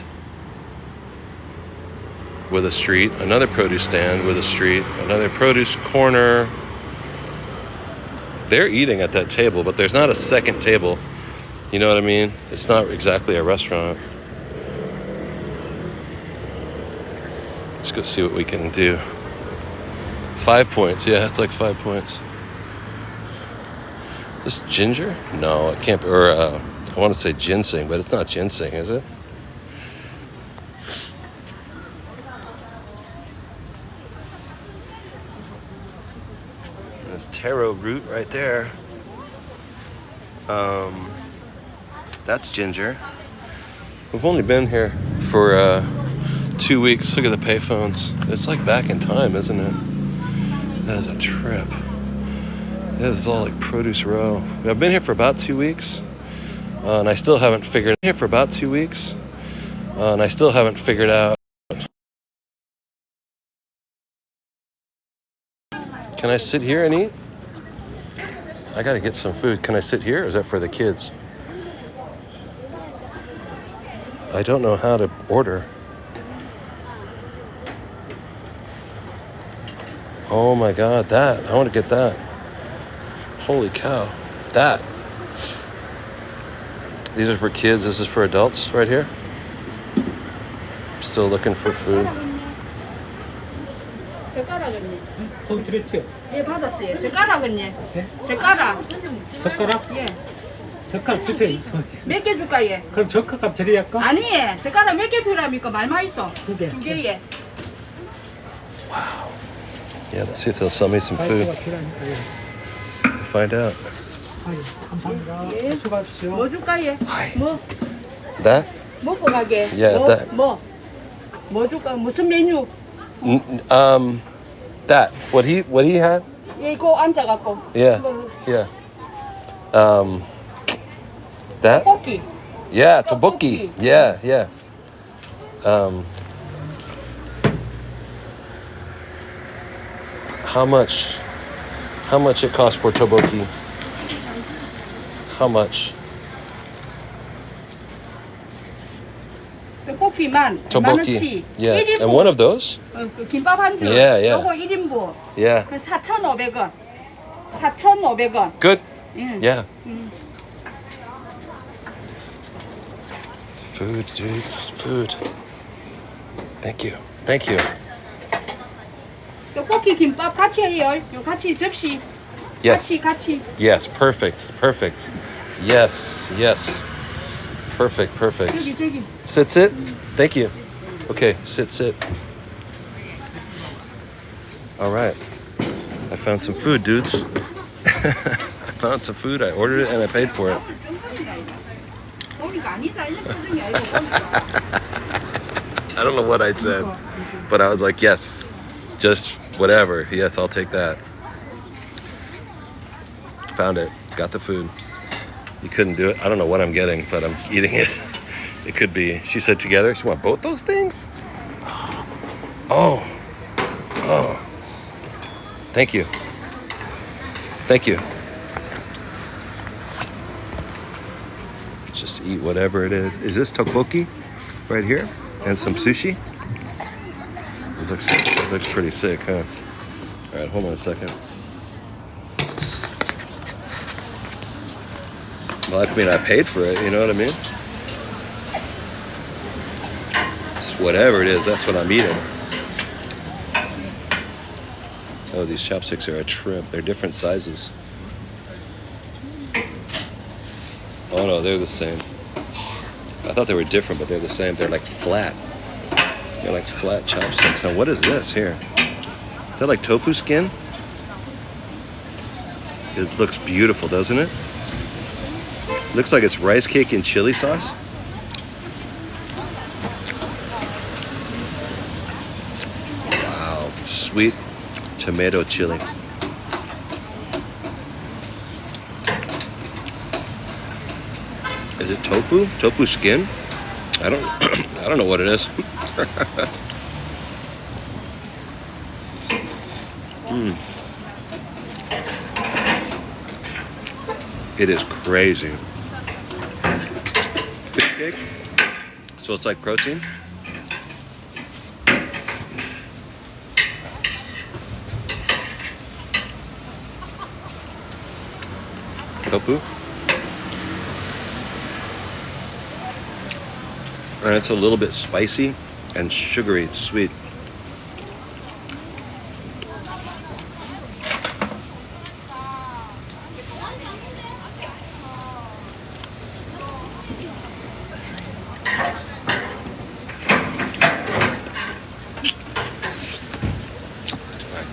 Speaker 1: with a street. Another produce stand with a street. Another produce corner. They're eating at that table, but there's not a second table. You know what I mean? It's not exactly a restaurant. Let's go see what we can do. 5 points. Yeah, it's like 5 points. This ginger? No, it can't be. Or I want to say ginseng, but it's not ginseng, is it? There's taro root right there. That's ginger. We've only been here for 2 weeks. Look at the payphones. It's like back in time, isn't it? That is a trip. This is all like produce row. I've been here for about 2 weeks, and I still haven't figured out. Can I sit here and eat? I gotta get some food. Can I sit here, or is that for the kids? I don't know how to order. Oh my God, that. I want to get that. Holy cow. That. These are for kids. This is for adults right here. Still looking for food.
Speaker 3: 젓가락은요?
Speaker 5: 돈 드렸죠?
Speaker 3: 예, 받았어요. 젓가락은요?
Speaker 5: 네?
Speaker 3: 젓가락.
Speaker 5: 젓가락?
Speaker 3: 예.
Speaker 5: 젓가락 주세요.
Speaker 3: 몇 개 줄까, 예?
Speaker 5: 그럼 젓가락 드려야까?
Speaker 3: 아니, 젓가락 몇 개 필요합니까? 말만 있어.
Speaker 5: 두 개.
Speaker 3: 두 개, 예.
Speaker 1: Yeah, let's see if they'll sell me some food.
Speaker 5: 파이프가 필요하니까, 예.
Speaker 1: Find out.
Speaker 5: 아유, 감사합니다.
Speaker 3: 예.
Speaker 5: 수고하십시오.
Speaker 3: 뭐 줄까, 예? 뭐?
Speaker 1: That?
Speaker 3: 먹고 가게.
Speaker 1: 예,
Speaker 3: 뭐?
Speaker 1: that.
Speaker 3: 뭐 줄까? 무슨 메뉴?
Speaker 1: That. What he had?
Speaker 3: 예, 이거 앉아갖고.
Speaker 1: Yeah.
Speaker 3: 이거
Speaker 1: Yeah. That?
Speaker 3: 떡볶이.
Speaker 1: Yeah, tteokbokki. Yeah, yeah. How much it cost for tteokbokki? How much?
Speaker 3: 떡볶이만
Speaker 1: Tteokbokki.
Speaker 3: 10,000원치.
Speaker 1: Yeah.
Speaker 3: 1인분.
Speaker 1: And one of those?
Speaker 3: 그 김밥 한 줄.
Speaker 1: Yeah, yeah.
Speaker 3: 요거 1인분.
Speaker 1: Yeah.
Speaker 3: 그 4,500원. 4,500원.
Speaker 1: Good.
Speaker 3: 예.
Speaker 1: Yeah.
Speaker 3: 음.
Speaker 1: Food, dudes. Food. Thank you. Thank you.
Speaker 3: 떡볶이 김밥 같이 해요. 요 같이 접시.
Speaker 1: Yes.
Speaker 3: 같이.
Speaker 1: Yes. Perfect. Perfect. Yes. Yes. Perfect. Perfect.
Speaker 3: 저기.
Speaker 1: Sit. Thank you. Okay. Sit. All right. I found some food, dudes. I found some food. I ordered it and I paid for it.
Speaker 3: 보니까 아니다. 이런 표정이 아니고 보니까.
Speaker 1: I don't know what I said, but I was like, yes, just whatever. Yes, I'll take that. Found it. Got the food. You couldn't do it. I don't know what I'm getting, but I'm eating it. It could be. She said together. She want both those things? Oh. Thank you. Just eat whatever it is. Is this tteokbokki right here? And some sushi? It looks pretty sick, huh? All right, hold on a second. Well, I mean, I paid for it, you know what I mean? It's whatever it is, that's what I'm eating. Oh, these chopsticks are a trip. They're different sizes. Oh no, they're the same. I thought they were different, but they're the same. They're like flat. They're like flat chopsticks. Now, what is this here? Is that like tofu skin? It looks beautiful, doesn't it? Looks like it's rice cake and chili sauce. Wow, sweet tomato chili. Is it tofu? Tofu skin? I don't know what it is. It is crazy. Fish cake? So it's like protein? Tofu? And it's a little bit spicy and sugary. It's sweet.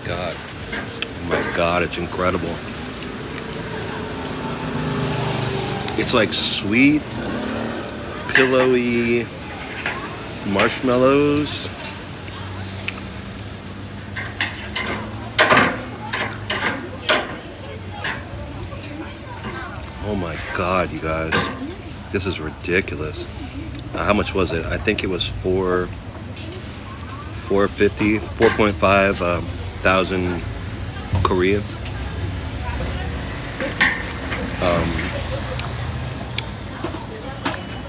Speaker 1: Oh my God, it's incredible. It's like sweet, pillowy marshmallows. Oh my God, you guys. This is ridiculous. How much was it? I think it was $4.5 thousand Korean.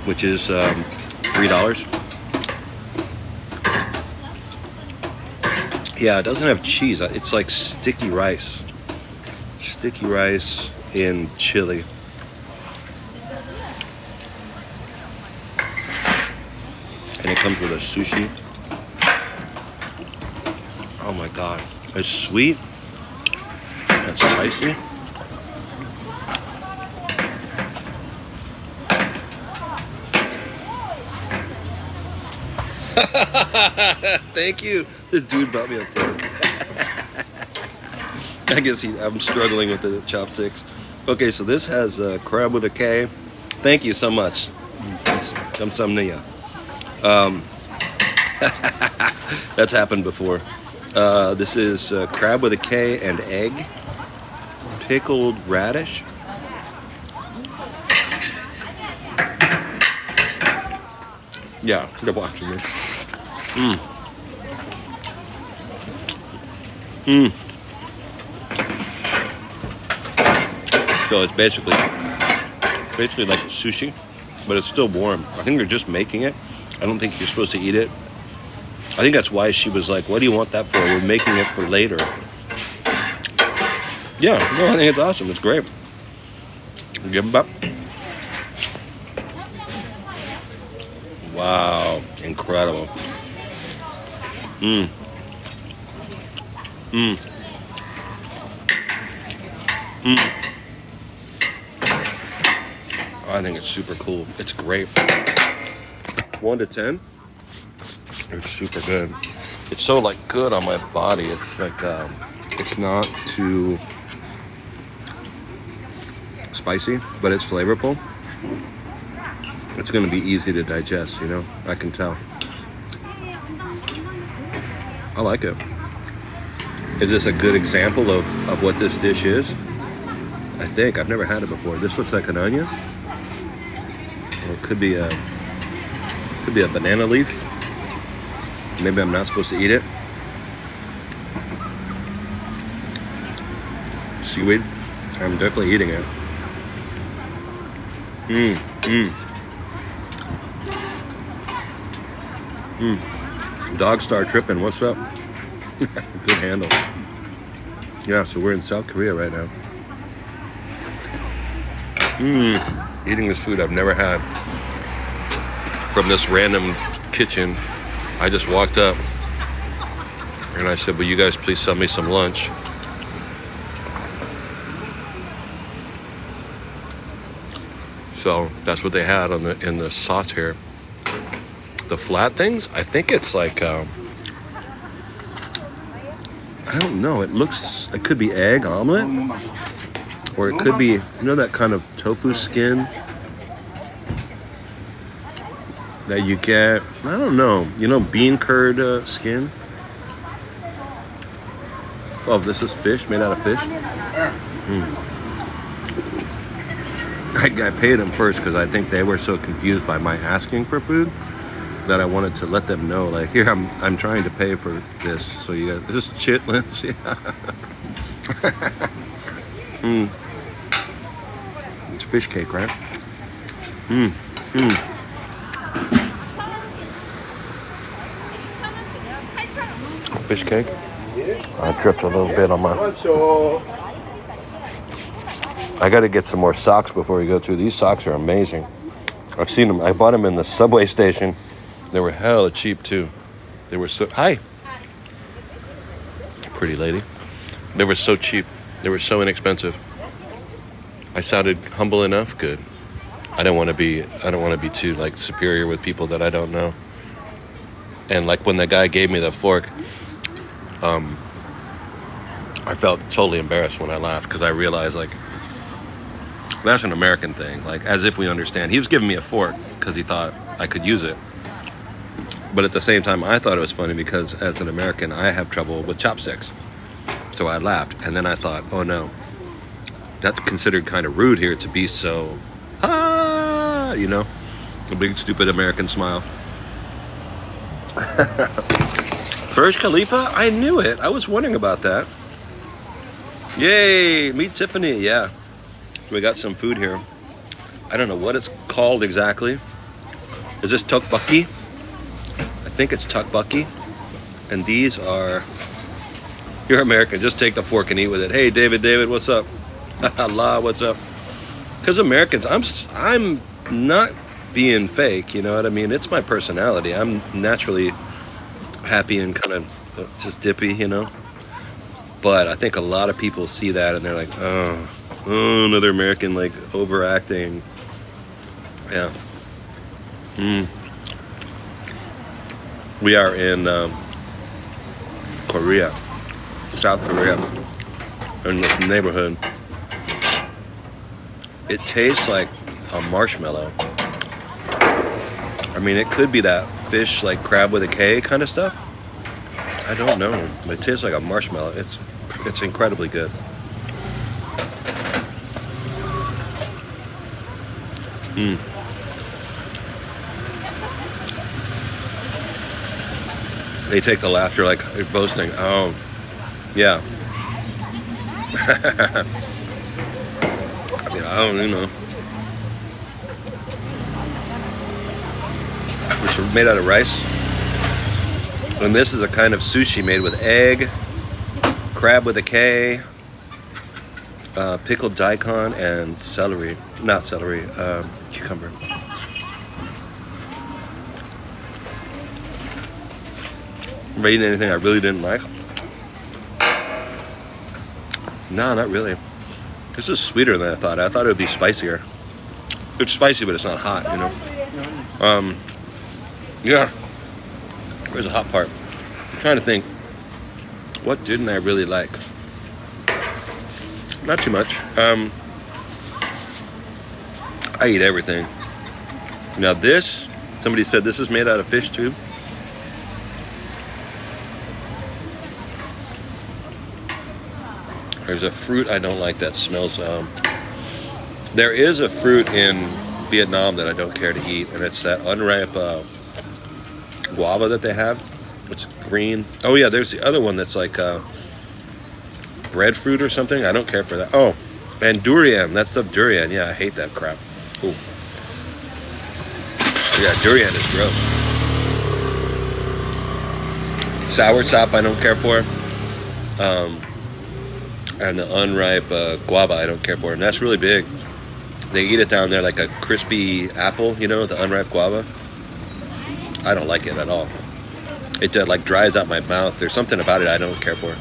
Speaker 1: Which is $3. Yeah, it doesn't have cheese. It's like sticky rice. Sticky rice in chili. And it comes with a sushi. Oh my God. It's sweet. It's spicy. Thank you. This dude brought me a fork. I guess I'm struggling with the chopsticks. Okay, so this has crab with a K. Thank you so much. Kamsamniya. That's happened before. This is crab with a K and egg. Pickled radish. Yeah, they're watching me. So it's basically like sushi, but it's still warm. I think they're just making it. I don't think you're supposed to eat it. I think that's why she was like, what do you want that for? We're making it for later. Yeah, no, I think it's awesome. It's great. Give them up. Wow, incredible. I think it's super cool. It's great. 1 to 10. It's super good. It's so like good on my body. It's like it's not too spicy, but it's flavorful. It's gonna be easy to digest, you know? I can tell. I like it. Is this a good example of what this dish is? I think. I've never had it before. This looks like an onion. Or it could be a banana leaf. Maybe I'm not supposed to eat it. Seaweed. I'm definitely eating it. Dog Star Trippin', what's up? Good handle. Yeah, so we're in South Korea right now. Eating this food I've never had from this random kitchen. I just walked up and I said, will you guys please sell me some lunch? So that's what they had in the sauce here. The flat things, I think it's like, I don't know. It could be egg omelet, or it could be, you know, that kind of tofu skin that you get. I don't know. You know, bean curd skin. Oh, this is fish, made out of fish. I paid them first because I think they were so confused by my asking for food that I wanted to let them know, like, here, I'm trying to pay for this, so you guys, this is chitlins. Yeah. It's fish cake, right? Fish cake. I dripped a little bit on my... I gotta get some more socks before we go through. These socks are amazing. I've seen them. I bought them in the subway station. They were hella cheap too. They were so... Hi. Pretty lady. They were so cheap. They were so inexpensive. I sounded humble enough? Good. I don't want to be too like superior with people that I don't know. And like when the guy gave me the fork, I felt totally embarrassed when I laughed because I realized like that's an American thing. Like as if we understand. He was giving me a fork because he thought I could use it. But at the same time, I thought it was funny because as an American, I have trouble with chopsticks. So I laughed. And then I thought, oh no, that's considered kind of rude here to be so, you know, a big stupid American smile. Burj Khalifa? I knew it. I was wondering about that. Yay, meet Tiffany. Yeah. We got some food here. I don't know what it's called exactly. Is this tteokbokki? I think it's tteokbokki. And these are... You're American. Just take the fork and eat with it. Hey, David, what's up? Allah, what's up? Because Americans, I'm not being fake, you know what I mean? It's my personality. I'm naturally happy and kind of just dippy, you know? But I think a lot of people see that and they're like, oh, another American like overacting. Yeah. We are in Korea, South Korea, in this neighborhood. It tastes like a marshmallow. I mean, it could be that fish, like crab with a K kind of stuff. I don't know. It tastes like a marshmallow. It's incredibly good. They take the laughter like you're boasting. Oh, yeah. I don't even know. It's made out of rice. And this is a kind of sushi made with egg, crab with a K, pickled daikon, and celery. Not celery, cucumber. Am I eating anything I really didn't like? No, not really. This is sweeter than I thought. I thought it would be spicier. It's spicy, but it's not hot, you know? Yeah. Where's the hot part? I'm trying to think. What didn't I really like? Not too much. I eat everything. Now this, somebody said this is made out of fish too. There's a fruit I don't like that smells. There is a fruit in Vietnam that I don't care to eat, and it's that unripe guava that they have. It's green. Oh yeah, there's the other one that's like breadfruit or something. I don't care for that. Oh, and durian. That stuff, durian. Yeah, I hate that crap. Ooh. Yeah, durian is gross. Sour sop I don't care for. And the unripe guava I don't care for. And that's really big. They eat it down there like a crispy apple, you know, the unripe guava. I don't like it at all. It like dries out my mouth. There's something about it I don't care for.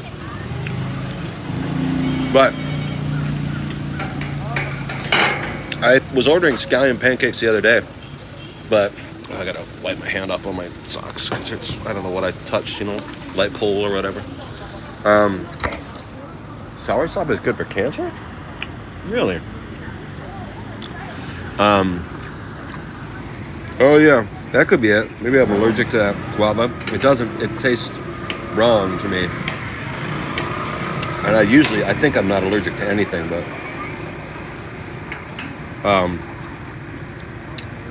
Speaker 1: But I was ordering scallion pancakes the other day, but I gotta wipe my hand off on my socks because it's, I don't know what I touched, you know, light pole or whatever. Sour sop is good for cancer? Really? Oh yeah, that could be it. Maybe I'm allergic to that guava. It tastes wrong to me. And I think I'm not allergic to anything, but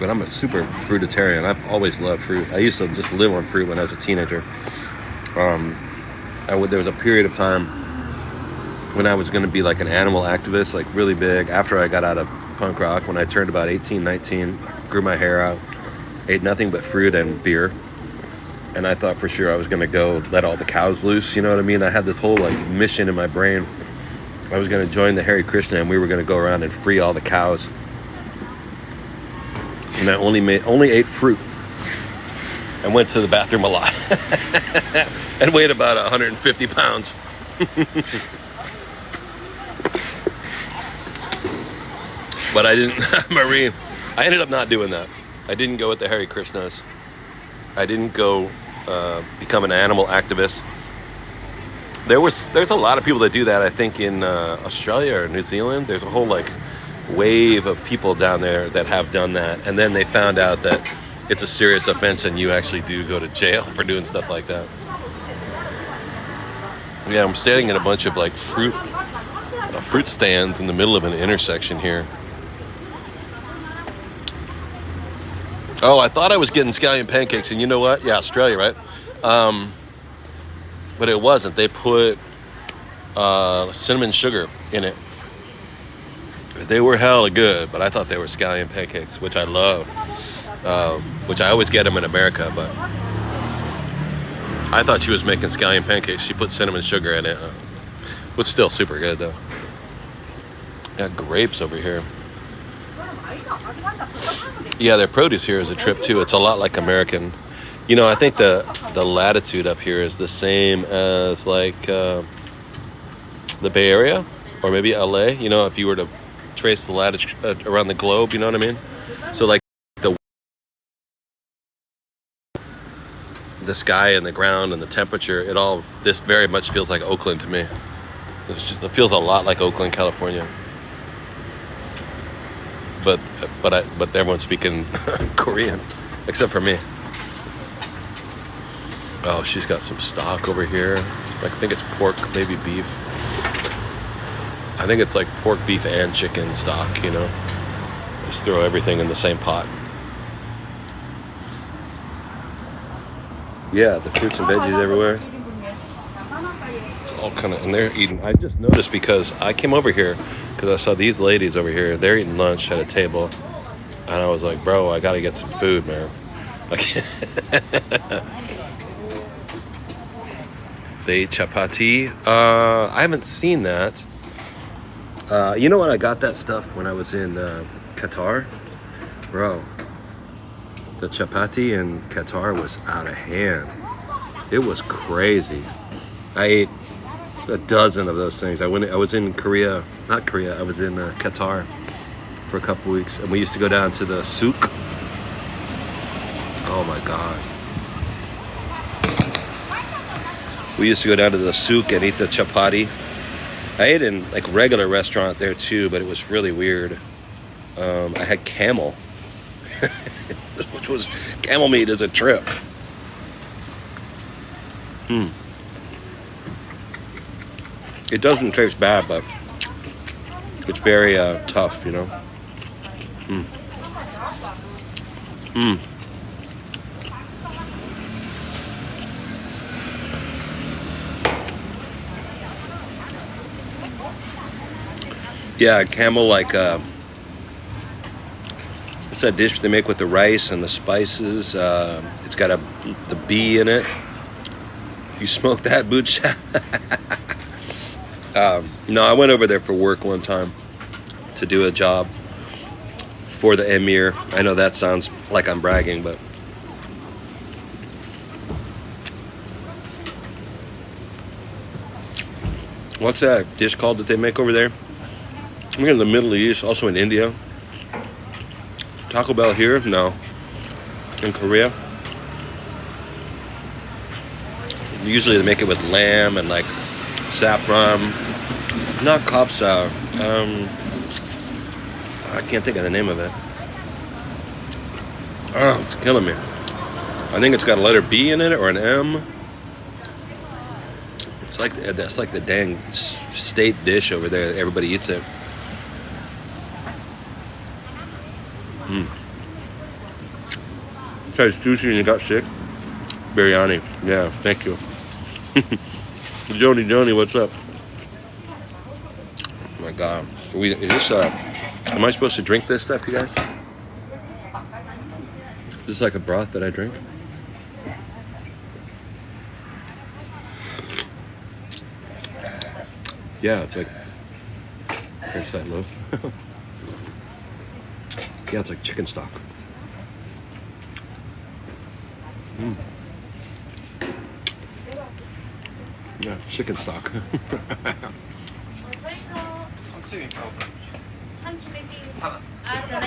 Speaker 1: I'm a super fruitarian. I've always loved fruit. I used to just live on fruit when I was a teenager. There was a period of time when I was going to be like an animal activist, like really big, after I got out of punk rock, when I turned about 18, 19, grew my hair out, ate nothing but fruit and beer. And I thought for sure I was going to go let all the cows loose, you know what I mean? I had this whole like mission in my brain. I was going to join the Hare Krishna and we were going to go around and free all the cows. And I only ate fruit. I went to the bathroom a lot and weighed about 150 pounds. But I didn't, Marie, I ended up not doing that. I didn't go with the Hare Krishnas. I didn't go become an animal activist. There's a lot of people that do that, I think, in Australia or New Zealand. There's a whole like wave of people down there that have done that. And then they found out that it's a serious offense and you actually do go to jail for doing stuff like that. Yeah, I'm standing in a bunch of like fruit stands in the middle of an intersection here. Oh, I thought I was getting scallion pancakes, and you know what? Yeah, Australia, right? But it wasn't. They put cinnamon sugar in it. They were hella good, but I thought they were scallion pancakes, which I love. Which I always get them in America, but I thought she was making scallion pancakes. She put cinnamon sugar in it. It was still super good, though. Got grapes over here. Yeah, their produce here is a trip too. It's a lot like American. You know, I think the latitude up here is the same as like the Bay Area or maybe LA, you know, if you were to trace the latitude around the globe, you know what I mean? So like the sky and the ground and the temperature, this very much feels like Oakland to me. It feels a lot like Oakland, California. But everyone's speaking Korean, except for me. Oh, she's got some stock over here. I think it's pork, maybe beef. I think it's like pork, beef, and chicken stock, you know? Just throw everything in the same pot. Yeah, the fruits and veggies everywhere. It's all kind of, and they're eating. I just noticed because I came over here because I saw these ladies over here. They're eating lunch at a table. And I was like, bro, I got to get some food, man. Like, they chapati. I haven't seen that. You know what? I got that stuff when I was in Qatar. Bro, the chapati in Qatar was out of hand. It was crazy. I ate a dozen of those things. I was in Korea, not Korea, I was in Qatar for a couple weeks, and we used to go down to the souk. Oh my God. We used to go down to the souk and eat the chapati. I ate in like regular restaurant there too, but it was really weird. I had camel, which was, camel meat is a trip. It doesn't taste bad, but it's very tough, you know. Yeah, camel, like what's that dish they make with the rice and the spices? It's got the bee in it. You smoke that, Butch? No, I went over there for work one time to do a job for the emir. I know that sounds like I'm bragging, but what's that dish called that they make over there? I'm in the Middle East, also in India. Taco Bell here? No. In Korea? Usually they make it with lamb and like saffron. Not kapsa. I can't think of the name of it. Oh, it's killing me. I think it's got a letter B in it or an M. It's like that's like the dang state dish over there. Everybody eats it. Tried sushi and you got sick? Biryani. Yeah, thank you. Joni, what's up? Oh my God. Is this, am I supposed to drink this stuff, you guys? Is this like a broth that I drink? Yeah, it's like, here's that loaf. Yeah, it's like chicken stock. Yeah, chicken stock.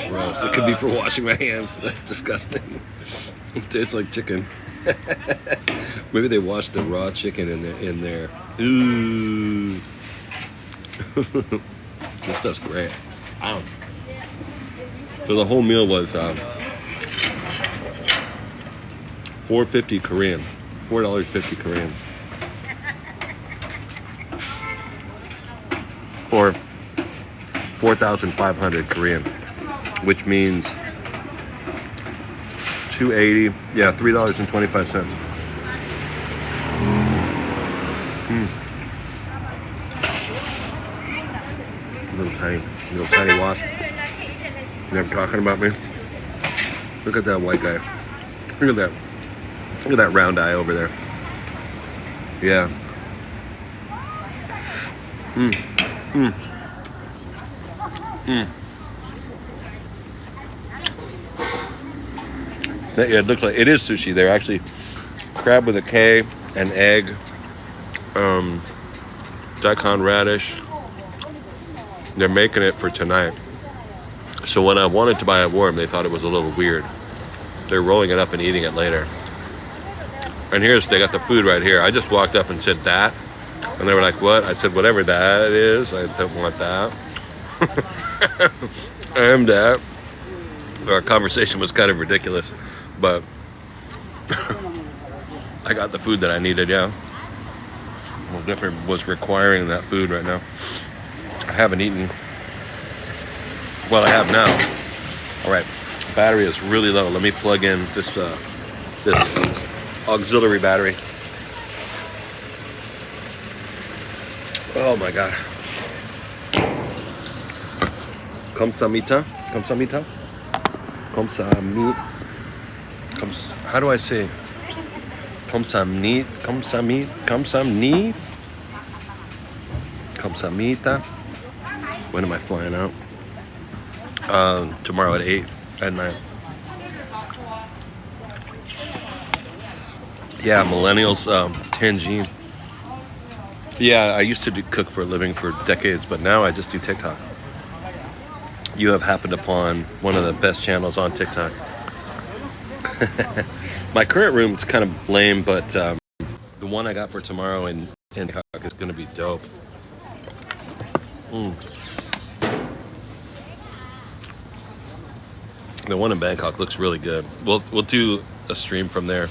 Speaker 1: Gross. It could be for washing my hands. That's disgusting. It tastes like chicken. Maybe they washed the raw chicken in there. Ooh. This stuff's great. Wow. So the whole meal was $4.50 Korean. $4.50 Korean. Or 4,500 Korean, which means $2.80. Yeah, $3.25. Little tiny wasp. Never talking about me. Look at that white guy. Look at that. Look at that round eye over there. Yeah. Yeah, it looks like it is sushi. They're actually crab with a K, an egg, daikon radish. They're making it for tonight. So when I wanted to buy it warm, they thought it was a little weird. They're rolling it up and eating it later. And they got the food right here. I just walked up and said that. And they were like, what? I said, whatever that is. I don't want that. I am that. Our conversation was kind of ridiculous. But I got the food that I needed, yeah. Well, different was requiring that food right now. I haven't eaten. Well, I have now. All right, battery is really low. Let me plug in this auxiliary battery. Oh my God. Kamsamita. How do I say? Kamsamita. When am I flying out? Tomorrow at 8 at night. Yeah, millennials, Tangine. Yeah, I used to cook for a living for decades, but now I just do TikTok. You have happened upon one of the best channels on TikTok. My current room is kind of lame, but the one I got for tomorrow in TikTok is going to be dope. The one in Bangkok looks really good. We'll do a stream from there.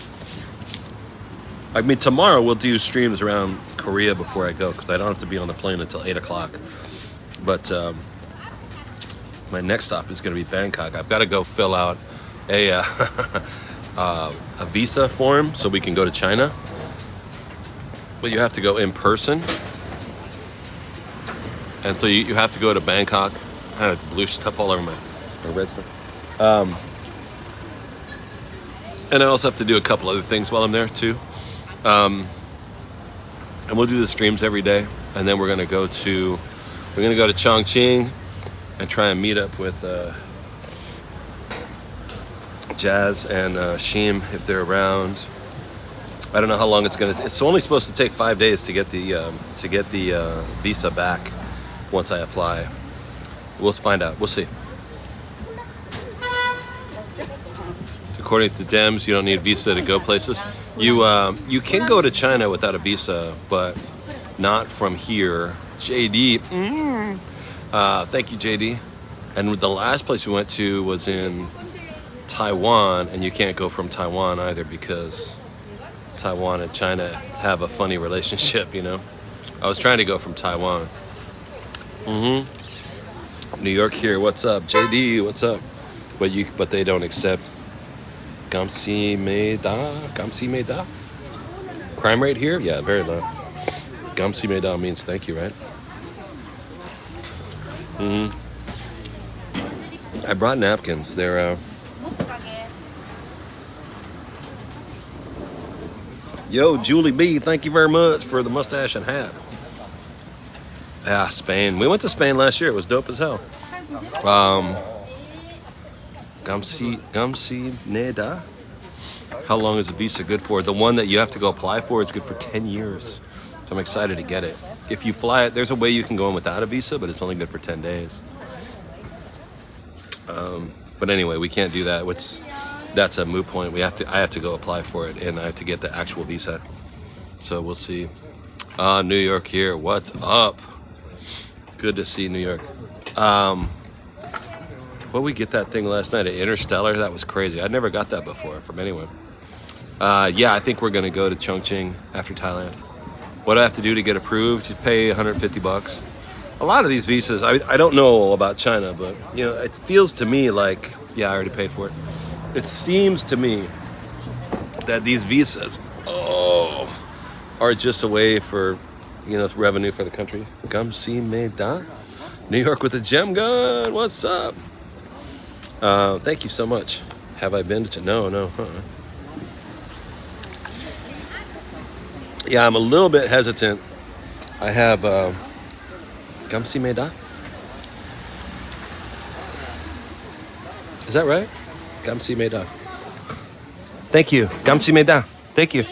Speaker 1: I mean, tomorrow we'll do streams around Korea before I go because I don't have to be on the plane until 8 o'clock. But my next stop is going to be Bangkok. I've got to go fill out a visa form so we can go to China. But you have to go in person. And so you have to go to Bangkok. And it's blue stuff all over my red stuff. And I also have to do a couple other things while I'm there too. And we'll do the streams every day. And then we're gonna go to Chongqing and try and meet up with Jazz and Sheem if they're around. I don't know how long it's only supposed to take 5 days to get the visa back once I apply. We'll find out. We'll see. According to Dems, you don't need a visa to go places. You can go to China without a visa, but not from here. JD. Thank you, JD. And the last place we went to was in Taiwan, and you can't go from Taiwan either because Taiwan and China have a funny relationship, you know. I was trying to go from Taiwan. New York here. What's up, JD? What's up? But they don't accept Gamsimeda. Crime rate here? Yeah, very low. Gamsimeda means thank you, right? I brought napkins. They're Yo, Julie B, thank you very much for the mustache and hat. Ah, Spain. We went to Spain last year. It was dope as hell. Gamsimeda. How long is a visa good for? The one that you have to go apply for is good for 10 years. So I'm excited to get it. If you fly it, there's a way you can go in without a visa, but it's only good for 10 days. But anyway, we can't do that. That's a moot point. I have to go apply for it, and I have to get the actual visa. So we'll see. New York here. What's up? Good to see New York. What we get that thing last night at Interstellar? That was crazy. I'd never got that before from anyone. Yeah, I think we're gonna go to Chongqing after Thailand. What do I have to do to get approved? Just pay $150. A lot of these visas, I don't know about China, but you know, it feels to me like, yeah, I already paid for it. It seems to me that these visas, are just a way for, you know, revenue for the country. Gamsimeda, New York with a gem gun. What's up? Thank you so much. Have I been to? No. Yeah, I'm a little bit hesitant. I have Gamsimeda. Is that right? Gamsimeda. Thank you. Gamsimeda. Thank you.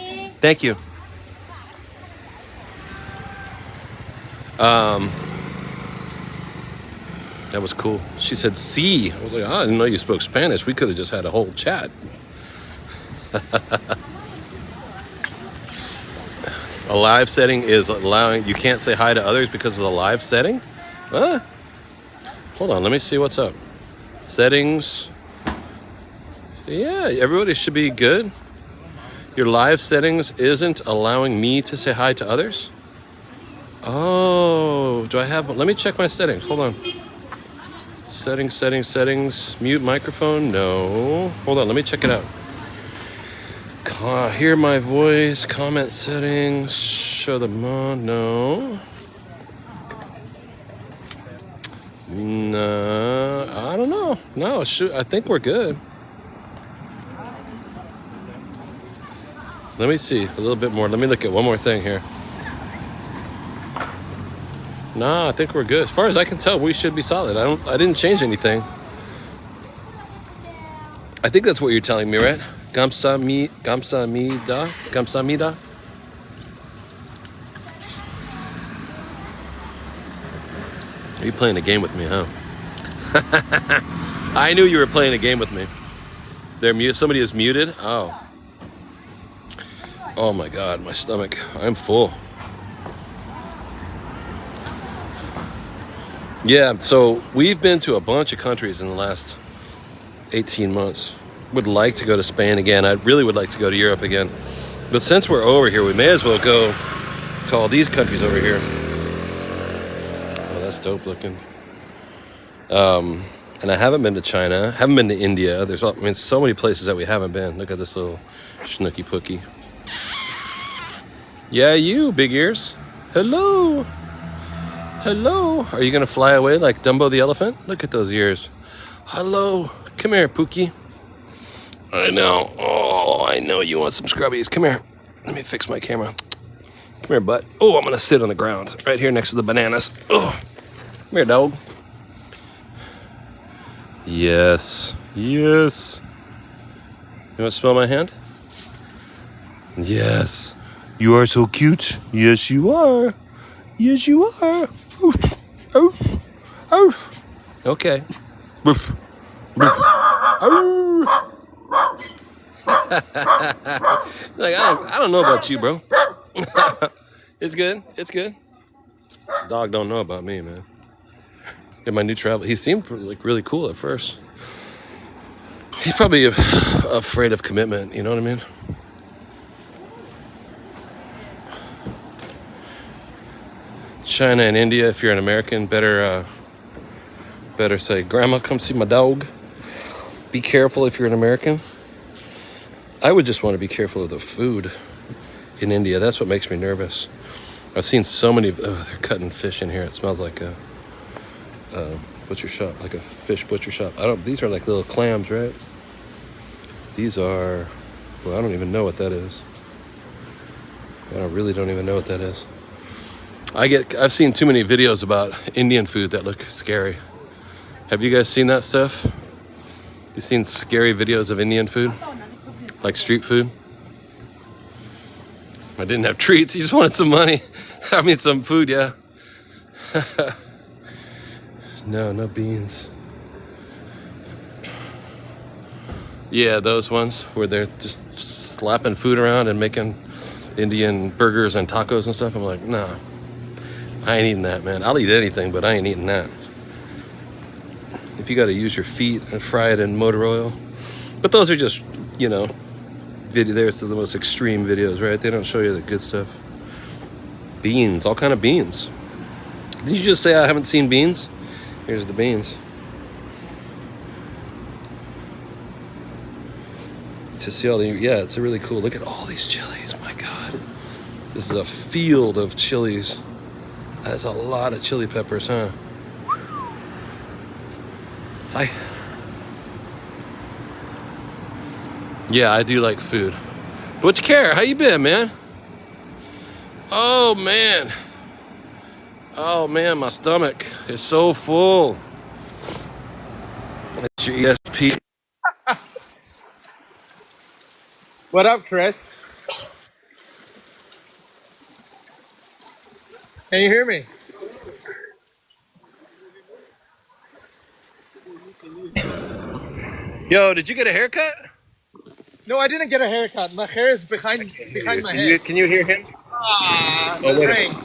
Speaker 1: That was cool. She said "see." I was like, I didn't know you spoke Spanish. We could have just had a whole chat. A live setting is allowing you can't say hi to others because of the live setting. Huh? Hold on, let me see what's up. Settings. Yeah, everybody should be good. Your live settings isn't allowing me to say hi to others. Oh, do I have? Let me check my settings. Hold on. Settings. Mute microphone. No. Hold on. Let me check it out. Hear my voice. Comment settings. Show the no. No. I don't know. No. Shoot. I think we're good. Let me see a little bit more. Let me look at one more thing here. Nah, I think we're good. As far as I can tell, we should be solid. I didn't change anything. I think that's what you're telling me, right? Gamsamida. Are you playing a game with me, huh? I knew you were playing a game with me. They're mute. Somebody is muted. Oh. Oh my God, my stomach. I'm full. Yeah, so we've been to a bunch of countries in the last 18 months. Would like to go to Spain again. I really would like to go to Europe again. But since we're over here, we may as well go to all these countries over here. Oh, that's dope looking. And I haven't been to China. Haven't been to India. There's, so many places that we haven't been. Look at this little snooky pookie. Yeah, you, big ears. Hello. Hello. Are you going to fly away like Dumbo the elephant? Look at those ears. Hello. Come here, Pookie. I know. Oh, I know you want some scrubbies. Come here. Let me fix my camera. Come here, butt. Oh, I'm going to sit on the ground right here next to the bananas. Oh, come here, dog. Yes. Yes. You want to smell my hand? Yes. You are so cute. Yes, you are. Yes, you are. Oof. Oof. Oof. Okay. Oof. Oof. Oof. Like, I don't know about you, bro. It's good. It's good. Dog don't know about me, man. Get my new travel. He seemed like really cool at first. He's probably afraid of commitment. You know what I mean? China and India, if you're an American, better say, Grandma, come see my dog. Be careful if you're an American. I would just want to be careful of the food in India. That's what makes me nervous. I've seen so many, they're cutting fish in here. It smells like a butcher shop, like a fish butcher shop. These are like little clams, right? These are, well, I don't even know what that is. I really don't even know what that is. I've seen too many videos about Indian food that look scary. Have you guys seen that stuff? You seen scary videos of Indian food? Like street food? I didn't have treats, you just wanted some money. I mean, some food, yeah. No beans. Yeah, those ones where they're just slapping food around and making Indian burgers and tacos and stuff. I'm like, nah. I ain't eating that, man. I'll eat anything, but I ain't eating that. If you got to use your feet and fry it in motor oil. But those are just, there's the most extreme videos, right? They don't show you the good stuff. Beans, all kind of beans. Did you just say I haven't seen beans? Here's the beans. To see all it's really cool. Look at all these chilies, my God. This is a field of chilies. That's a lot of chili peppers, huh? Yeah, I do like food. But you care? How you been, man? Oh, man. Oh, man, my stomach is so full. It's your ESP.
Speaker 5: What up, Chris? Can you hear me?
Speaker 1: Yo, did you get a haircut?
Speaker 5: No, I didn't get a haircut. My hair is behind my head.
Speaker 1: Can you hear him?
Speaker 5: Ah,
Speaker 1: Oh,
Speaker 5: the
Speaker 1: wait a
Speaker 5: rain.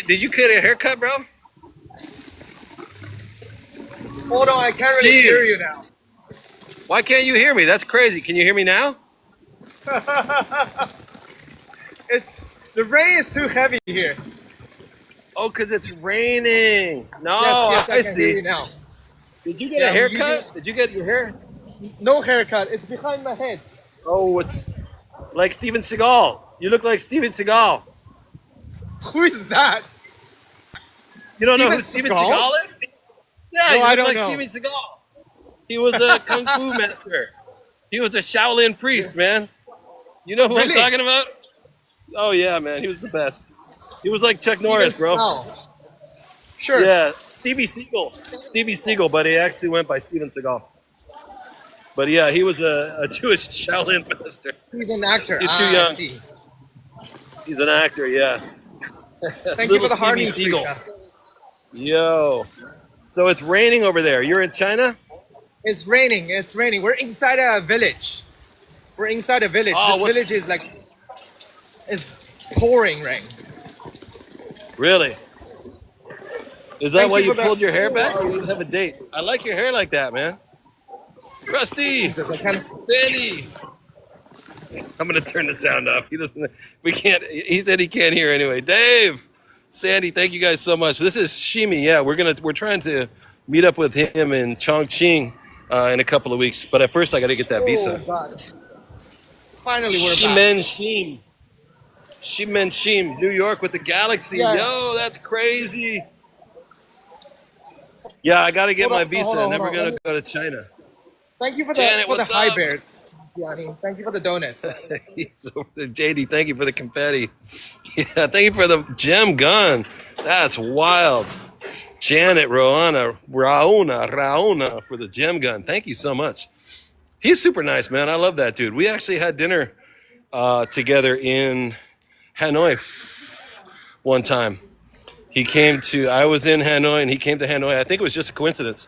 Speaker 1: Did you get a haircut, bro?
Speaker 5: Hold on, I can't really hear you now.
Speaker 1: Why can't you hear me? That's crazy. Can you hear me now?
Speaker 5: The rain is too heavy here.
Speaker 1: Oh, because it's raining. No,
Speaker 5: Yes, I can hear you now.
Speaker 1: Did you get
Speaker 5: Yeah,
Speaker 1: a
Speaker 5: I'm
Speaker 1: haircut?
Speaker 5: using-
Speaker 1: Did you get your hair?
Speaker 5: No haircut. It's behind my head.
Speaker 1: Oh, it's like Steven Seagal. You look like Steven Seagal.
Speaker 5: Who is that?
Speaker 1: You don't know who
Speaker 5: Steven
Speaker 1: Steven
Speaker 5: Seagal?
Speaker 1: Seagal is? Yeah,
Speaker 5: No,
Speaker 1: you
Speaker 5: I
Speaker 1: look
Speaker 5: don't
Speaker 1: like
Speaker 5: know.
Speaker 1: Steven Seagal. He was a kung fu master. He was a Shaolin priest, man. You know who
Speaker 5: Really?
Speaker 1: I'm talking about? Oh yeah, man. He was the best. He was like Chuck Norris, bro.
Speaker 5: Seagal. Sure.
Speaker 1: Yeah, Stevie Seagal, but he actually went by Steven Seagal. But yeah, he was a Jewish Shaolin master.
Speaker 5: He's an actor.
Speaker 1: You're too
Speaker 5: I
Speaker 1: young.
Speaker 5: see.
Speaker 1: He's an actor, yeah.
Speaker 5: Thank you
Speaker 1: Little
Speaker 5: for the heart
Speaker 1: Stevie
Speaker 5: news,
Speaker 1: Seagal.
Speaker 5: Rika.
Speaker 1: Yo. So it's raining over there. You're in China?
Speaker 5: It's raining. It's raining. We're inside a village. We're inside a village.
Speaker 1: Oh,
Speaker 5: This village is like it's pouring rain.
Speaker 1: Really? Is that
Speaker 5: Thank
Speaker 1: why
Speaker 5: you
Speaker 1: you
Speaker 5: for that.
Speaker 1: pulled your hair back, or you just have a date? I like your hair like that, man. Rusty,
Speaker 5: Jesus, I can't.
Speaker 1: Sandy. I'm gonna turn the sound off. He doesn't. We can't. He said he can't hear anyway. Dave, Sandy, thank you guys so much. This is Shimi. Yeah, we're trying to meet up with him in Chongqing in a couple of weeks. But at first, I got to get that
Speaker 5: Oh
Speaker 1: visa.
Speaker 5: God. Finally, we're back.
Speaker 1: Shimen Shim. Shimen Shim, New York with the Galaxy.
Speaker 5: Yeah.
Speaker 1: Yo, that's crazy. Yeah, I got to get
Speaker 5: Hold
Speaker 1: my
Speaker 5: on,
Speaker 1: visa.
Speaker 5: hold on,
Speaker 1: Never
Speaker 5: hold on.
Speaker 1: going to go to China.
Speaker 5: Thank you for
Speaker 1: Janet,
Speaker 5: the
Speaker 1: what's
Speaker 5: high
Speaker 1: up?
Speaker 5: bear. Yanni. Thank you for the donuts.
Speaker 1: He's over there. JD, thank you for the confetti. Yeah, thank you for the gem gun. That's wild. Janet, Raona for the gem gun. Thank you so much. He's super nice, man. I love that dude. We actually had dinner together in Hanoi one time. I was in Hanoi and he came to Hanoi. I think it was just a coincidence.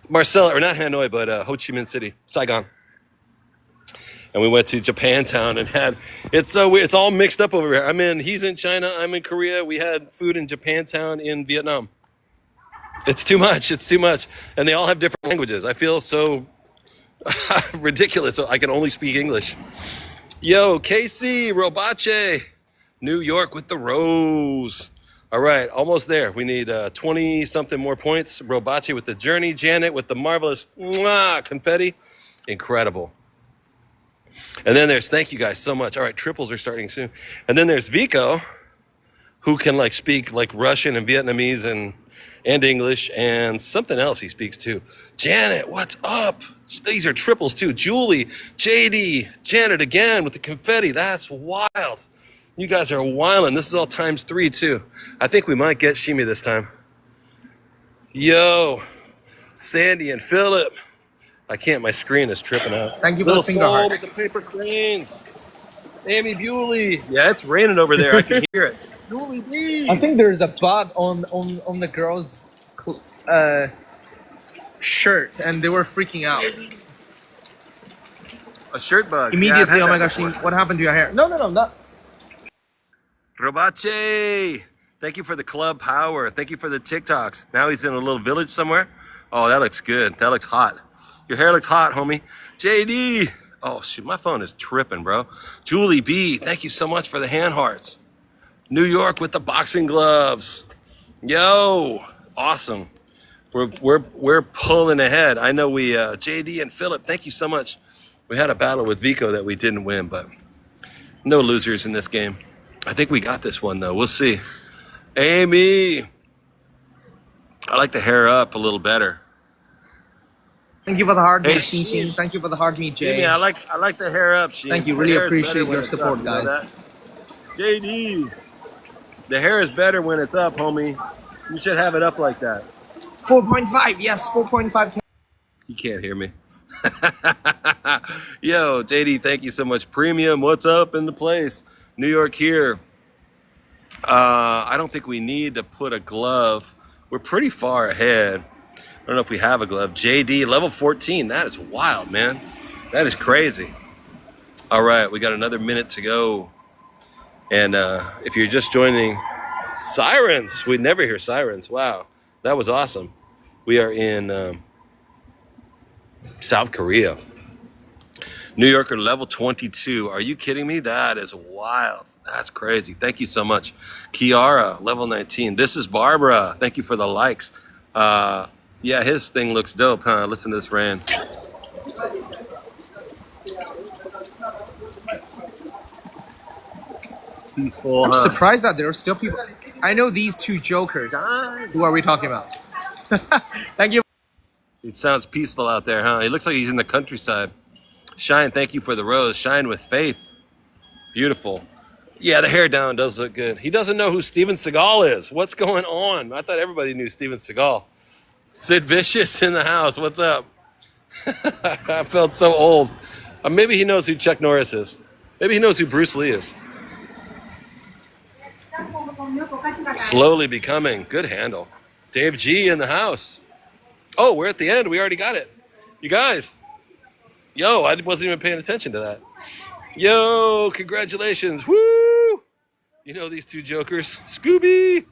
Speaker 1: Marcel, or not Hanoi, but Ho Chi Minh City, Saigon. And we went to Japantown and it's so weird. It's all mixed up over here. He's in China, I'm in Korea. We had food in Japantown in Vietnam. It's too much. And they all have different languages. I feel so ridiculous. So I can only speak English. Yo, KC, Robache, New York with the Rose. All right, almost there. We need 20-something more points. Robache with the journey. Janet with the marvelous confetti. Incredible. And then thank you guys so much. All right, triples are starting soon. And then there's Vico, who can speak Russian and Vietnamese and English and something else he speaks too. Janet, what's up? These are triples too. Julie, JD, Janet again with the confetti. That's wild. You guys are wilding. This is all ×3 too. I think we might get Shimi this time. Yo, Sandy and Philip. I can't. My screen is tripping out.
Speaker 5: Thank you for
Speaker 1: Little
Speaker 5: the finger
Speaker 1: Soul
Speaker 5: heart.
Speaker 1: with the paper cranes. Amy Bewley. Yeah, it's raining over there. I can hear it. Julie B.
Speaker 5: I think there's a bug on the girl's shirt, and they were freaking out.
Speaker 1: A shirt bug.
Speaker 5: Immediately,
Speaker 1: Yeah,
Speaker 5: oh my
Speaker 1: I've had
Speaker 5: gosh,
Speaker 1: that before.
Speaker 5: what happened to your hair? No, not.
Speaker 1: Robache, thank you for the club power. Thank you for the TikToks. Now he's in a little village somewhere. Oh, that looks good. That looks hot. Your hair looks hot, homie. JD. Oh, shoot, my phone is tripping, bro. Julie B, thank you so much for the hand hearts. New York with the boxing gloves. Yo, awesome. We're pulling ahead. I know we, JD and Philip, thank you so much. We had a battle with Vico that we didn't win, but no losers in this game. I think we got this one, though. We'll see. Amy. I like the hair up a little better.
Speaker 5: Thank you for the hard
Speaker 1: Hey,
Speaker 5: meet, Xin Xin. Thank you for the hard meet, Jay.
Speaker 1: Amy, I like the hair up, Sheen.
Speaker 5: Thank you.
Speaker 1: The
Speaker 5: Really
Speaker 1: hair is
Speaker 5: appreciate
Speaker 1: better when
Speaker 5: your
Speaker 1: it's
Speaker 5: support,
Speaker 1: up, you know
Speaker 5: guys.
Speaker 1: that? JD. The hair is better when it's up, homie. You should have it up like that.
Speaker 5: 4.5. Yes, 4.5.
Speaker 1: You can't hear me. Yo, JD, thank you so much. Premium, what's up in the place? New York here. I don't think we need to put a glove We're pretty far ahead. I don't know if we have a glove. JD, level 14. That is wild, man. That is crazy. All right, we got another minute to go. And if you're just joining, sirens. We never hear sirens. Wow, that was awesome. We are in South Korea. New Yorker, level 22. Are you kidding me? That is wild. That's crazy. Thank you so much. Kiara, level 19. This is Barbara. Thank you for the likes. Yeah, his thing looks dope, huh? Listen to this, Rand. Peaceful,
Speaker 5: I'm
Speaker 1: huh?
Speaker 5: surprised that there are still people. I know these two jokers. Who are we talking about? Thank you.
Speaker 1: It sounds peaceful out there, huh? He looks like he's in the countryside. Shine, thank you for the rose. Shine with faith. Beautiful. Yeah, the hair down does look good. He doesn't know who Steven Seagal is. What's going on? I thought everybody knew Steven Seagal. Sid Vicious in the house. What's up? I felt so old. Maybe he knows who Chuck Norris is. Maybe he knows who Bruce Lee is. Slowly becoming. Good handle. Dave G in the house. Oh, we're at the end. We already got it. You guys. Yo, I wasn't even paying attention to that. Yo, congratulations. Woo! You know these two jokers. Scooby.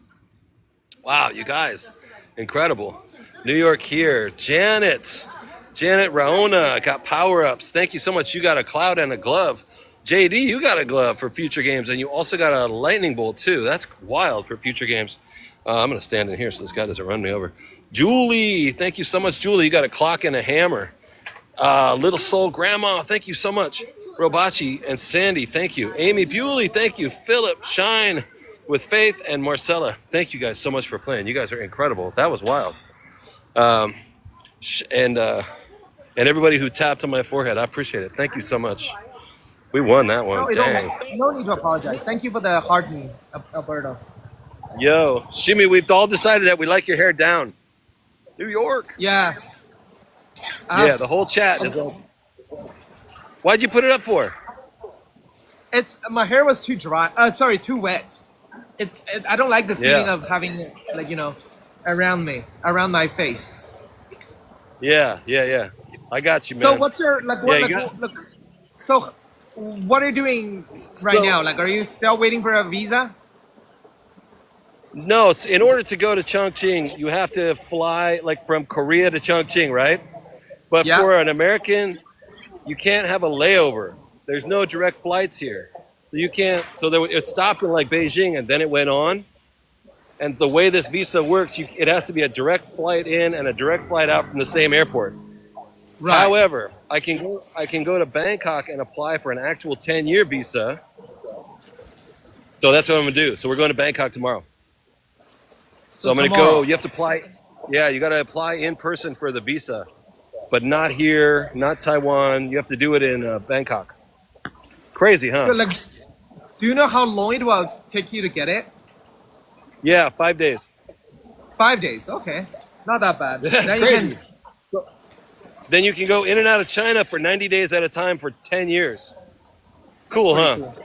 Speaker 1: Wow, you guys. Incredible. New York here. Janet Raona got power-ups. Thank you so much. You got a cloud and a glove. JD, you got a glove for future games, and you also got a lightning bolt, too. That's wild for future games. I'm going to stand in here so this guy doesn't run me over. Julie, thank you so much, Julie. You got a clock and a hammer. Little Soul Grandma, thank you so much. Robachi and Sandy, thank you. Amy Bewley, thank you. Philip, Shine with Faith, and Marcella. Thank you guys so much for playing. You guys are incredible. That was wild. And everybody who tapped on my forehead, I appreciate it. Thank you so much. We won that one. Dang.
Speaker 5: No need to apologize. Thank you for the heart me, Alberto.
Speaker 1: Yo, Shimi, we've all decided that we like your hair down. New York.
Speaker 5: Yeah.
Speaker 1: Yeah, the whole chat is on. Why'd you put it up for?
Speaker 5: It's my hair was too dry. Too wet. I don't like the feeling of having it, like, around my face.
Speaker 1: Yeah. I got you, man.
Speaker 5: So what's your So what are you doing right now? Like, are you still waiting for a visa?
Speaker 1: No, in order to go to Chongqing, you have to fly from Korea to Chongqing, right? But for an American, you can't have a layover. There's no direct flights here. So you can't, it stopped in Beijing and then it went on. And the way this visa works, it has to be a direct flight in and a direct flight out from the same airport. Right. However, I can go to Bangkok and apply for an actual 10-year visa. So that's what I'm going to do. So we're going to Bangkok tomorrow. So I'm going to go. You have to apply. Yeah, you got to apply in person for the visa, but not here, not Taiwan. You have to do it in Bangkok. Crazy, huh?
Speaker 5: So, do you know how long it will take you to get it?
Speaker 1: Yeah, 5 days.
Speaker 5: 5 days. Okay, not that bad.
Speaker 1: That's crazy. Then you can go in and out of China for 90 days at a time for 10 years. Cool, huh? Cool.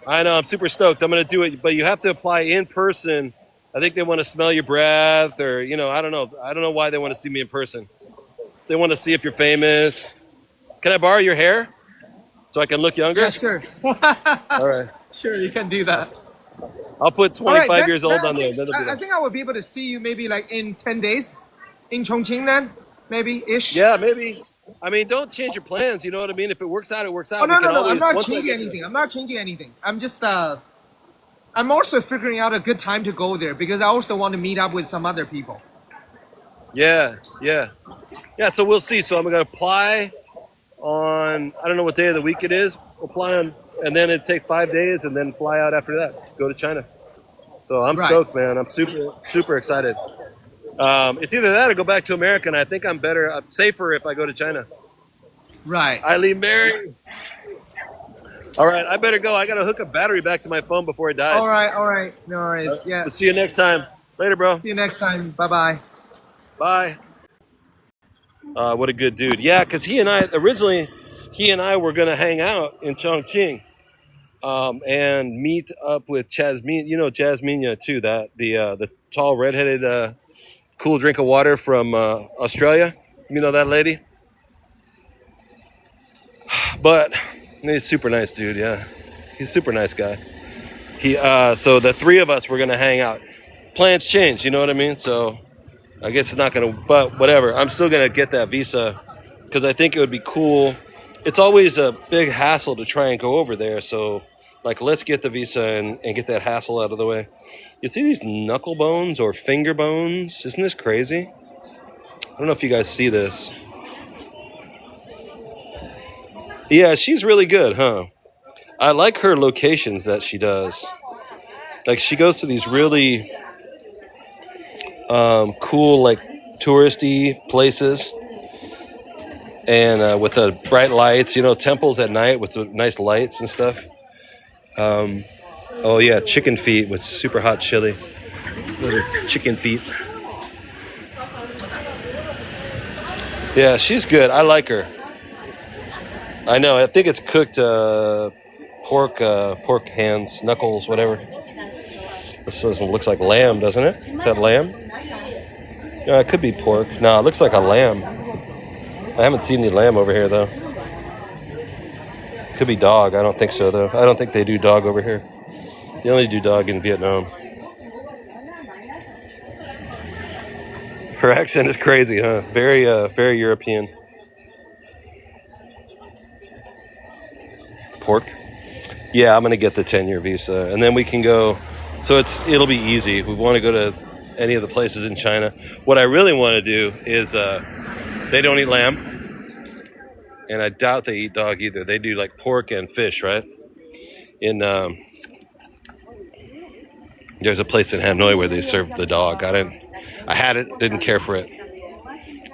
Speaker 1: I know. I'm super stoked. I'm going to do it, but you have to apply in person. I think they want to smell your breath, or I don't know. I don't know why they want to see me in person. They want to see if you're famous. Can I borrow your hair so I can look younger?
Speaker 5: Yeah, sure.
Speaker 1: All right.
Speaker 5: Sure, you can do that.
Speaker 1: I'll put 25 years old on there.
Speaker 5: I think I will be able to see you maybe in 10 days in Chongqing then, maybe ish.
Speaker 1: Yeah, maybe. I mean, don't change your plans. You know what I mean? If it works out, it works out.
Speaker 5: Oh, no. I'm not changing anything. I'm not changing anything. I'm just I'm also figuring out a good time to go there because I also want to meet up with some other people.
Speaker 1: Yeah. So we'll see. So I'm going to apply on, I don't know what day of the week it is. Apply on, and then it'd take 5 days and then fly out after that. Go to China. So I'm stoked, man. I'm super excited. It's either that or go back to America, and I think I'm safer if I go to China.
Speaker 5: Right.
Speaker 1: Eileen Mary. All right, I better go. I got to hook a battery back to my phone before it dies.
Speaker 5: All right. No worries. Yeah.
Speaker 1: We'll see you next time. Later, bro.
Speaker 5: See you next time. Bye-bye.
Speaker 1: Bye. What a good dude. Yeah, because he and I were going to hang out in Chongqing. and meet up with Jasmine. You know Jasmina too. That the tall redheaded cool drink of water from Australia. You know that lady. But he's super nice dude. Yeah, he's a super nice guy. He so the three of us were gonna hang out. Plans change. You know what I mean? So I guess it's not gonna. But whatever. I'm still gonna get that visa because I think it would be cool. It's always a big hassle to try and go over there. So like, let's get the visa and get that hassle out of the way. You see these knuckle bones or finger bones? Isn't this crazy? I don't know if you guys see this. Yeah, she's really good, huh? I like her locations that she does. Like, she goes to these really cool, like, touristy places. And with the bright lights, you know, temples at night with the nice lights and stuff. Oh, yeah, chicken feet with super hot chili. Little chicken feet. Yeah, she's good. I like her. I know. I think it's cooked pork hands, knuckles, whatever. This looks like lamb, doesn't it? Is that lamb? Yeah, it could be pork. No, it looks like a lamb. I haven't seen any lamb over here, though. Could be dog. I don't think so, though. I don't think they do dog over here. They only do dog in Vietnam. Her accent is crazy, huh? Very, very European. Pork. Yeah, I'm gonna get the 10-year visa, and then we can go. So it'll be easy. We want to go to any of the places in China. What I really want to do is they don't eat lamb, and I doubt they eat dog either. They do like pork and fish, right? There's a place in Hanoi where they serve the dog. I had it, didn't care for it.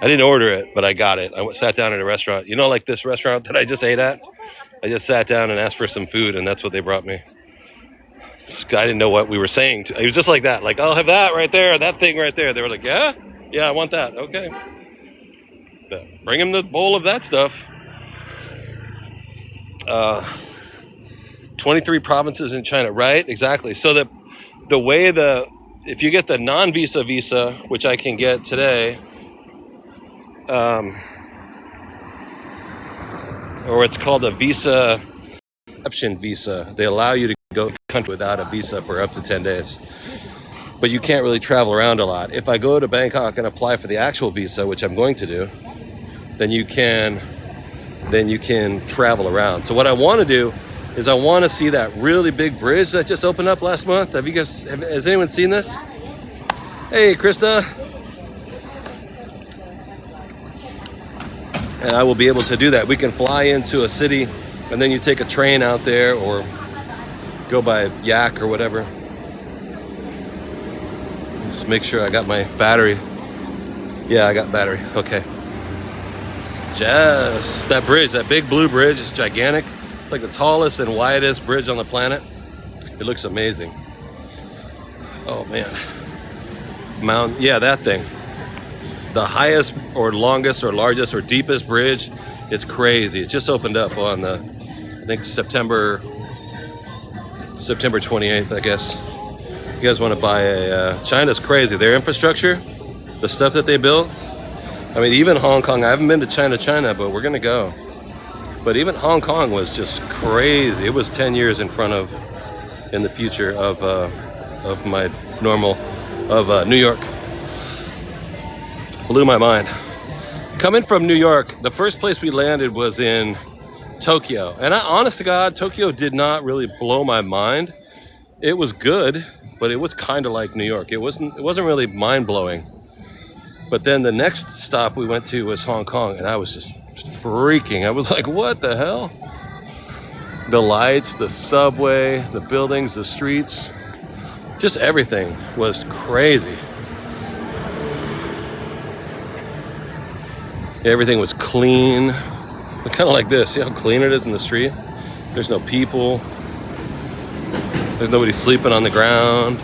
Speaker 1: I didn't order it, but I got it. I sat down at a restaurant. You know, like this restaurant that I just ate at? I just sat down and asked for some food, and that's what they brought me. I didn't know what we were saying. It was just like that. Like, I'll have that right there, that thing right there. They were like, yeah? Yeah, I want that. Okay. But bring him the bowl of that stuff. 23 provinces in China, right? Exactly. So the way if you get the non-visa visa, which I can get today, or it's called a visa exception visa. They allow you to go to the country without a visa for up to 10 days. But you can't really travel around a lot. If I go to Bangkok and apply for the actual visa, which I'm going to do, then you can travel around. So what I want to do is I want to see that really big bridge that just opened up last month. Has anyone seen this? Hey, Krista. And I will be able to do that. We can fly into a city, and then you take a train out there or go by yak or whatever. Just make sure I got my battery. Yeah, I got battery. Okay. Just that bridge, that big blue bridge is gigantic. It's like the tallest and widest bridge on the planet. It looks amazing. Oh, man. Yeah, that thing. The highest or longest or largest or deepest bridge. It's crazy. It just opened up on I think September 28th, I guess. You guys want to buy China's crazy. Their infrastructure, the stuff that they built. I mean, even Hong Kong. I haven't been to China, but we're going to go. But even Hong Kong was just crazy. It was 10 years in the future of my normal, New York. Blew my mind. Coming from New York, the first place we landed was in Tokyo. And honest to God, Tokyo did not really blow my mind. It was good, but it was kind of like New York. It wasn't really mind-blowing. But then the next stop we went to was Hong Kong, and I was just freaking. I was like, what the hell? The lights, the subway, the buildings, the streets, just everything was crazy. Everything was clean. Kind of like this. See how clean it is in the street? There's no people. There's nobody sleeping on the ground.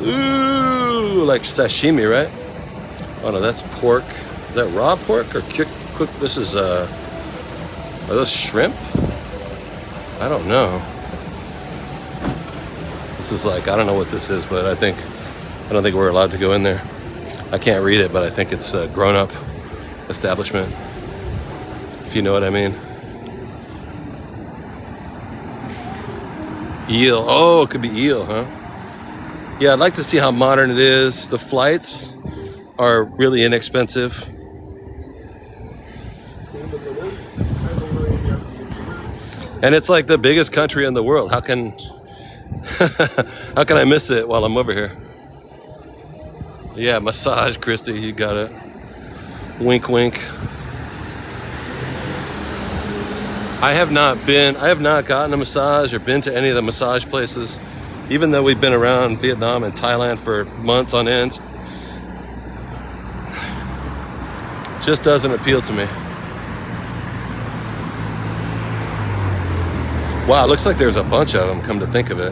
Speaker 1: Ooh, like sashimi, right? Oh no, that's pork. Is that raw pork or cooked? This is, are those shrimp? I don't know. This is like, I don't know what this is, but I don't think we're allowed to go in there. I can't read it, but I think it's a grown-up establishment, if you know what I mean. Eel. Oh, it could be eel, huh? Yeah, I'd like to see how modern it is. The flights are really inexpensive. And it's like the biggest country in the world. How can I miss it while I'm over here? Yeah, massage, Christy, you got it. Wink, wink. I have not gotten a massage or been to any of the massage places, even though we've been around Vietnam and Thailand for months on end. Just doesn't appeal to me. Wow, it looks like there's a bunch of them, come to think of it.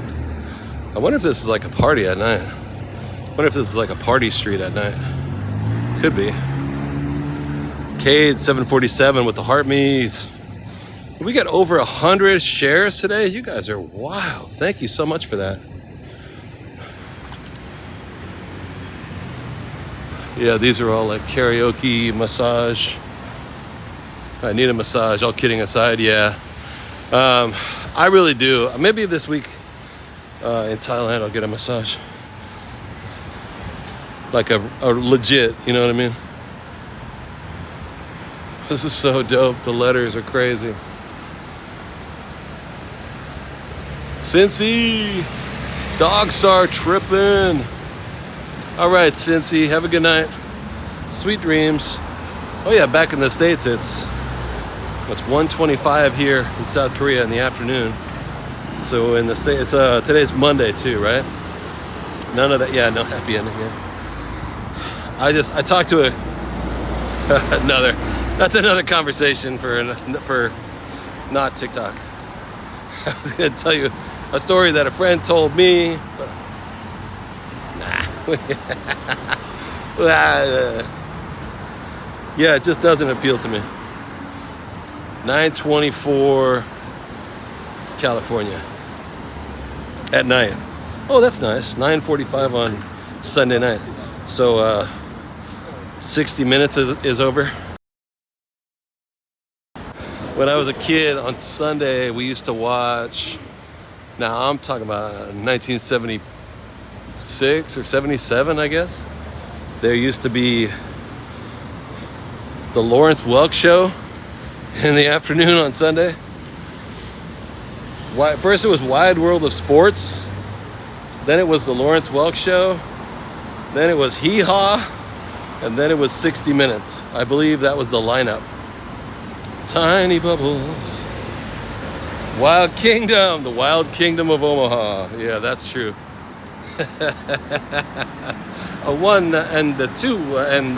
Speaker 1: I wonder if this is like a party at night. I wonder if this is like a party street at night. Could be. Cade 747 with the heart me's. We got over 100 shares today. You guys are wild. Thank you so much for that. Yeah, these are all like karaoke, massage. I need a massage, all kidding aside, yeah. I really do. Maybe this week in Thailand I'll get a massage. Like a legit, you know what I mean? This is so dope. The letters are crazy. Cincy! Dogs are tripping. All right, Cincy, have a good night. Sweet dreams. Oh yeah, back in the States, it's 1:25 here in South Korea in the afternoon. So in the States, today's Monday too, right? None of that, yeah, no happy ending here. I talked to that's another conversation for not TikTok. I was gonna tell you a story that a friend told me, but yeah, it just doesn't appeal to me. 9:24 California at night. Oh, that's nice. 9:45 on Sunday night. So 60 minutes is over. When I was a kid on Sunday, we used to watch, now I'm talking about 1976 or 77, I guess. There used to be the Lawrence Welk show in the afternoon on Sunday. First it was Wide World of Sports, then it was the Lawrence Welk show, then it was Hee Haw, and then it was 60 Minutes. I believe that was the lineup. Tiny Bubbles. Wild Kingdom, the Wild Kingdom of Omaha. Yeah, that's true. A 1 and a 2 and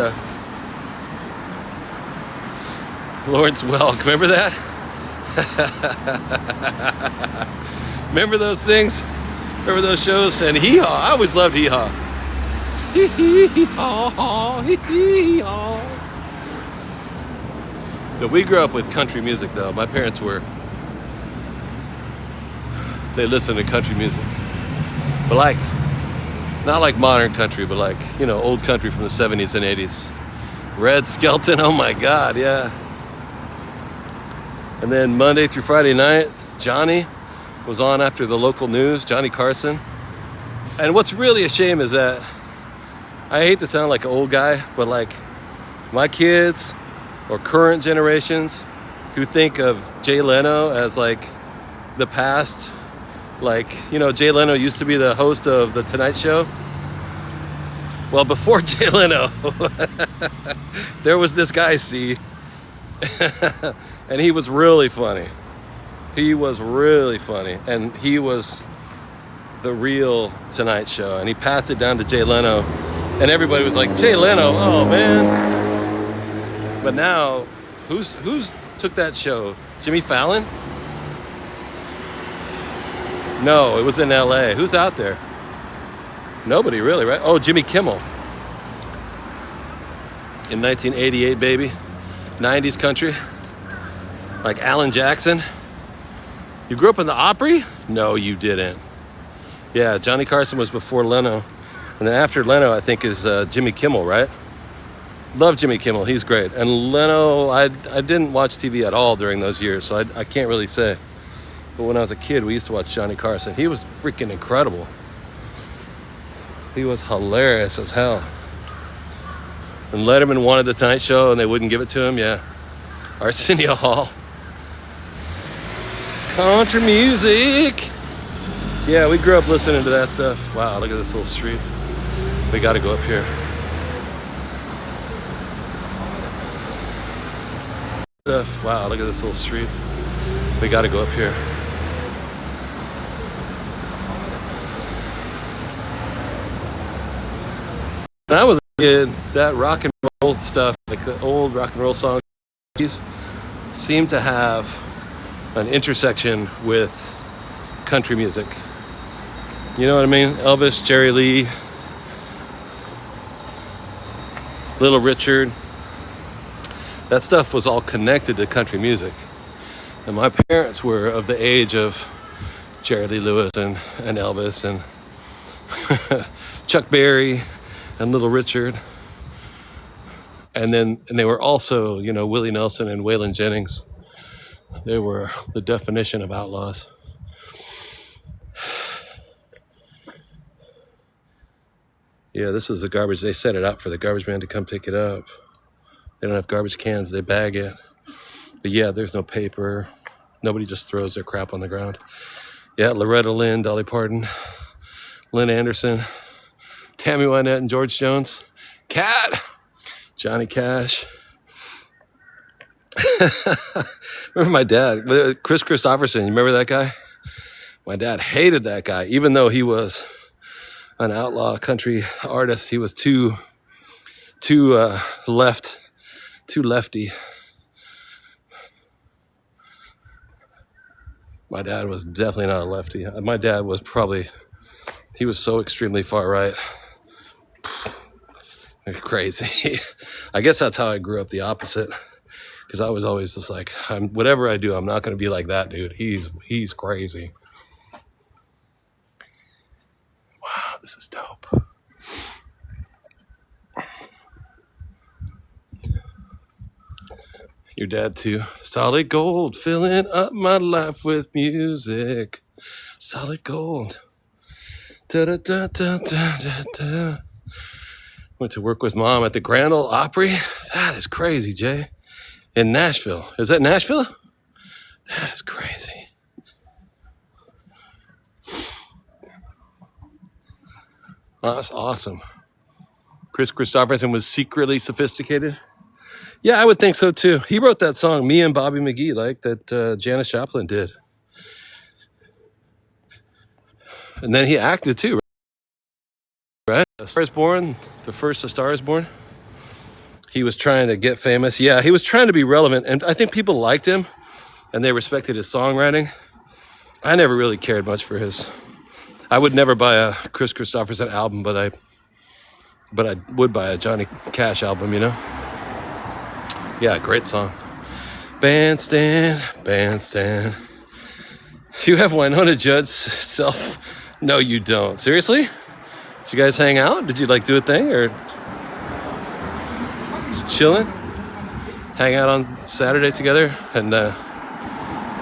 Speaker 1: Lawrence Welk. Remember that? Remember those things? Remember those shows? And Hee Haw. I always loved Hee Haw. Hee Haw. Hee Haw. But we grew up with country music, though. My parents they listened to country music. But like, not like modern country, but like, old country from the 70s and 80s. Red Skelton, oh my God, yeah. And then Monday through Friday night, Johnny was on after the local news, Johnny Carson. And what's really a shame is that, I hate to sound like an old guy, but like my kids or current generations who think of Jay Leno as like the past, like, Jay Leno used to be the host of The Tonight Show. Well, before Jay Leno, there was this guy, C, and he was really funny. He was really funny, and he was the real Tonight Show, and he passed it down to Jay Leno, and everybody was like, Jay Leno, oh man. But now, who's took that show? Jimmy Fallon? No, it was in LA. Who's out there? Nobody really, right? Oh, Jimmy Kimmel. In 1988, baby. 90s country. Like Alan Jackson. You grew up in the Opry? No, you didn't. Yeah, Johnny Carson was before Leno. And then after Leno, I think, is Jimmy Kimmel, right? Love Jimmy Kimmel. He's great. And Leno, I didn't watch TV at all during those years, so I can't really say. But when I was a kid, we used to watch Johnny Carson. He was freaking incredible. He was hilarious as hell. And Letterman wanted the Tonight Show, and they wouldn't give it to him. Yeah. Arsenio Hall. Country music. Yeah, we grew up listening to that stuff. Wow, look at this little street. We got to go up here. Wow, look at this little street. We got to go up here. When I was a kid, that rock and roll stuff, like the old rock and roll songs, seemed to have an intersection with country music. You know what I mean? Elvis, Jerry Lee, Little Richard. That stuff was all connected to country music. And my parents were of the age of Jerry Lee Lewis and Elvis and Chuck Berry and Little Richard. And they were also, you know, Willie Nelson and Waylon Jennings. They were the definition of outlaws. Yeah, this is the garbage. They set it up for the garbage man to come pick it up. They don't have garbage cans. They bag it. But yeah, there's no paper. Nobody just throws their crap on the ground. Yeah, Loretta Lynn, Dolly Parton, Lynn Anderson, Tammy Wynette and George Jones. Cat! Johnny Cash. Remember my dad, Chris Christopherson. You remember that guy? My dad hated that guy, even though he was an outlaw country artist. He was too lefty. My dad was definitely not a lefty. My dad was he was so extremely far right. Crazy. I guess that's how I grew up, the opposite. Because I was always just like, whatever I do, I'm not going to be like that dude. He's crazy. Wow, this is dope. Your dad too. Solid gold, filling up my life with music. Solid gold. Da da da da da da da. Went to work with mom at the Grand Ole Opry. That is crazy, Jay. In Nashville. Is that Nashville? That is crazy. Oh, that's awesome. Chris Christopherson was secretly sophisticated. Yeah, I would think so too. He wrote that song, Me and Bobby McGee, like that Janis Joplin did. And then he acted too, right? A Star is Born, the first A Star is Born. He was trying to get famous. Yeah, he was trying to be relevant. And I think people liked him and they respected his songwriting. I never really cared much for his. I would never buy a Chris Christopherson album, but I would buy a Johnny Cash album, you know? Yeah, great song. Bandstand, bandstand. You have Winona Judd's self. No, you don't. Seriously? Did you guys hang out? Did you like do a thing or just chilling? Hang out on Saturday together and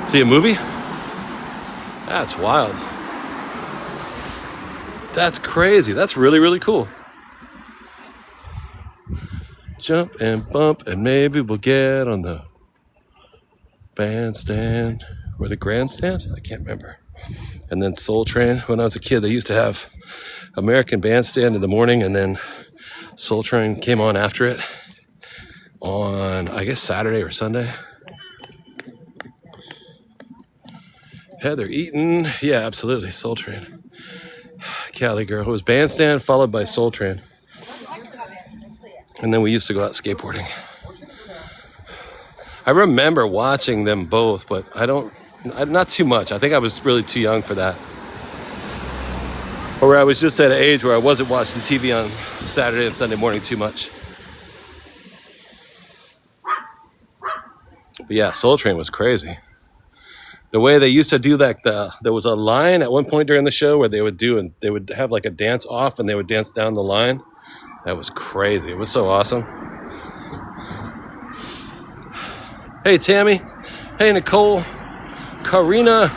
Speaker 1: see a movie? That's wild. That's crazy. That's really, really cool. Jump and bump and maybe we'll get on the bandstand or the grandstand. I can't remember. And then Soul Train. When I was a kid, they used to have American Bandstand in the morning and then Soul Train came on after it on, I guess, Saturday or Sunday. Heather Eaton. Yeah, absolutely. Soul Train. Cali girl. It was Bandstand followed by Soul Train. And then we used to go out skateboarding. I remember watching them both, but not too much. I think I was really too young for that. Or I was just at an age where I wasn't watching TV on Saturday and Sunday morning too much. But yeah, Soul Train was crazy. The way they used to do that, there was a line at one point during the show where they would have like a dance off and they would dance down the line. That was crazy. It was so awesome. Hey, Tammy. Hey, Nicole. Karina.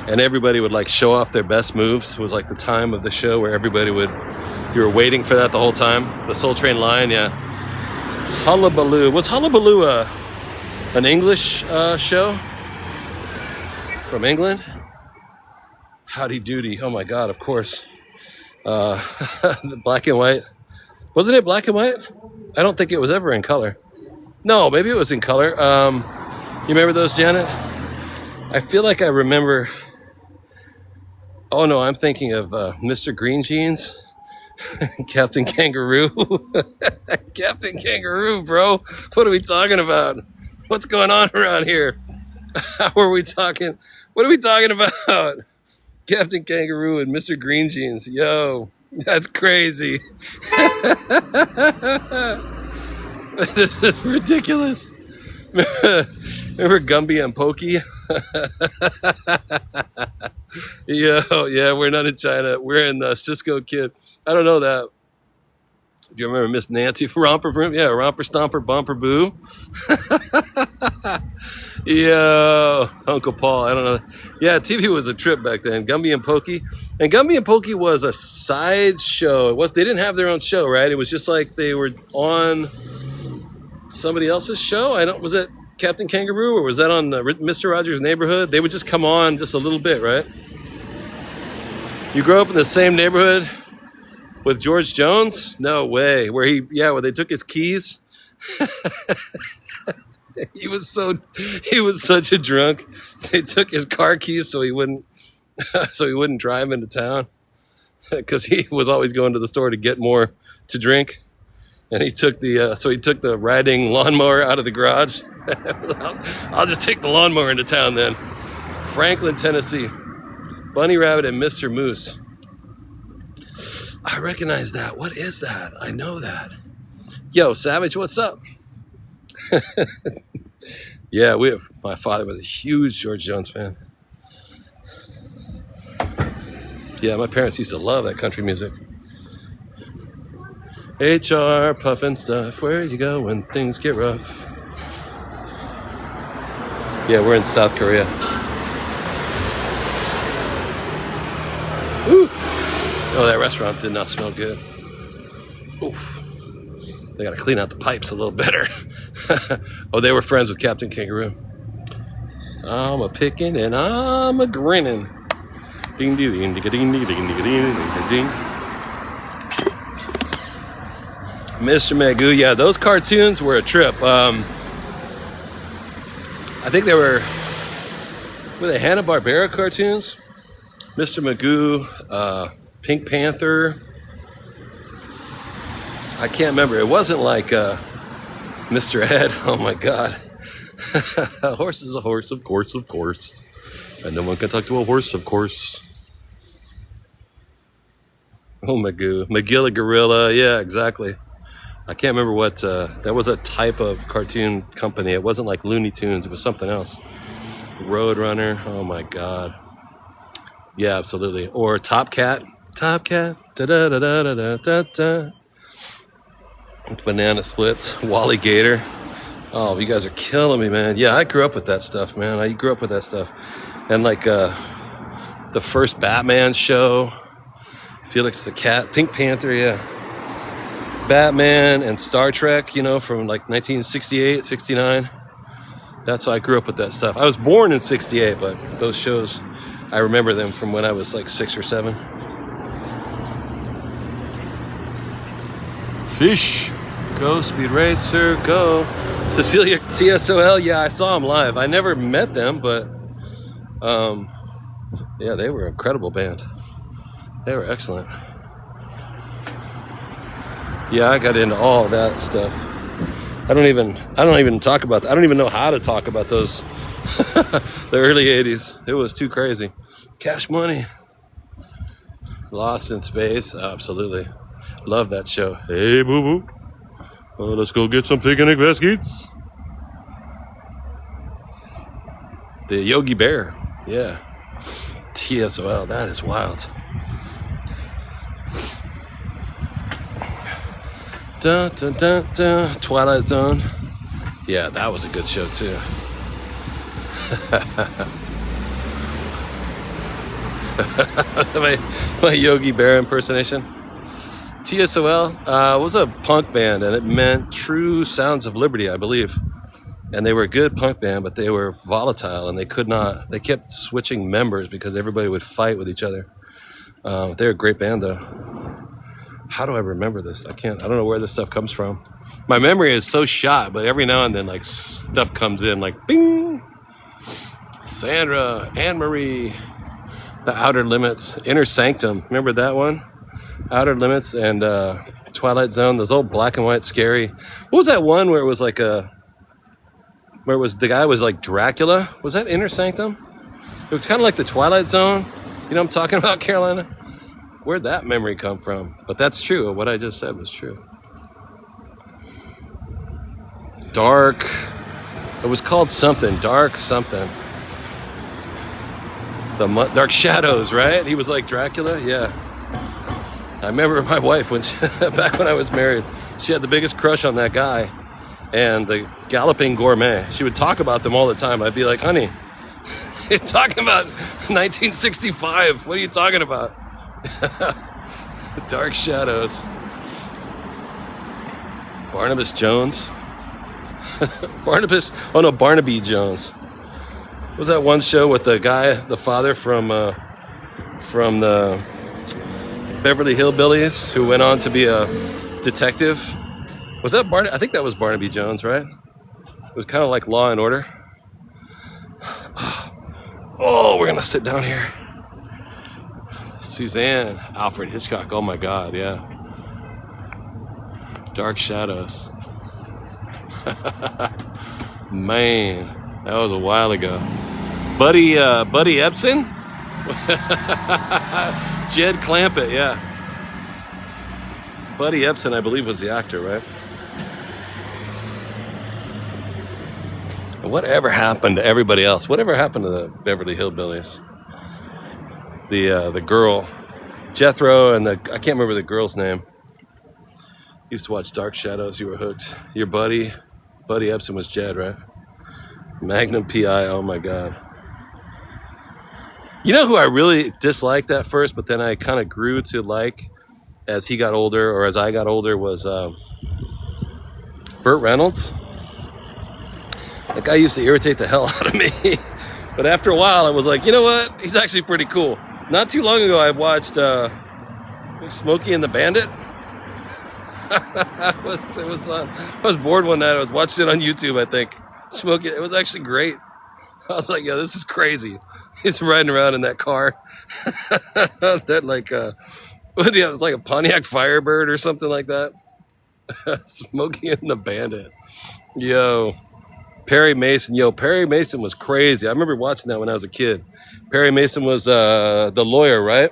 Speaker 1: And everybody would like show off their best moves. It was like the time of the show where you were waiting for that the whole time. The Soul Train line, yeah. Hullabaloo. Was Hullabaloo an English show from England? Howdy Doody. Oh my God, of course. The black and white. Wasn't it black and white? I don't think it was ever in color. No, maybe it was in color. You remember those, Janet? I feel like I remember. Oh no, I'm thinking of Mr. Green Jeans. Captain Kangaroo. Captain Kangaroo, bro. What are we talking about? What's going on around here? How are we talking? What are we talking about? Captain Kangaroo and Mr. Green Jeans. Yo, that's crazy. This is ridiculous. Remember Gumby and Pokey? Yo, yeah, we're not in China. We're in Cisco Kid. I don't know that. Do you remember Miss Nancy Romper Room? Yeah, Romper Stomper Bumper Boo. Yo, Uncle Paul. I don't know. Yeah, TV was a trip back then. Gumby and Pokey. And Gumby and Pokey was a side show. They didn't have their own show, right? It was just like they were on somebody else's show. Was it Captain Kangaroo or was that on Mr. Rogers' Neighborhood? They would just come on just a little bit, right? You grew up in the same neighborhood with George Jones? No way. Where they took his keys. He was such a drunk. They took his car keys so he wouldn't drive into town because he was always going to the store to get more to drink. And he took the riding lawnmower out of the garage. I'll just take the lawnmower into town then. Franklin, Tennessee. Bunny Rabbit and Mr. Moose. I recognize that. What is that? I know that. Yo, Savage, what's up? Yeah, my father was a huge George Jones fan. Yeah, my parents used to love that country music. HR, puffin' stuff. Where you go when things get rough? Yeah, we're in South Korea. Ooh. Oh, that restaurant did not smell good. Oof. They got to clean out the pipes a little better. Oh, they were friends with Captain Kangaroo. I'm a picking and I'm a grinning. Ding ding ding ding ding ding ding ding ding. Mr. Magoo, yeah, those cartoons were a trip. I think they were they Hanna-Barbera cartoons? Mr. Magoo, Pink Panther. I can't remember. It wasn't like Mr. Ed. Oh my God. A horse is a horse, of course, of course. And no one can talk to a horse, of course. Oh, Magoo. Magilla Gorilla. Yeah, exactly. I can't remember what, that was a type of cartoon company. It wasn't like Looney Tunes. It was something else. Roadrunner. Oh my God. Yeah, absolutely. Or Top Cat. Top Cat. Da-da-da-da-da-da-da. Banana Splits. Wally Gator. Oh, you guys are killing me, man. Yeah, I grew up with that stuff, man. I grew up with that stuff. And like the first Batman show. Felix the Cat. Pink Panther, yeah. Batman and Star Trek, from like 1968, 69. That's why I grew up with that stuff. I was born in 68, but those shows, I remember them from when I was like 6 or 7. Fish. Go, Speed Racer, go. Cecilia TSOL, yeah, I saw them live. I never met them, but yeah, they were an incredible band. They were excellent. Yeah, I got into all that stuff. I don't even talk about that. I don't even know how to talk about those. The early 80s. It was too crazy. Cash Money. Lost in Space. Absolutely. Love that show. Hey, boo-boo. Oh, let's go get some picnic baskets. The Yogi Bear. Yeah. TSOL. That is wild. Dun, dun, dun, dun. Twilight Zone. Yeah, that was a good show too. my Yogi Bear impersonation. TSOL was a punk band, and it meant True Sounds of Liberty, I believe. And they were a good punk band, but they were volatile, and they kept switching members because everybody would fight with each other. They're a great band, though. How do I remember this? I don't know where this stuff comes from. My memory is so shot, but every now and then, like, stuff comes in, like, bing! Sandra, Anne-Marie, The Outer Limits, Inner Sanctum. Remember that one? Outer Limits and Twilight Zone, those old black and white scary. What was that one where it was like the guy was like Dracula? Was that Inner Sanctum? It was kind of like the Twilight Zone. You know what I'm talking about, Carolina? Where'd that memory come from? But that's true. What I just said was true. Dark. It was called something. Dark something. Dark Shadows, right? He was like Dracula? Yeah. I remember my wife, back when I was married, she had the biggest crush on that guy and the Galloping Gourmet. She would talk about them all the time. I'd be like, honey, you're talking about 1965. What are you talking about? Dark Shadows. Barnabas Jones. Barnaby Jones. What was that one show with the father from the Beverly Hillbillies, who went on to be a detective? Was that I think that was Barnaby Jones, right? It was kind of like Law and Order. Oh, we're gonna sit down here. Suzanne, Alfred Hitchcock. Oh my God, yeah. Dark Shadows. Man, that was a while ago. Buddy Ebsen. Jed Clampett, yeah. Buddy Ebsen, I believe, was the actor, right? Whatever happened to everybody else? Whatever happened to the Beverly Hillbillies? The girl, Jethro, and I can't remember the girl's name. Used to watch Dark Shadows. You were hooked. Your Buddy Ebsen was Jed, right? Magnum PI. Oh my God. You know who I really disliked at first, but then I kind of grew to like as he got older, or as I got older, was Burt Reynolds. That guy used to irritate the hell out of me. But after a while, I was like, you know what? He's actually pretty cool. Not too long ago, I watched Smokey and the Bandit. I was bored one night. I was watching it on YouTube, I think. Smokey, it was actually great. I was like, yo, this is crazy. He's riding around in that car. That it was like a Pontiac Firebird or something like that. Smokey and the Bandit. Yo. Perry Mason. Yo, Perry Mason was crazy. I remember watching that when I was a kid. Perry Mason was the lawyer, right?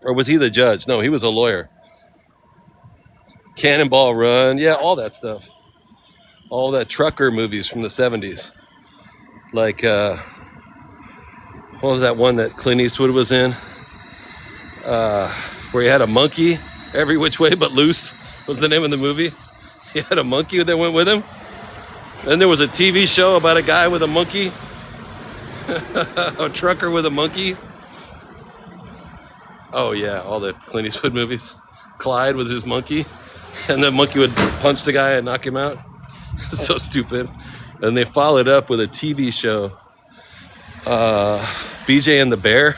Speaker 1: Or was he the judge? No, he was a lawyer. Cannonball Run. Yeah, all that stuff. All that trucker movies from the 70s. Like, what was that one that Clint Eastwood was in? Where he had a monkey, Every Which Way But Loose was the name of the movie. He had a monkey that went with him. Then there was a TV show about a guy with a monkey. A trucker with a monkey. Oh yeah, all the Clint Eastwood movies. Clyde was his monkey. And the monkey would punch the guy and knock him out. So stupid. And they followed up with a TV show. BJ and the Bear.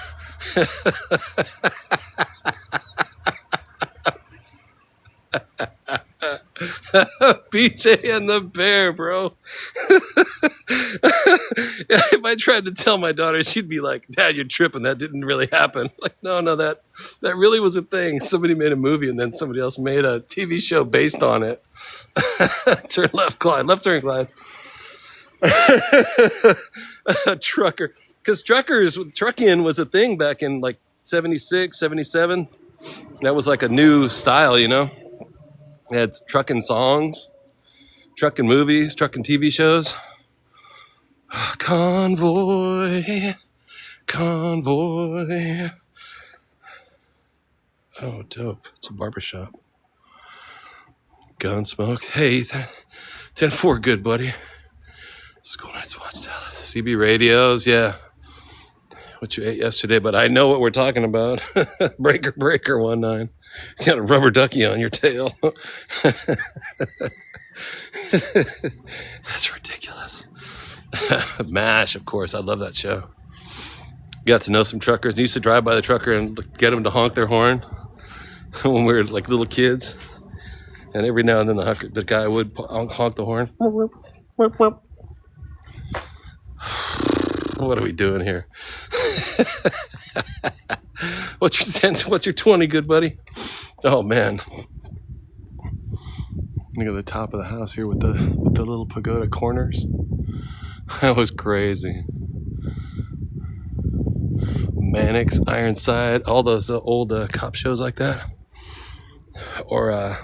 Speaker 1: BJ and the Bear, bro. If I tried to tell my daughter, she'd be like, Dad, you're tripping. That didn't really happen. Like, no, that really was a thing. Somebody made a movie and then somebody else made a TV show based on it. Turn left, Clyde. Left turn, Clyde. A trucker. Because trucking was a thing back in like 76, 77. That was like a new style, you know? It had trucking songs, trucking movies, trucking TV shows. Convoy. Convoy. Oh, dope. It's a barbershop. Gunsmoke. Hey, 10-4, good buddy. School Nights Watch Dallas. CB radios, yeah. What you ate yesterday, but I know what we're talking about. Breaker 19. You got a rubber ducky on your tail. That's ridiculous. MASH, of course. I love that show. Got to know some truckers. I used to drive by the trucker and get them to honk their horn when we were like little kids. And every now and then the guy would honk the horn. What are we doing here? What's your 10? What's your 20, good buddy? Oh man! Look at the top of the house here with the little pagoda corners. That was crazy. Mannix, Ironside, all those old cop shows like that. Or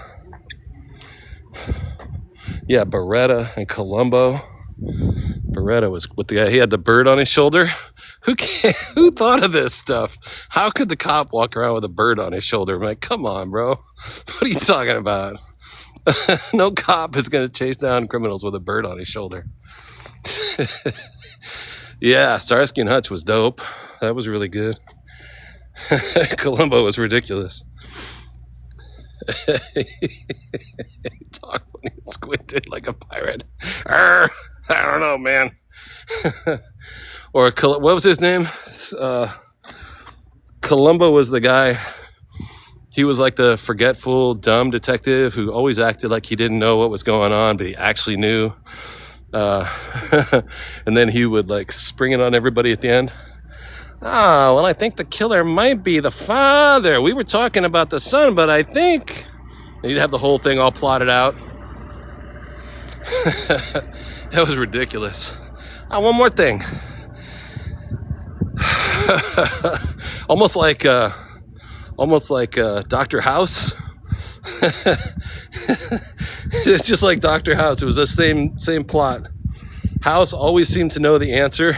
Speaker 1: yeah, Beretta and Columbo. Beretta was with the guy. He had the bird on his shoulder. Who thought of this stuff? How could the cop walk around with a bird on his shoulder? I'm like, come on, bro. What are you talking about? No cop is going to chase down criminals with a bird on his shoulder. Yeah, Starsky and Hutch was dope. That was really good. Columbo was ridiculous. Talk funny and squinted like a pirate. I don't know, man. Or what was his name? Columbo was the guy. He was like the forgetful, dumb detective who always acted like he didn't know what was going on, but he actually knew. And then he would like spring it on everybody at the end. Ah, well, I think the killer might be the father. We were talking about the son, but I think... And you'd have the whole thing all plotted out. That was ridiculous. One more thing. almost like Dr. House. It's just like Dr. House. It was the same plot. House always seemed to know the answer.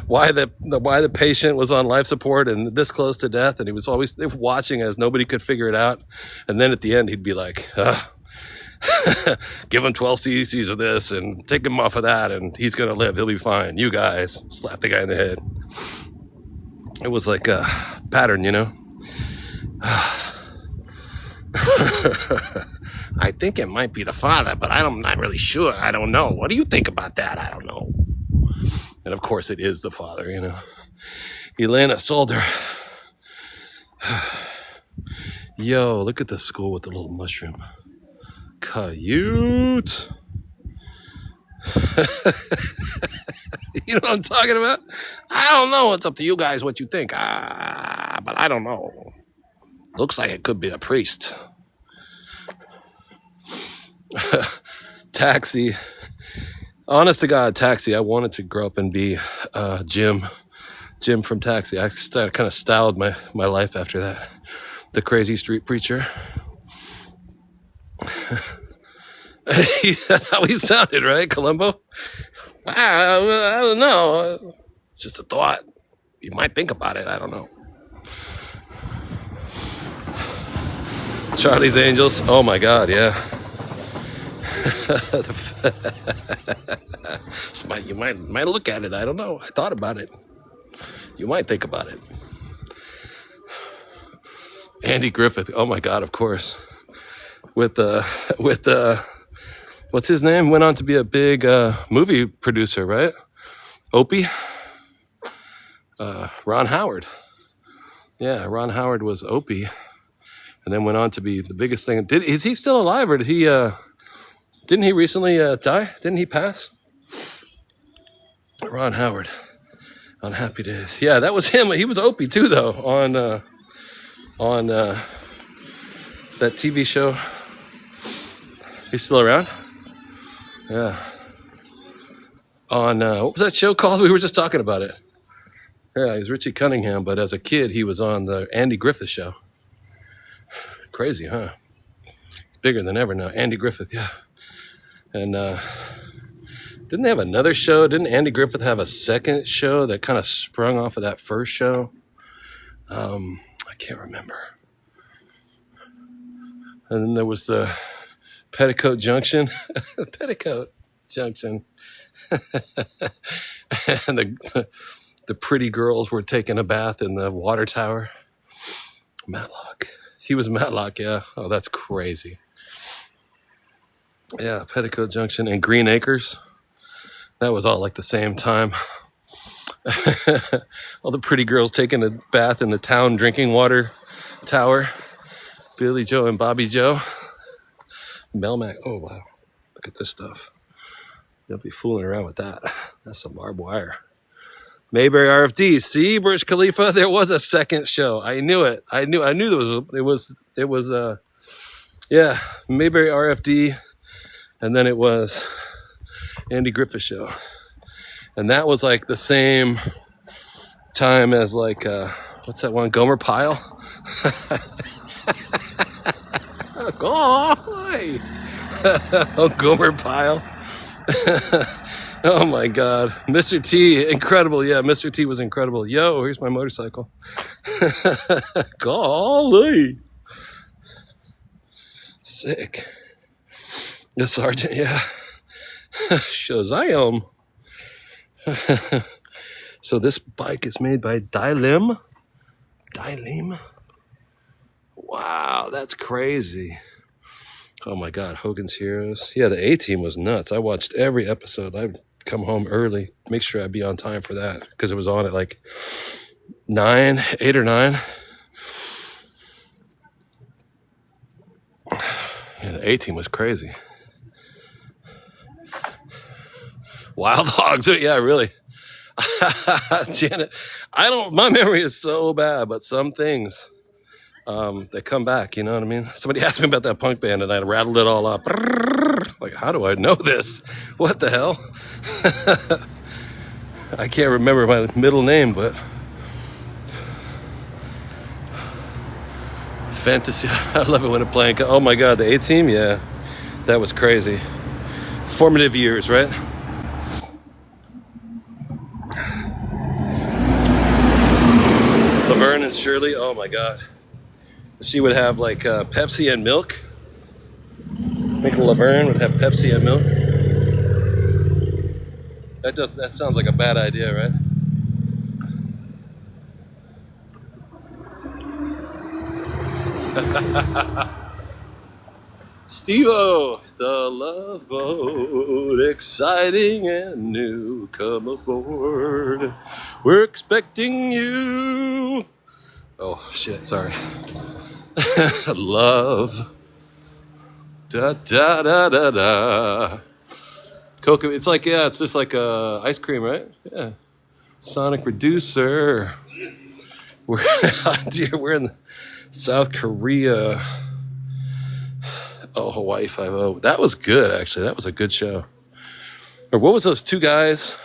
Speaker 1: why the patient was on life support and this close to death, and he was always watching as nobody could figure it out. And then at the end, he'd be like, give him 12 cc's of this and take him off of that, and he's gonna live. He'll be fine. You guys, slap the guy in the head. It was like a pattern, you know. I think it might be the father, but I'm not really sure. I don't know. What do you think about that? I don't know. And of course it is the father, you know. Elena Solder. Yo, look at the school with the little mushroom. Cute. You know what I'm talking about? I don't know. It's up to you guys what you think. But I don't know. Looks like it could be a priest. Taxi. Honest to God, Taxi. I wanted to grow up and be Jim from Taxi. I kind of styled my life after that. The crazy street preacher. That's how he sounded, right, Columbo? I don't know. It's just a thought. You might think about it. I don't know. Charlie's Angels. Oh my God, yeah. You might look at it. I don't know. I thought about it. You might think about it. Andy Griffith. Oh my God, of course. With what's his name? Went on to be a big movie producer, right? Opie. Ron Howard. Yeah, Ron Howard was Opie, and then went on to be the biggest thing. Is he still alive, or did he? Didn't he recently die? Didn't he pass? Ron Howard. On Happy Days. Yeah, that was him. He was Opie too, though, on that TV show. He's still around? Yeah. On what was that show called? We were just talking about it. Yeah, he's Richie Cunningham, but as a kid, he was on the Andy Griffith Show. Crazy, huh? Bigger than ever now. Andy Griffith, yeah. And Didn't they have another show? Didn't Andy Griffith have a second show that kind of sprung off of that first show? I can't remember. And then there was the Petticoat Junction. Petticoat Junction. And the pretty girls were taking a bath in the water tower. Matlock. He was Matlock, yeah. Oh, that's crazy. Yeah, Petticoat Junction and Green Acres. That was all like the same time. All the pretty girls taking a bath in the town drinking water tower. Billy Joe and Bobby Joe. Melmac. Oh, wow. Look at this stuff. Don't be fooling around with that. That's some barbed wire. Mayberry RFD. See, Burj Khalifa? There was a second show. I knew it. I knew there was yeah, Mayberry RFD. And then it was Andy Griffith show. And that was like the same time as like, what's that one? Gomer Pyle? Oh, hi. Oh, Gomer Pyle. Oh my God. Mr. T, incredible. Yeah, Mr. T was incredible. Yo, here's my motorcycle. Golly. Sick. The sergeant, yeah. Shazam. So this bike is made by Dylim. Wow, that's crazy. Oh my God, Hogan's Heroes. Yeah, the A-Team was nuts. I watched every episode. I'd come home early, make sure I'd be on time for that because it was on at like 8 or 9. Yeah, the A-Team was crazy. Wild Hogs, yeah, really. Janet, my memory is so bad, but some things, they come back, you know what I mean? Somebody asked me about that punk band and I rattled it all up. Like, how do I know this? What the hell? I can't remember my middle name, but fantasy. I love it when it's playing. Oh my God, the A-Team, yeah, that was crazy. Formative years, right? Laverne and Shirley, oh my God. She would have like Pepsi and milk. I think Laverne would have Pepsi and milk. That sounds like a bad idea, right? Steve-O, the Love Boat, exciting and new, come aboard. We're expecting you. Oh shit, sorry. Love. Da da da da da. Coca, it's like, yeah, it's just like ice cream, right? Yeah. Sonic Reducer. We're in South Korea. Oh, Hawaii 5-0. That was good, actually. That was a good show. Or what was those two guys?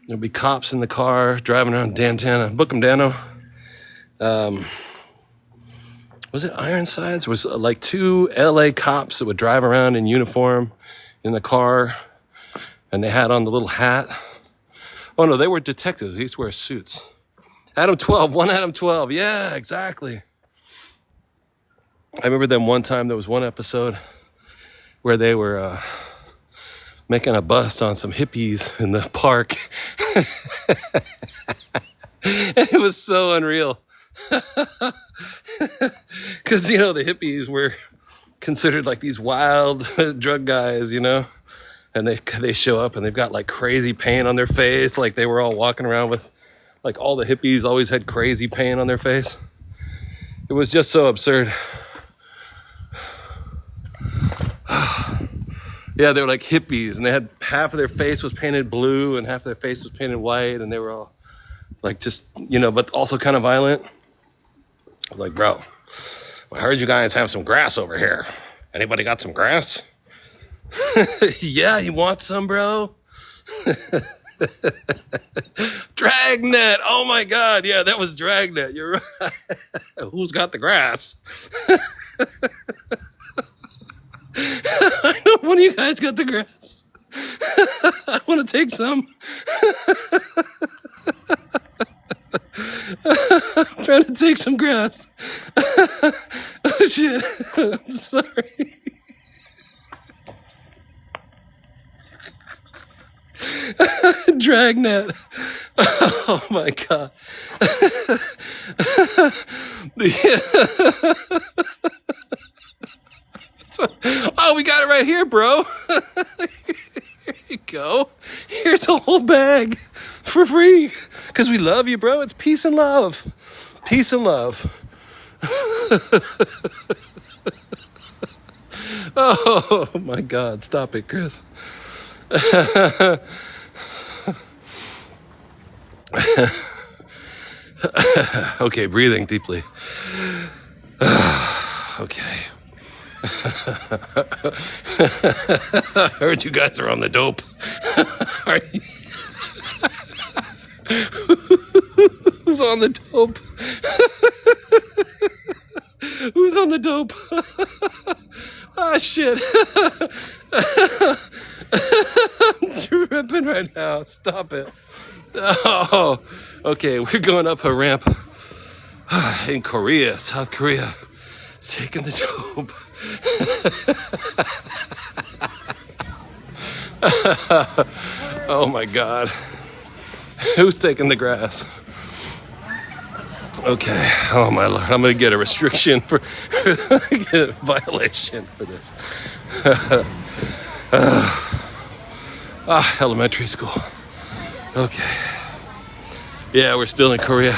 Speaker 1: There'd be cops in the car driving around Dantana. Book 'em, Dano. Was it Ironsides? It was like two LA cops that would drive around in uniform in the car, and they had on the little hat. Oh no, they were detectives. They used to wear suits. Adam 12, one Adam 12. Yeah, exactly. I remember them one time. There was one episode where they were making a bust on some hippies in the park. And it was so unreal. Because, you know, the hippies were considered like these wild drug guys, you know, and they show up and they've got like crazy paint on their face. Like they were all walking around with, like, all the hippies always had crazy paint on their face. It was just so absurd. Yeah, they were like hippies, and they had half of their face was painted blue and half of their face was painted white, and they were all like just, you know, but also kind of violent. I was like, bro, I heard you guys have some grass over here. Anybody got some grass? Yeah, you want some, bro? Dragnet. Oh my God. Yeah, that was Dragnet. You're right. Who's got the grass? I know one of you guys got the grass. I want to take some. I'm trying to take some grass. Oh shit. I'm sorry. Dragnet. Oh my god. Oh, we got it right here, bro. Here you go. Here's a whole bag for free. Because we love you, bro. It's peace and love. Peace and love. Oh my god. Stop it, Chris. Okay, breathing deeply. Okay. I heard you guys are on the dope. Are you? Who's on the dope? Who's on the dope? Ah, shit. I'm tripping right now. Stop it. Oh, okay. We're going up a ramp in Korea, South Korea. Taking the dope. Oh my god. Who's taking the grass? Okay. Oh my lord. I'm gonna get a restriction for get a violation for this. Elementary school. Okay. Yeah, we're still in Korea.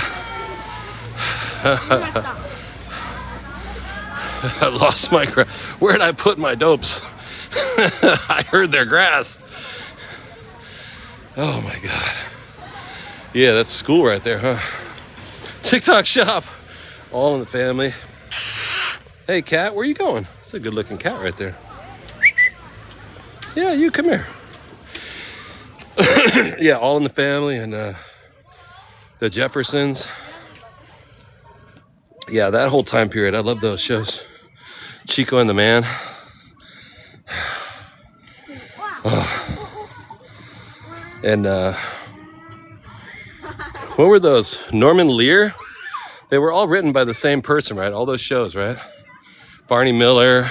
Speaker 1: I lost my grass. Where'd I put my dopes? I heard their grass. Oh my god. Yeah, that's school right there, huh? TikTok shop. All in the family. Hey, cat, where you going? It's a good looking cat right there. Yeah, you come here. Yeah, All in the Family and the Jeffersons. Yeah, that whole time period. I love those shows. Chico and the Man. Oh. And what were those? Norman Lear? They were all written by the same person, right? All those shows, right? Barney Miller.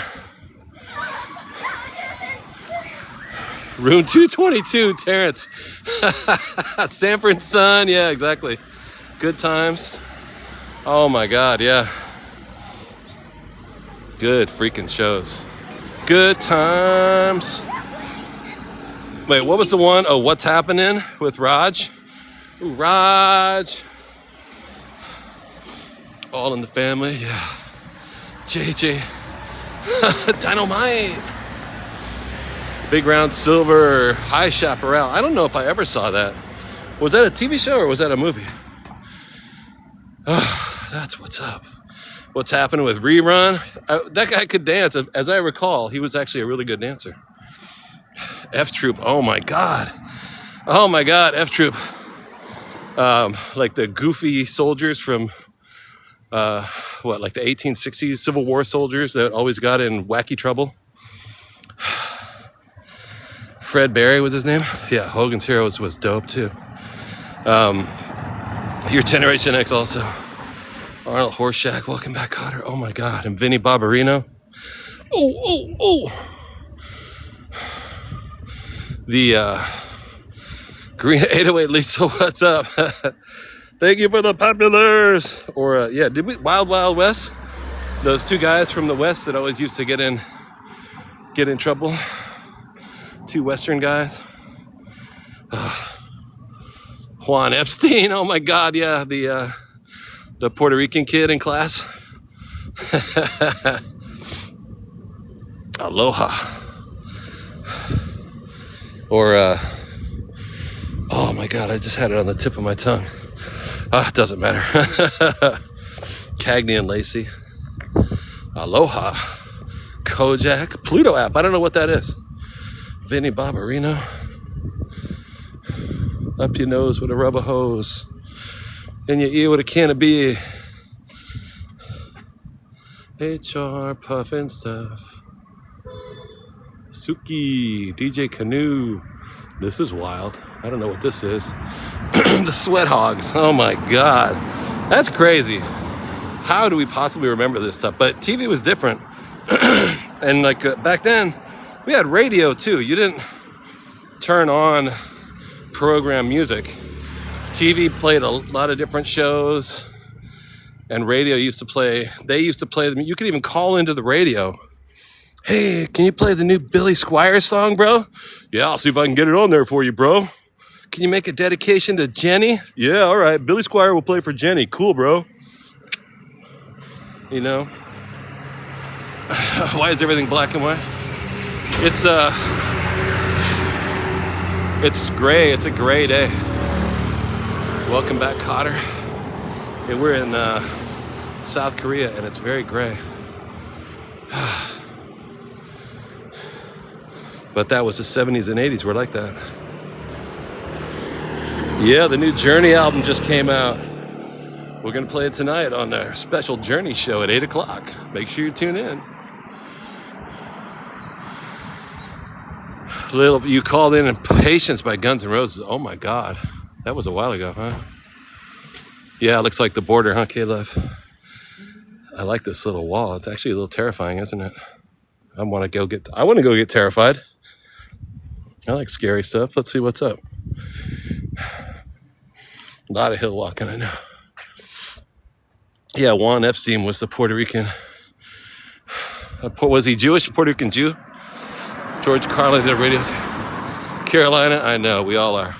Speaker 1: Room 222, Terrence. Sanford and Son, yeah, exactly. Good Times. Oh my god, yeah. Good freaking shows. Good Times. Wait, what was the one? Oh, What's Happening with Raj? Ooh, Raj. All in the Family, yeah. JJ. Dynamite. Big Round Silver, High Chaparral. I don't know if I ever saw that. Was that a TV show or was that a movie? Oh, that's what's up. What's Happening with Rerun? That guy could dance. As I recall, he was actually a really good dancer. F Troop. Oh my god. Oh my god, F Troop. Like the goofy soldiers from like the 1860s Civil War soldiers that always got in wacky trouble. Fred Berry was his name. Yeah, Hogan's Heroes was dope too. Your Generation X also. Arnold Horseshack, Welcome Back, Kotter. Oh my god. And Vinnie Barbarino. Oh. The Green 808 Lisa, what's up? Thank you for the populars. Or yeah, did we Wild Wild West? Those two guys from the West that always used to get in trouble. Two Western guys. Juan Epstein. Oh my god, yeah, the Puerto Rican kid in class. Aloha. Or oh my god, I just had it on the tip of my tongue. It doesn't matter. Cagney and Lacey. Aloha. Kojak. Pluto app. I don't know what that is. Vinnie Barbarino. Up your nose with a rubber hose. In your ear with a can of beer. HR puffin stuff. Suki. DJ Canoe. This is wild. I don't know what this is. The sweat hogs. Oh my God. That's crazy. How do we possibly remember this stuff? But TV was different. And like back then, we had radio too. You didn't turn on program music. TV played a lot of different shows, and radio used to play. They used to play them. You could even call into the radio. Hey, can you play the new Billy Squire song, bro? Yeah, I'll see if I can get it on there for you, bro. Can you make a dedication to Jenny? Yeah, all right. Billy Squire will play for Jenny. Cool, bro. You know? Why is everything black and white? It's gray. It's a gray day. Welcome back, Cotter. Yeah, we're in South Korea, and it's very gray. But that was the 70s and 80s. We're like that. Yeah, the new Journey album just came out. We're going to play it tonight on our special Journey show at 8 o'clock. Make sure you tune in. You called in Patience by Guns N' Roses. Oh my God. That was a while ago, huh? Yeah, it looks like the border, huh, Caleb? I like this little wall. It's actually a little terrifying, isn't it? I want to go get terrified. I like scary stuff. Let's see what's up. A lot of hill walking, I know. Yeah, Juan Epstein was the Puerto Rican. Was he Jewish? Puerto Rican Jew? George Carlin did radio. Carolina? I know, we all are.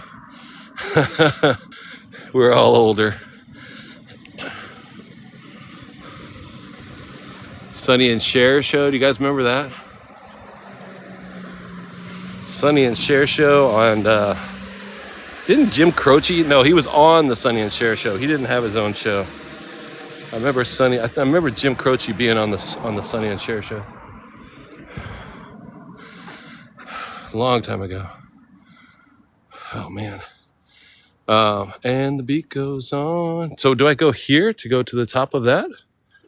Speaker 1: We're all older. Sonny and Cher show. Do you guys remember that? Sonny and Cher show on didn't Jim Croce? No, he was on the Sonny and Cher show. He didn't have his own show. I remember Jim Croce being on the Sonny and Cher show. A long time ago. Oh man. And the beat goes on. So do I go here to go to the top of that?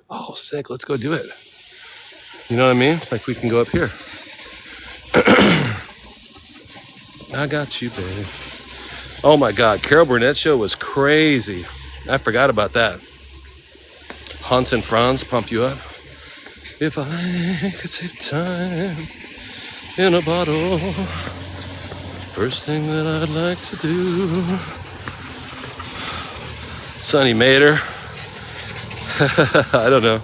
Speaker 1: Oh, sick. Let's go do it. You know what I mean? It's like we can go up here. I got you, baby. Oh my God, Carol Burnett show was crazy. I forgot about that. Hans and Franz pump you up. If I could save time in a bottle, first thing that I'd like to do. Sonny Mater. I don't know.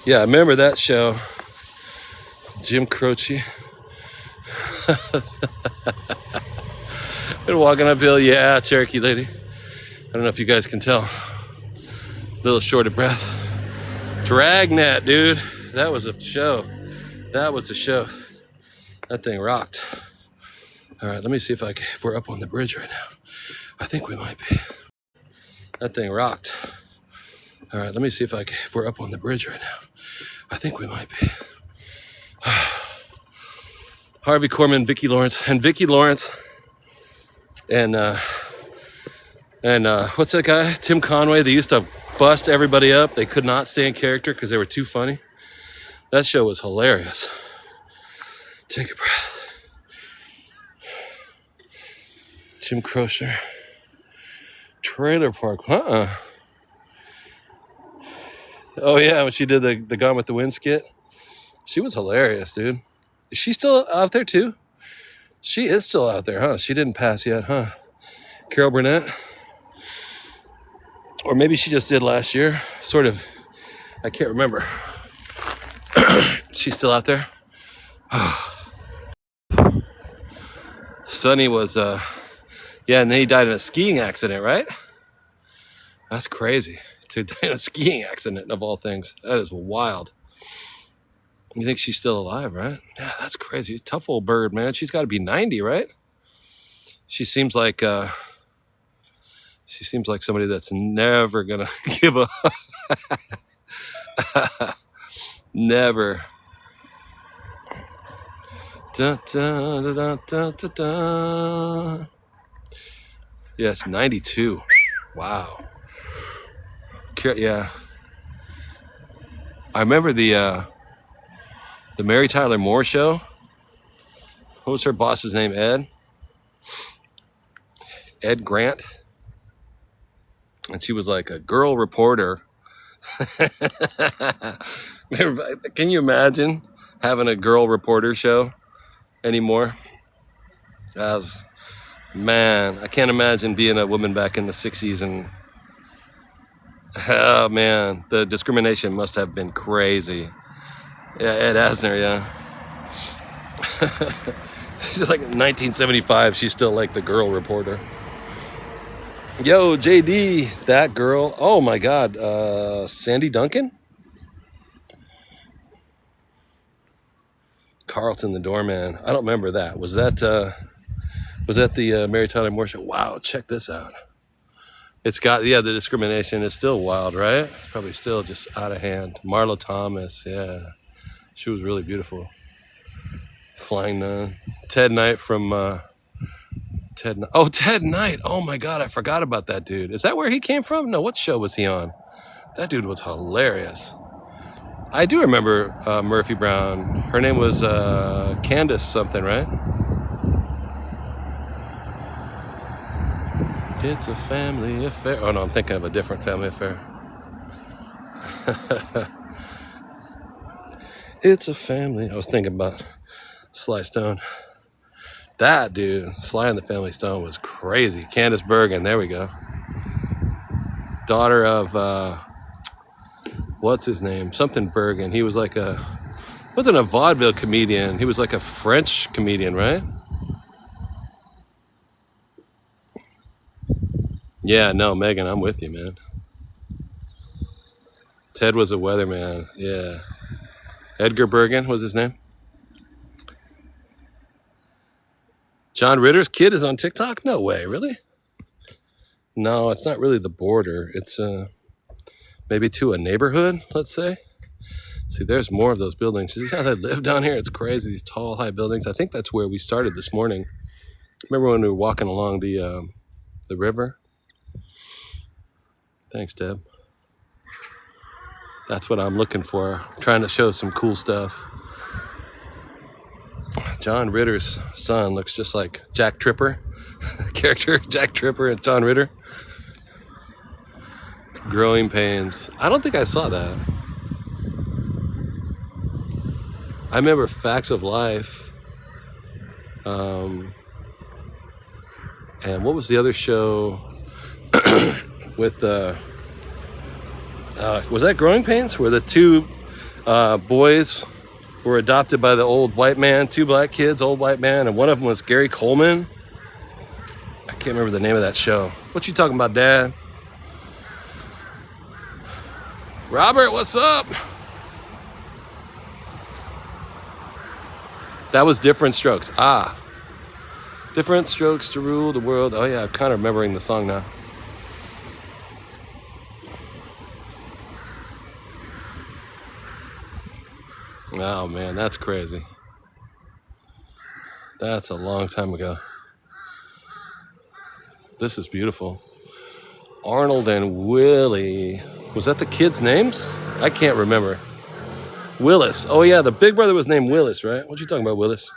Speaker 1: Yeah, I remember that show. Jim Croce. Been walking uphill. Yeah, Cherokee lady. I don't know if you guys can tell. A little short of breath. Dragnet, dude. That was a show. That was a show. That thing rocked. All right, let me see if we're up on the bridge right now. I think we might be. That thing rocked. All right, let me see if we're up on the bridge right now. I think we might be. Harvey Korman, Vicki Lawrence, and what's that guy? Tim Conway. They used to bust everybody up. They could not stay in character because they were too funny. That show was hilarious. Take a breath. Jim Croce. Trailer Park. Oh yeah, when she did the Gone with the Wind skit. She was hilarious, dude. Is she still out there too? She is still out there, huh? She didn't pass yet, huh? Carol Burnett? Or maybe she just did last year. Sort of. I can't remember. She's still out there? Sonny was, yeah, and then he died in a skiing accident, right? That's crazy. To die in a skiing accident, of all things. That is wild. You think she's still alive, right? Yeah, that's crazy. Tough old bird, man. She's got to be 90, right? She seems like somebody that's never gonna give up. Never. Da, da, da, da, da, da. Yes, 92. Wow. Yeah. I remember the Mary Tyler Moore show. What was her boss's name? Ed Grant. And she was like a girl reporter. Can you imagine having a girl reporter show anymore? Man, I can't imagine being a woman back in the 60s. And oh man, the discrimination must have been crazy. Yeah, Ed Asner, yeah. She's just like 1975, she's still like the girl reporter. Yo, JD, that girl. Oh my God, Sandy Duncan? Carlton the doorman. I don't remember that. Was that the Mary Tyler Moore show? Wow, check this out. It's got, yeah, the discrimination is still wild, right? It's probably still just out of hand. Marlo Thomas, yeah. She was really beautiful. Flying Nun. Ted Knight from Ted Knight. Oh my God, I forgot about that dude. Is that where he came from? No, what show was he on? That dude was hilarious. I do remember Murphy Brown. Her name was Candace something, right? It's a family affair. Oh no, I'm thinking of a different family affair. It's a family. I was thinking about Sly Stone. That dude, Sly and the Family Stone, was crazy. Candace Bergen, there we go. Daughter of, what's his name? Something Bergen. He was like wasn't a vaudeville comedian. He was like a French comedian, right? Yeah, no, Megan, I'm with you, man. Ted was a weatherman, yeah. Edgar Bergen was his name. John Ritter's kid is on TikTok? No way, really? No, it's not really the border. It's maybe to a neighborhood, let's say. See, there's more of those buildings. See how they live down here? It's crazy, these tall, high buildings. I think that's where we started this morning. Remember when we were walking along the river? Thanks, Deb. That's what I'm looking for. I'm trying to show some cool stuff. John Ritter's son looks just like Jack Tripper. Character Jack Tripper and John Ritter. Growing Pains. I don't think I saw that. I remember Facts of Life. And what was the other show with was that Growing Pains? Where the two boys were adopted by the old white man, two black kids, old white man, and one of them was Gary Coleman. I can't remember the name of that show. What you talking about, Dad? Robert, what's up? That was Different Strokes. Ah. Different strokes to rule the world. Oh yeah, I'm kind of remembering the song now. Oh man, that's crazy. That's a long time ago. This is beautiful. Arnold and Willie. Was that the kids' names? I can't remember. Willis. Oh yeah, the big brother was named Willis, right? What you talking about, Willis?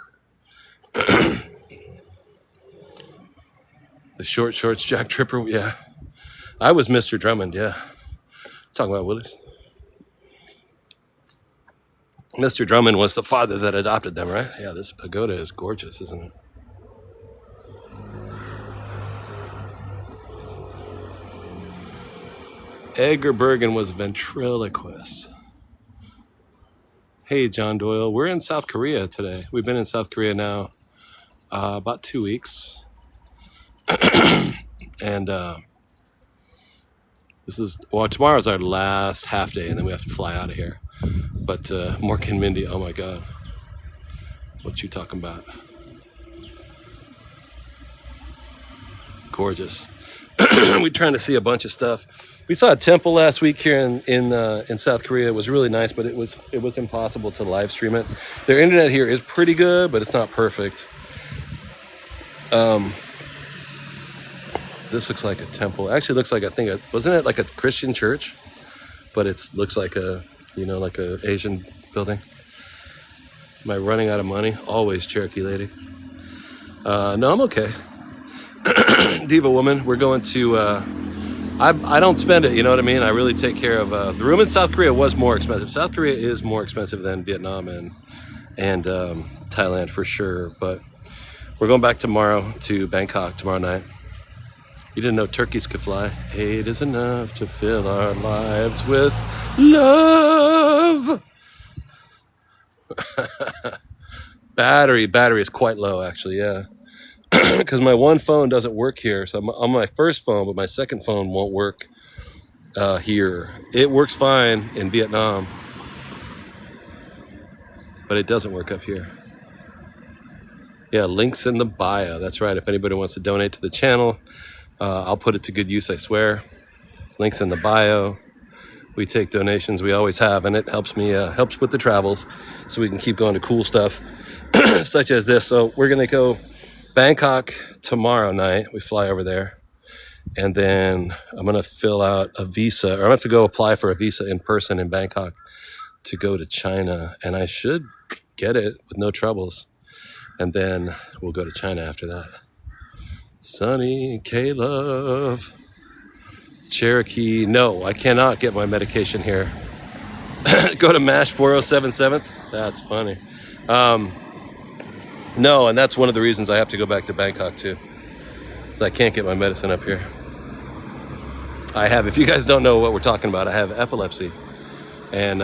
Speaker 1: The short shorts, Jack Tripper. Yeah. I was Mr. Drummond, yeah. Talking about Willis. Mr. Drummond was the father that adopted them, right? Yeah, this pagoda is gorgeous, isn't it? Edgar Bergen was a ventriloquist. Hey, John Doyle. We're in South Korea today. We've been in South Korea now about 2 weeks. And tomorrow's our last half day, and then we have to fly out of here. But Mork and Mindy, oh my God. What you talking about? Gorgeous. We're trying to see a bunch of stuff. We saw a temple last week here in South Korea. It was really nice, but it was impossible to live stream it. Their internet here is pretty good, but it's not perfect. This looks like a temple. Actually, looks like wasn't it like a Christian church? But it looks like like a Asian building. Am I running out of money? Always, Cherokee lady. No, I'm okay. Diva woman, we're going to. I don't spend it. You know what I mean? I really take care of. The room in South Korea was more expensive. South Korea is more expensive than Vietnam and Thailand for sure. But we're going back tomorrow to Bangkok tomorrow night. You didn't know turkeys could fly. Hate is enough to fill our lives with love. Battery is quite low, actually. Yeah, because my one phone doesn't work here. So I'm on my first phone, but my second phone won't work here. It works fine in Vietnam, but it doesn't work up here. Yeah, links in the bio. That's right. If anybody wants to donate to the channel, I'll put it to good use, I swear. Links in the bio. We take donations. We always have, and it helps me, helps with the travels, so we can keep going to cool stuff, such as this. So we're gonna go Bangkok tomorrow night. We fly over there, and then I'm gonna fill out a visa, or I'm gonna have to go apply for a visa in person in Bangkok to go to China, and I should get it with no troubles. And then we'll go to China after that. Sunny, K-Love, Cherokee. No, I cannot get my medication here. Go to MASH 4077. That's funny. No, and that's one of the reasons I have to go back to Bangkok too. So I can't get my medicine up here. I have, if you guys don't know what we're talking about, I have epilepsy. And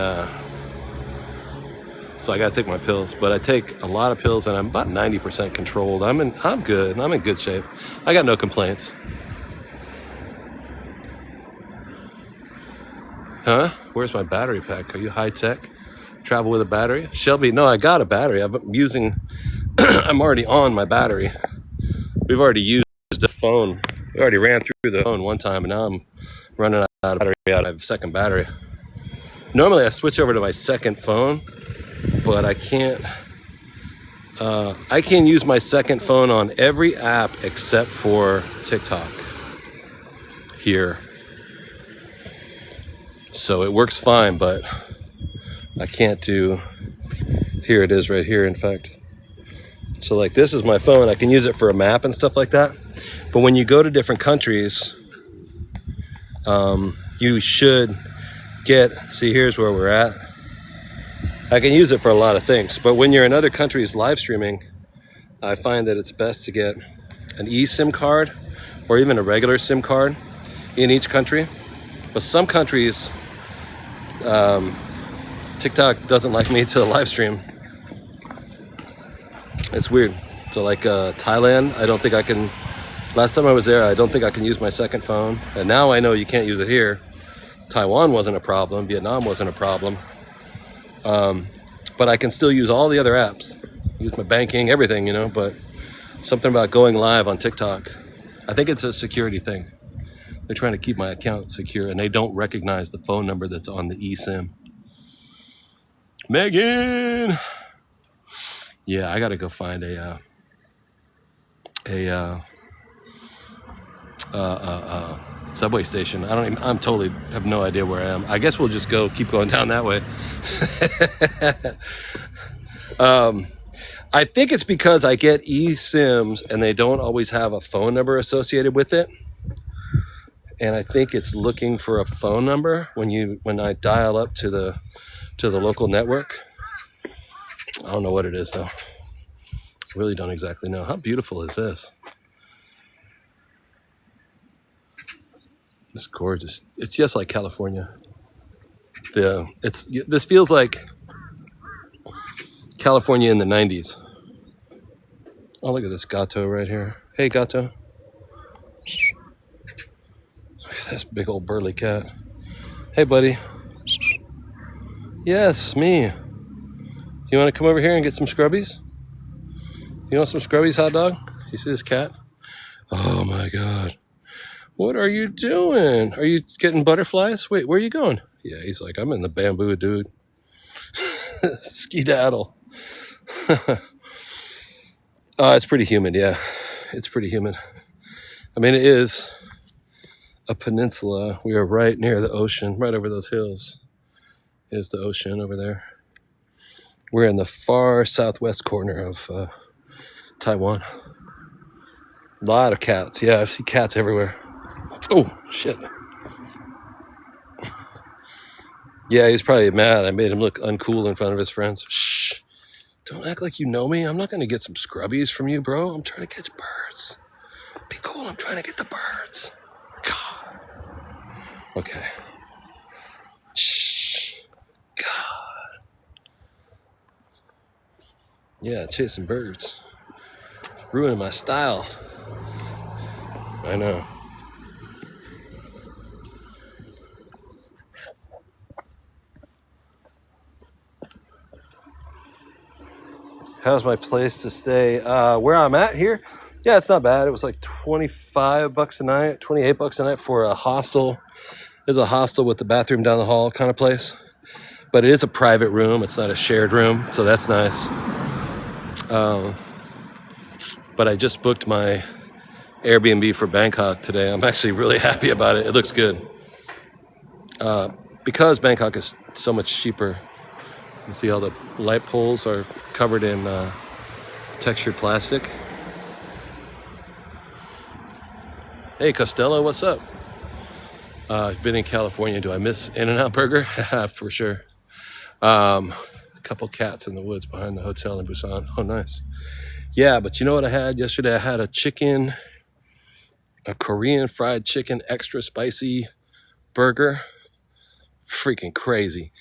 Speaker 1: so I got to take my pills, but I take a lot of pills and I'm about 90% controlled. I'm good. I'm in good shape. I got no complaints. Huh? Where's my battery pack? Are you high tech? Travel with a battery? Shelby, no, I got a battery. I'm already on my battery. We've already used the phone. We already ran through the phone one time, and now I'm running out of battery. I have a second battery. Normally I switch over to my second phone, but I can't. I can use my second phone on every app except for TikTok here. So it works fine, but I can't do. Here it is right here, in fact. So like this is my phone. I can use it for a map and stuff like that. But when you go to different countries, you should see, here's where we're at. I can use it for a lot of things, but when you're in other countries live streaming, I find that it's best to get an eSIM card or even a regular SIM card in each country. But some countries, TikTok doesn't like me to live stream. It's weird. So like Thailand, I don't think I can. Last time I was there, I don't think I can use my second phone. And now I know you can't use it here. Taiwan wasn't a problem. Vietnam wasn't a problem. But I can still use all the other apps. Use my banking, everything, you know. But something about going live on TikTok, I think it's a security thing. They're trying to keep my account secure, and they don't recognize the phone number that's on the eSIM. Megan! Yeah, I gotta go find a subway station. I'm totally have no idea where I am. I guess we'll just keep going down that way. I think it's because I get eSIMs and they don't always have a phone number associated with it. And I think it's looking for a phone number when I dial up to the local network. I don't know what it is though. I really don't exactly know. How beautiful is this? It's gorgeous. It's just like California. This feels like California in the 90s. Oh, look at this gato right here. Hey, gato. Look at this big old burly cat. Hey, buddy. Yes, me. You want to come over here and get some scrubbies? You want some scrubbies, hot dog? You see this cat? Oh, my God. What are you doing? Are you getting butterflies? Wait, where are you going? Yeah, he's like, I'm in the bamboo, dude. Skedaddle. It's pretty humid, yeah. It's pretty humid. I mean, it is a peninsula. We are right near the ocean, right over those hills is the ocean over there. We're in the far southwest corner of Taiwan. A lot of cats. Yeah, I see cats everywhere. Oh, shit. Yeah, he's probably mad. I made him look uncool in front of his friends. Shh. Don't act like you know me. I'm not going to get some scrubbies from you, bro. I'm trying to catch birds. Be cool. I'm trying to get the birds. God. Okay. Shh. God. Yeah, chasing birds. Ruining my style. I know. How's my place to stay? Where I'm at here? Yeah, it's not bad. It was like $25 a night, $28 a night for a hostel. There's a hostel with the bathroom down the hall kind of place. But it is a private room. It's not a shared room, so that's nice. But I just booked my Airbnb for Bangkok today. I'm actually really happy about it. It looks good. Because Bangkok is so much cheaper. You see how the light poles are covered in textured plastic. Hey, Costello, what's up? I've been in California. Do I miss In-N-Out Burger? For sure. A couple cats in the woods behind the hotel in Busan. Oh, nice. Yeah, but you know what I had yesterday? I had a Korean fried chicken, extra spicy burger. Freaking crazy.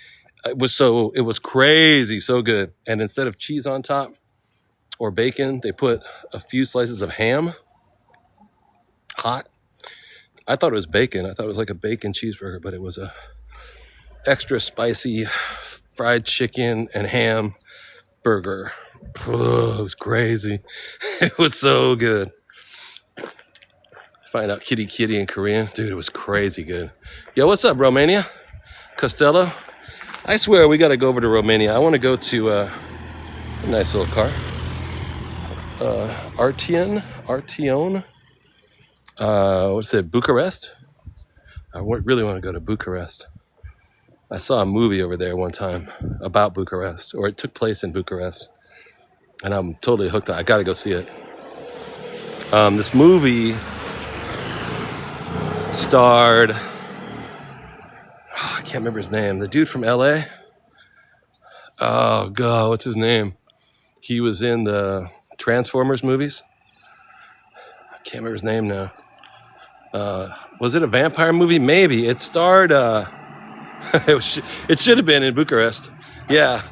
Speaker 1: It was crazy, so good. And instead of cheese on top or bacon, they put a few slices of ham, hot. I thought it was bacon. I thought it was like a bacon cheeseburger, but it was a extra spicy fried chicken and ham burger. Oh, it was crazy. It was so good. Find out kitty in Korean. Dude, it was crazy good. Yo, what's up, Romania? Costello? I swear we got to go over to Romania. I want to go to a nice little car. Artion. What's it? Bucharest? I really want to go to Bucharest. I saw a movie over there one time about Bucharest, or it took place in Bucharest. And I'm totally hooked on it. I got to go see it. This movie starred... I can't remember his name. The dude from LA. Oh, God, what's his name? He was in the Transformers movies. I can't remember his name now. Was it a vampire movie? Maybe. It starred... it should have been in Bucharest. Yeah.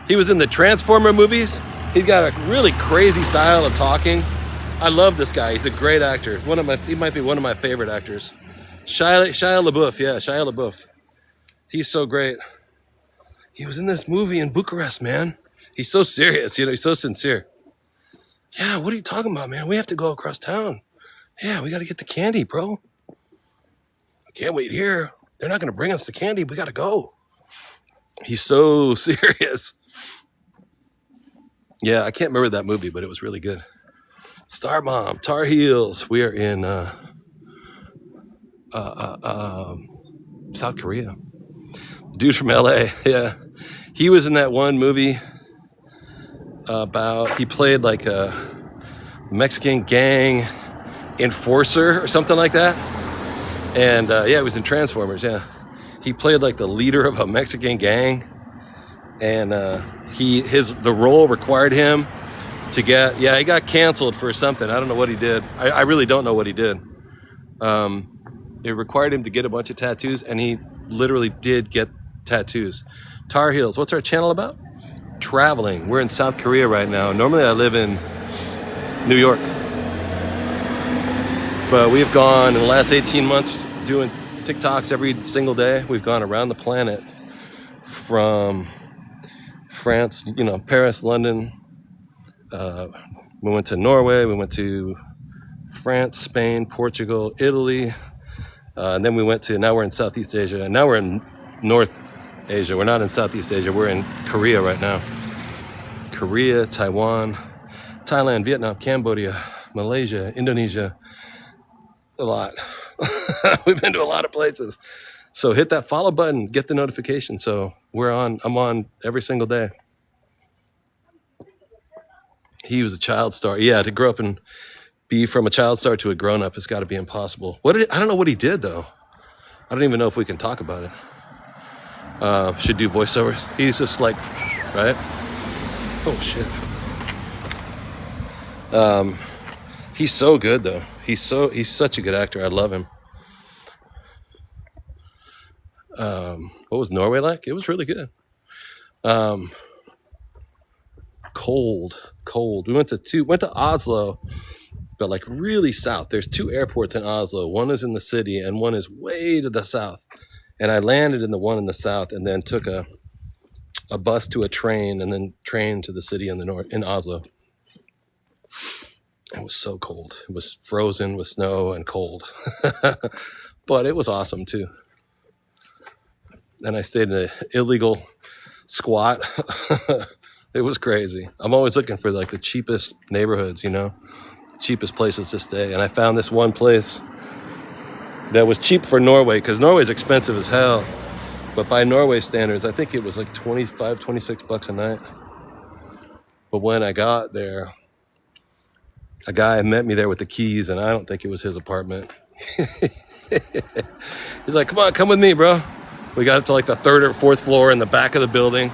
Speaker 1: He was in the Transformer movies. He's got a really crazy style of talking. I love this guy. He's a great actor. He might be one of my favorite actors. Shia LaBeouf, yeah, Shia LaBeouf. He's so great. He was in this movie in Bucharest, man. He's so serious, he's so sincere. Yeah, what are you talking about, man? We have to go across town. Yeah, we got to get the candy, bro. I can't wait here. They're not going to bring us the candy. We got to go. He's so serious. Yeah, I can't remember that movie, but it was really good. Star Bomb, Tar Heels. We are in... South Korea. Dude from LA, yeah. He was in that one movie he played like a Mexican gang enforcer or something like that. And yeah, it was in Transformers, yeah. He played like the leader of a Mexican gang. And the role required him to he got canceled for something. I don't know what he did. I really don't know what he did. It required him to get a bunch of tattoos, and he literally did get tattoos. Tar Heels. What's our channel about? Traveling. We're in South Korea right now. Normally I live in New York. But we've gone in the last 18 months doing TikToks every single day. We've gone around the planet from France, Paris, London. We went to Norway. We went to France, Spain, Portugal, Italy. And then now we're in Southeast Asia. And now we're in North Asia. We're not in Southeast Asia. We're in Korea right now. Korea, Taiwan, Thailand, Vietnam, Cambodia, Malaysia, Indonesia. A lot. We've been to a lot of places. So hit that follow button. Get the notification. So I'm on every single day. He was a child star. Yeah, to grow up and be from a child star to a grown up has got to be impossible. I don't know what he did though. I don't even know if we can talk about it. Should do voiceovers. He's just like, right? Oh shit. He's so good though. He's such a good actor. I love him. What was Norway like? It was really good. Cold. We went to Oslo, but like really south. There's 2 airports in Oslo. One is in the city and one is way to the south. And I landed in the one in the south and then took a bus to a train and then train to the city in the north in Oslo. It was so cold. It was frozen with snow and cold. But it was awesome too. And I stayed in an illegal squat. It was crazy. I'm always looking for like the cheapest neighborhoods, you know, cheapest places to stay. And I found this one place that was cheap for Norway, because Norway's expensive as hell. But by Norway standards, I think it was like 25, 26 bucks a night. But when I got there, a guy met me there with the keys, and I don't think it was his apartment. He's like, come on, come with me, bro. We got up to like the 3rd or 4th floor in the back of the building.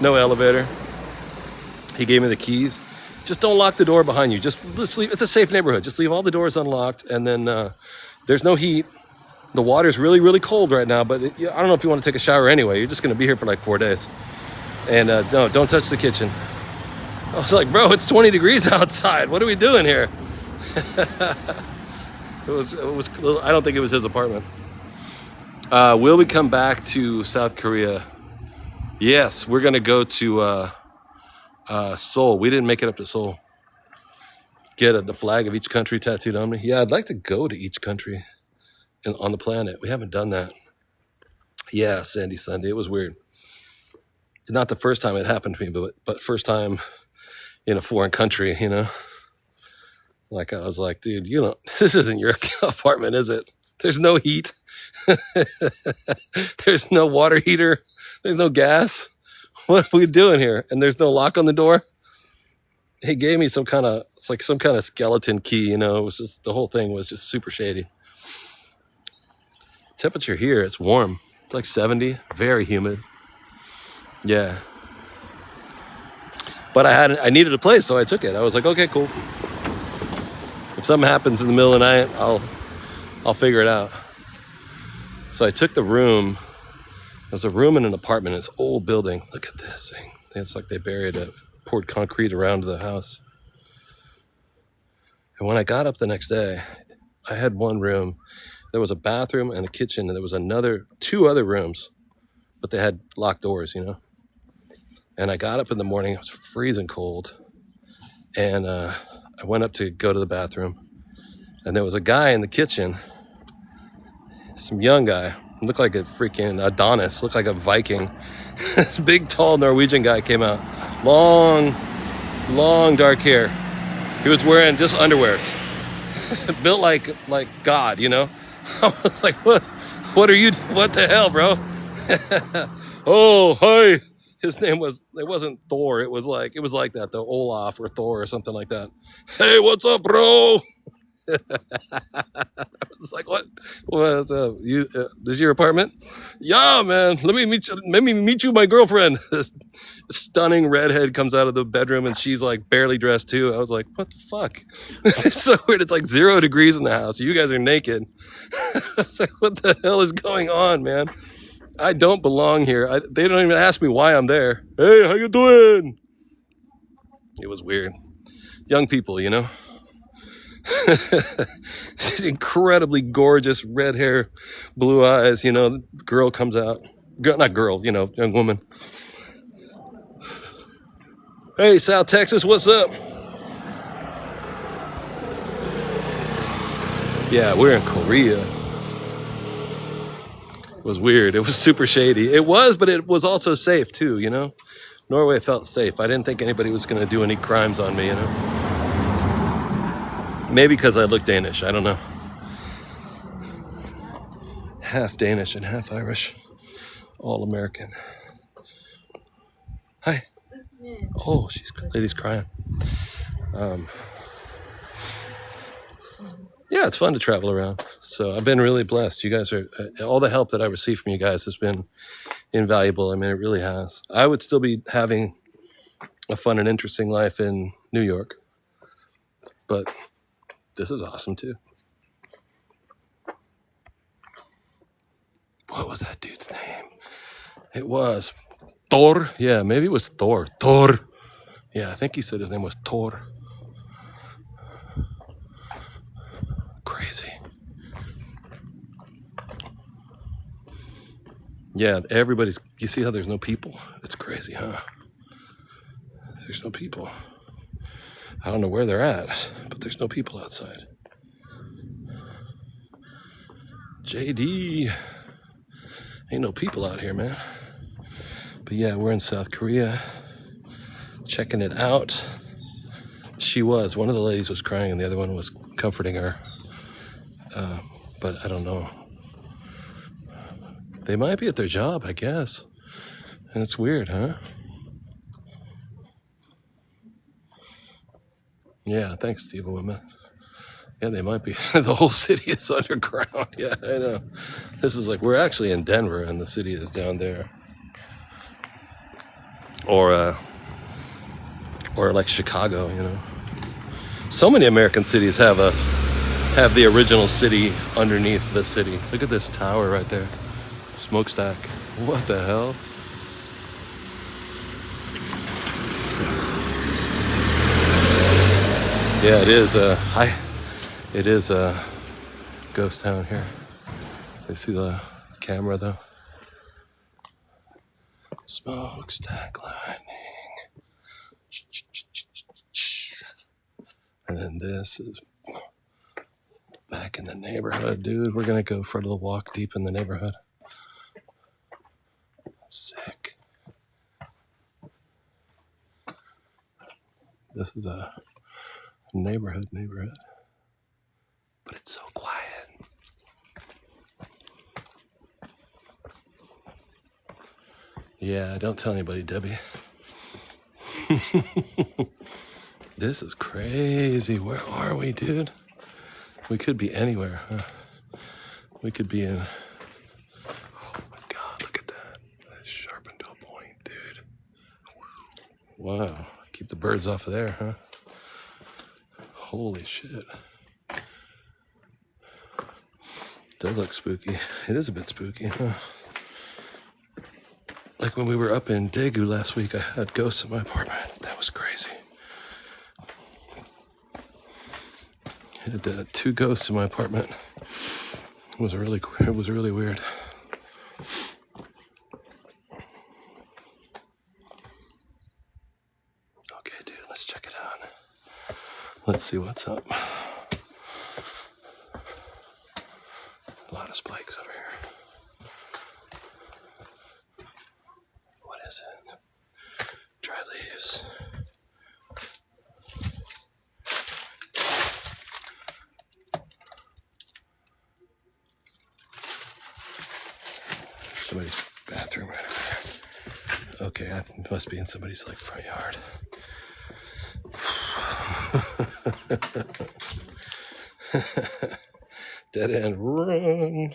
Speaker 1: No elevator. He gave me the keys. Just don't lock the door behind you. Just leave. It's a safe neighborhood. Just leave all the doors unlocked. And then there's no heat. The water's really, really cold right now. But I don't know if you want to take a shower anyway. You're just going to be here for like 4 days. And no, don't touch the kitchen. I was like, bro, it's 20 degrees outside. What are we doing here? It was. I don't think it was his apartment. Will we come back to South Korea? Yes, we're going to go to Seoul. We didn't make it up to Seoul. Get the flag of each country tattooed on me. Yeah, I'd like to go to each country on the planet. We haven't done that. Yeah, Sandy Sunday. It was weird. Not the first time it happened to me, but first time in a foreign country, you know? Like, I was like, dude, you know, this isn't your apartment, is it? There's no heat. There's no water heater. There's no gas. What are we doing here? And there's no lock on the door. He gave me some kind of skeleton key, you know. It was just, the whole thing was just super shady. Temperature here, it's warm. It's like 70, very humid. Yeah. But I needed a place, so I took it. I was like, okay, cool. If something happens in the middle of the night, I'll figure it out. So I took the room. There's a room in an apartment. It's an old building. Look at this thing. It's like they poured concrete around the house. And when I got up the next day, I had one room. There was a bathroom and a kitchen, and there was 2 other rooms, but they had locked doors, you know. And I got up in the morning. It was freezing cold. And I went up to go to the bathroom. And there was a guy in the kitchen, some young guy. Looked like a freaking Adonis. Looked like a Viking. This big, tall Norwegian guy came out. Long, dark hair. He was wearing just underwears. Built like God, you know? I was like, what are you, what the hell, bro? Oh, hi. His name it wasn't Thor. It was like that, the Olaf or Thor or something like that. Hey, what's up, bro? I was like, what? What's up? This is your apartment? Yeah, man. Let me meet you, my girlfriend. This stunning redhead comes out of the bedroom and she's like barely dressed too. I was like, what the fuck? This is so weird. It's like 0 degrees in the house. You guys are naked. I was like, what the hell is going on, man? I don't belong here. They don't even ask me why I'm there. Hey, how you doing? It was weird. Young people, you know? She's incredibly gorgeous, red hair, blue eyes, you know. The girl comes out. Not girl, you know, young woman. Hey, South Texas, what's up? Yeah, we're in Korea. It was weird. It was super shady. It was, but it was also safe too, you know? Norway felt safe. I didn't think anybody was going to do any crimes on me, you know? Maybe because I look Danish. I don't know. Half Danish and half Irish. All American. Hi. Oh, lady's crying. Yeah, it's fun to travel around. So I've been really blessed. You guys are, all the help that I received from you guys has been invaluable. I mean, it really has. I would still be having a fun and interesting life in New York, but this is awesome too. What was that dude's name? It was Thor. Yeah, maybe it was Thor. Thor. Yeah, I think he said his name was Thor. Crazy. Yeah, everybody's, you see how there's no people? It's crazy, huh? There's no people. I don't know where they're at, but there's no people outside. JD. Ain't no people out here, man. But yeah, we're in South Korea, checking it out. One of the ladies was crying and the other one was comforting her. But I don't know. They might be at their job, I guess. And it's weird, huh? Yeah, thanks, Steve Women. Yeah, they might be. The whole city is underground. Yeah, I know. This is like, we're actually in Denver and the city is down there. Or like Chicago, you know. So many American cities have the original city underneath the city. Look at this tower right there. Smokestack. What the hell? Yeah, it is a ghost town here. You see the camera though? Smokestack lightning. And then this is back in the neighborhood, dude. We're gonna go for a little walk deep in the neighborhood. Sick. This is a neighborhood, but it's so quiet. Yeah, don't tell anybody, Debbie. This is crazy. Where are we, dude? We could be anywhere, huh? We could be in... Oh my God, look at that. That's sharpened to a point, dude. Wow. Keep the birds off of there, huh? Holy shit. Does look spooky. It is a bit spooky, huh? Like when we were up in Daegu last week, I had ghosts in my apartment. That was crazy. I had 2 ghosts in my apartment. It was really weird. Okay, dude, let's check it out. Let's see what's up. A lot of spikes over here. What is it? Dry leaves. Somebody's bathroom right over there. Okay, I must be in somebody's like front yard. Dead end run.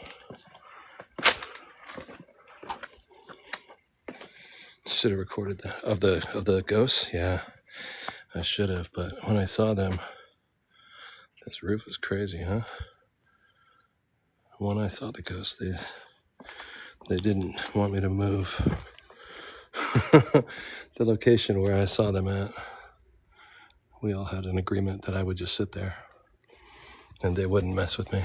Speaker 1: Should have recorded that of the ghosts. Yeah, I should have. But when I saw them, this roof was crazy, huh? When I saw the ghosts, they didn't want me to move the location where I saw them at. We all had an agreement that I would just sit there and they wouldn't mess with me.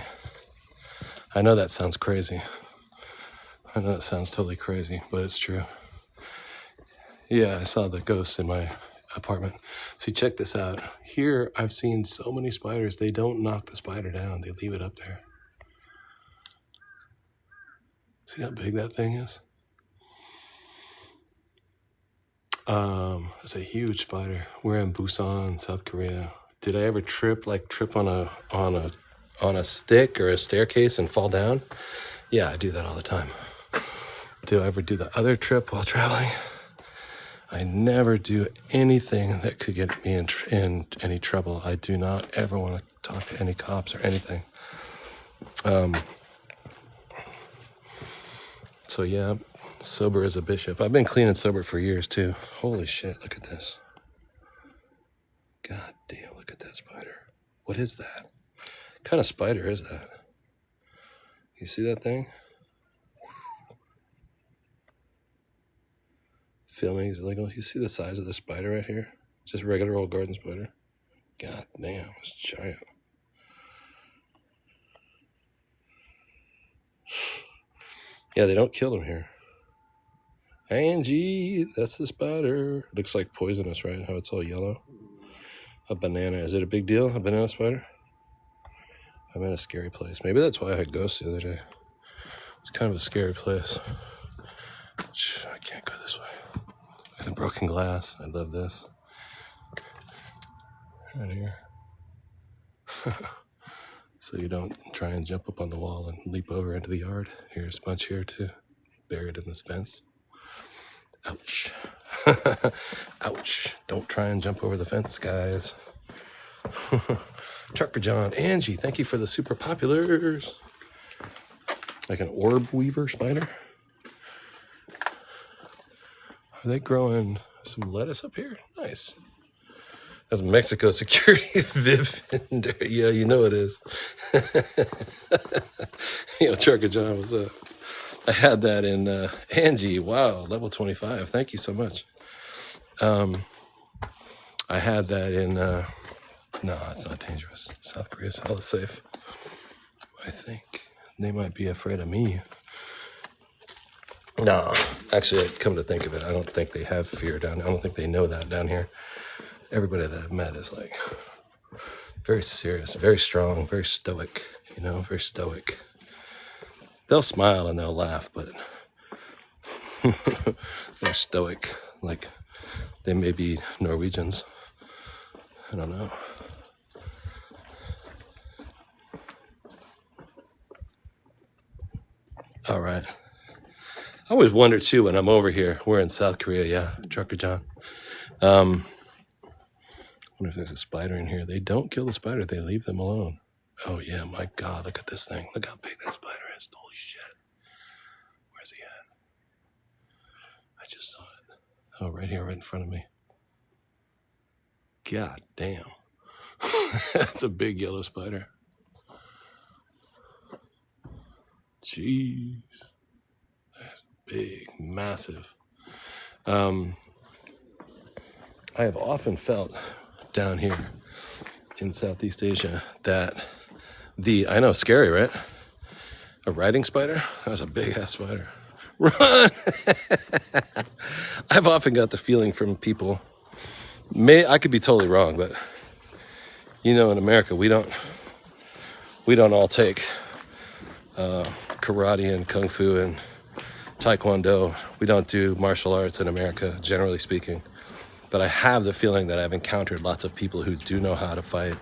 Speaker 1: I know that sounds crazy. I know that sounds totally crazy, but it's true. Yeah, I saw the ghosts in my apartment. See, check this out. Here, I've seen so many spiders, they don't knock the spider down. They leave it up there. See how big that thing is? It's a huge spider. We're in Busan, South Korea. Did I ever trip on a stick or a staircase and fall down? Yeah, I do that all the time. Do I ever do the other trip while traveling? I never do anything that could get me in any trouble. I do not ever want to talk to any cops or anything. So yeah, sober as a bishop. I've been clean and sober for years too. Holy shit, look at this. God damn, look at that spider. What is that? What kind of spider is that? You see that thing? Filming is illegal. You see the size of the spider right here? Just regular old garden spider. God damn, it's giant. Yeah, they don't kill them here. Angie, that's the spider. Looks like poisonous, right? How it's all yellow. A banana. Is it a big deal? A banana spider? I'm in a scary place. Maybe that's why I had ghosts the other day. It's kind of a scary place. I can't go this way. Look at the broken glass. I love this. Right here. So you don't try and jump up on the wall and leap over into the yard. Here's a bunch here too, buried in this fence. Ouch. Ouch. Don't try and jump over the fence, guys. Trucker John, Angie, thank you for the super populars. Like an orb weaver spider. Are they growing some lettuce up here? Nice. That's Mexico security Vivinder. Yeah, you know it is. Trucker John, what's up? I had that in Angie. Wow, level 25. Thank you so much. I had that in... no, it's not dangerous. South Korea's hella safe. I think they might be afraid of me. No, actually, come to think of it, I don't think they have fear down there. I don't think they know that down here. Everybody that I've met is like very serious, very strong, very stoic, very stoic. They'll smile and they'll laugh, but they're stoic. Like they may be Norwegians. I don't know. All right. I always wonder too when I'm over here. We're in South Korea, yeah, Trucker John. Wonder if there's a spider in here. They don't kill the spider, they leave them alone. Oh yeah, my God, look at this thing. Look how big that spider is. Holy shit. Where's he at? I just saw it. Oh, right here, right in front of me. God damn. That's a big yellow spider. Jeez. That's big, massive. I have often felt down here in Southeast Asia that I know, scary, right? A riding spider? That was a big ass spider. Run! I've often got the feeling from people, I could be totally wrong, but in America, we don't all take karate and kung fu and taekwondo. We don't do martial arts in America, generally speaking. But I have the feeling that I've encountered lots of people who do know how to fight.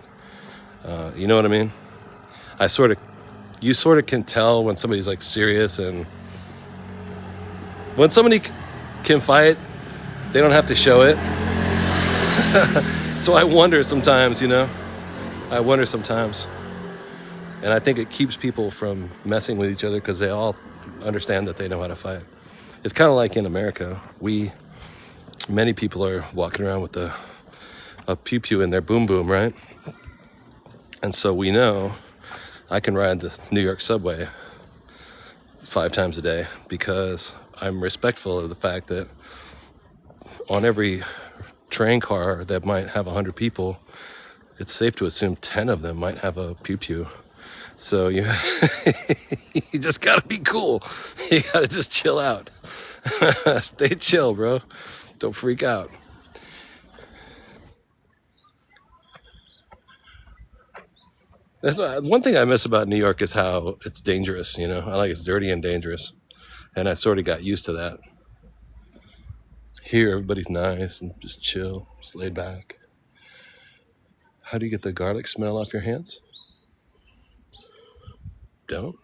Speaker 1: You know what I mean? You sort of can tell when somebody's like serious, and when somebody can fight, they don't have to show it. So I wonder sometimes, I wonder sometimes. And I think it keeps people from messing with each other because they all understand that they know how to fight. It's kind of like in America, many people are walking around with a pew-pew in their boom-boom, right? And so we know I can ride the New York subway 5 times a day because I'm respectful of the fact that on every train car that might have 100 people, it's safe to assume 10 of them might have a pew-pew. So you just gotta be cool. You gotta just chill out. Stay chill, bro. Don't freak out. That's one thing I miss about New York is how it's dangerous, I like it's dirty and dangerous. And I sort of got used to that. Here, everybody's nice and just chill, just laid back. How do you get the garlic smell off your hands? Don't.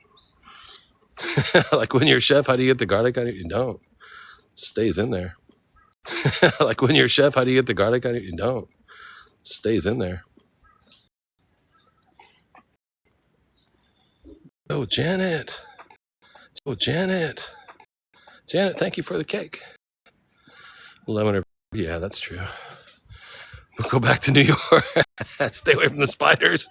Speaker 1: Like when you're a chef, how do you get the garlic out of you? You don't. It just stays in there. Like when you're a chef, how do you get the garlic out of it? You don't. It stays in there. Oh, Janet. Oh, Janet. Janet, thank you for the cake. Lemon or... Yeah, that's true. We'll go back to New York. Stay away from the spiders.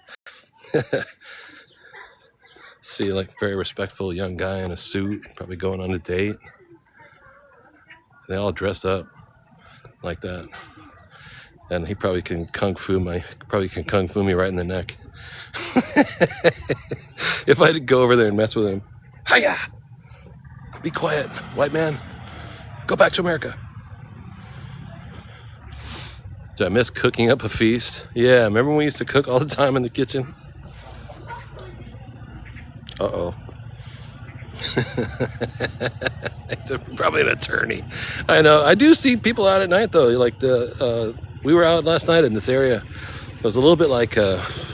Speaker 1: See, like, very respectful young guy in a suit, probably going on a date. They all dress up like that. And he probably can kung fu me right in the neck. If I did go over there and mess with him. Hiya! Be quiet, white man. Go back to America. Do I miss cooking up a feast? Yeah, remember when we used to cook all the time in the kitchen? Uh-oh. It's probably an attorney. I know. I do see people out at night, though. Like we were out last night in this area. It was a little bit like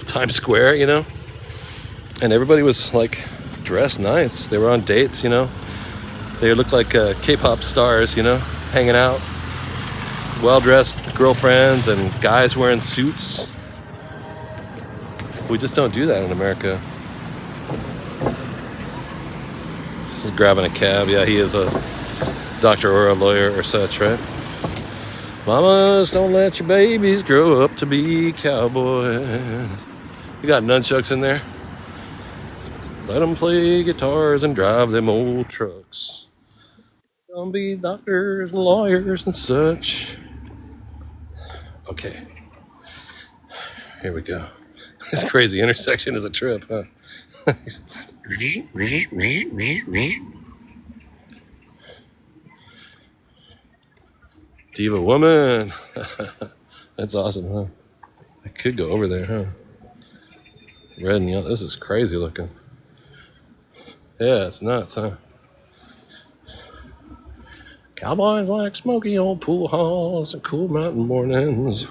Speaker 1: Times Square, you know? And everybody was, like, dressed nice. They were on dates, you know? They looked like K-pop stars, you know? Hanging out. Well-dressed girlfriends and guys wearing suits. We just don't do that in America. Just grabbing a cab. Yeah, he is a doctor or a lawyer or such, right? Mamas, don't let your babies grow up to be cowboys. You got nunchucks in there? Let them play guitars and drive them old trucks. Don't be doctors and lawyers and such. Okay. Here we go. This crazy intersection is a trip, huh? Diva woman. That's awesome, huh? I could go over there, huh? Red and yellow. This is crazy looking. Yeah, it's nuts, huh? Cowboys like smoky old pool halls and cool mountain mornings.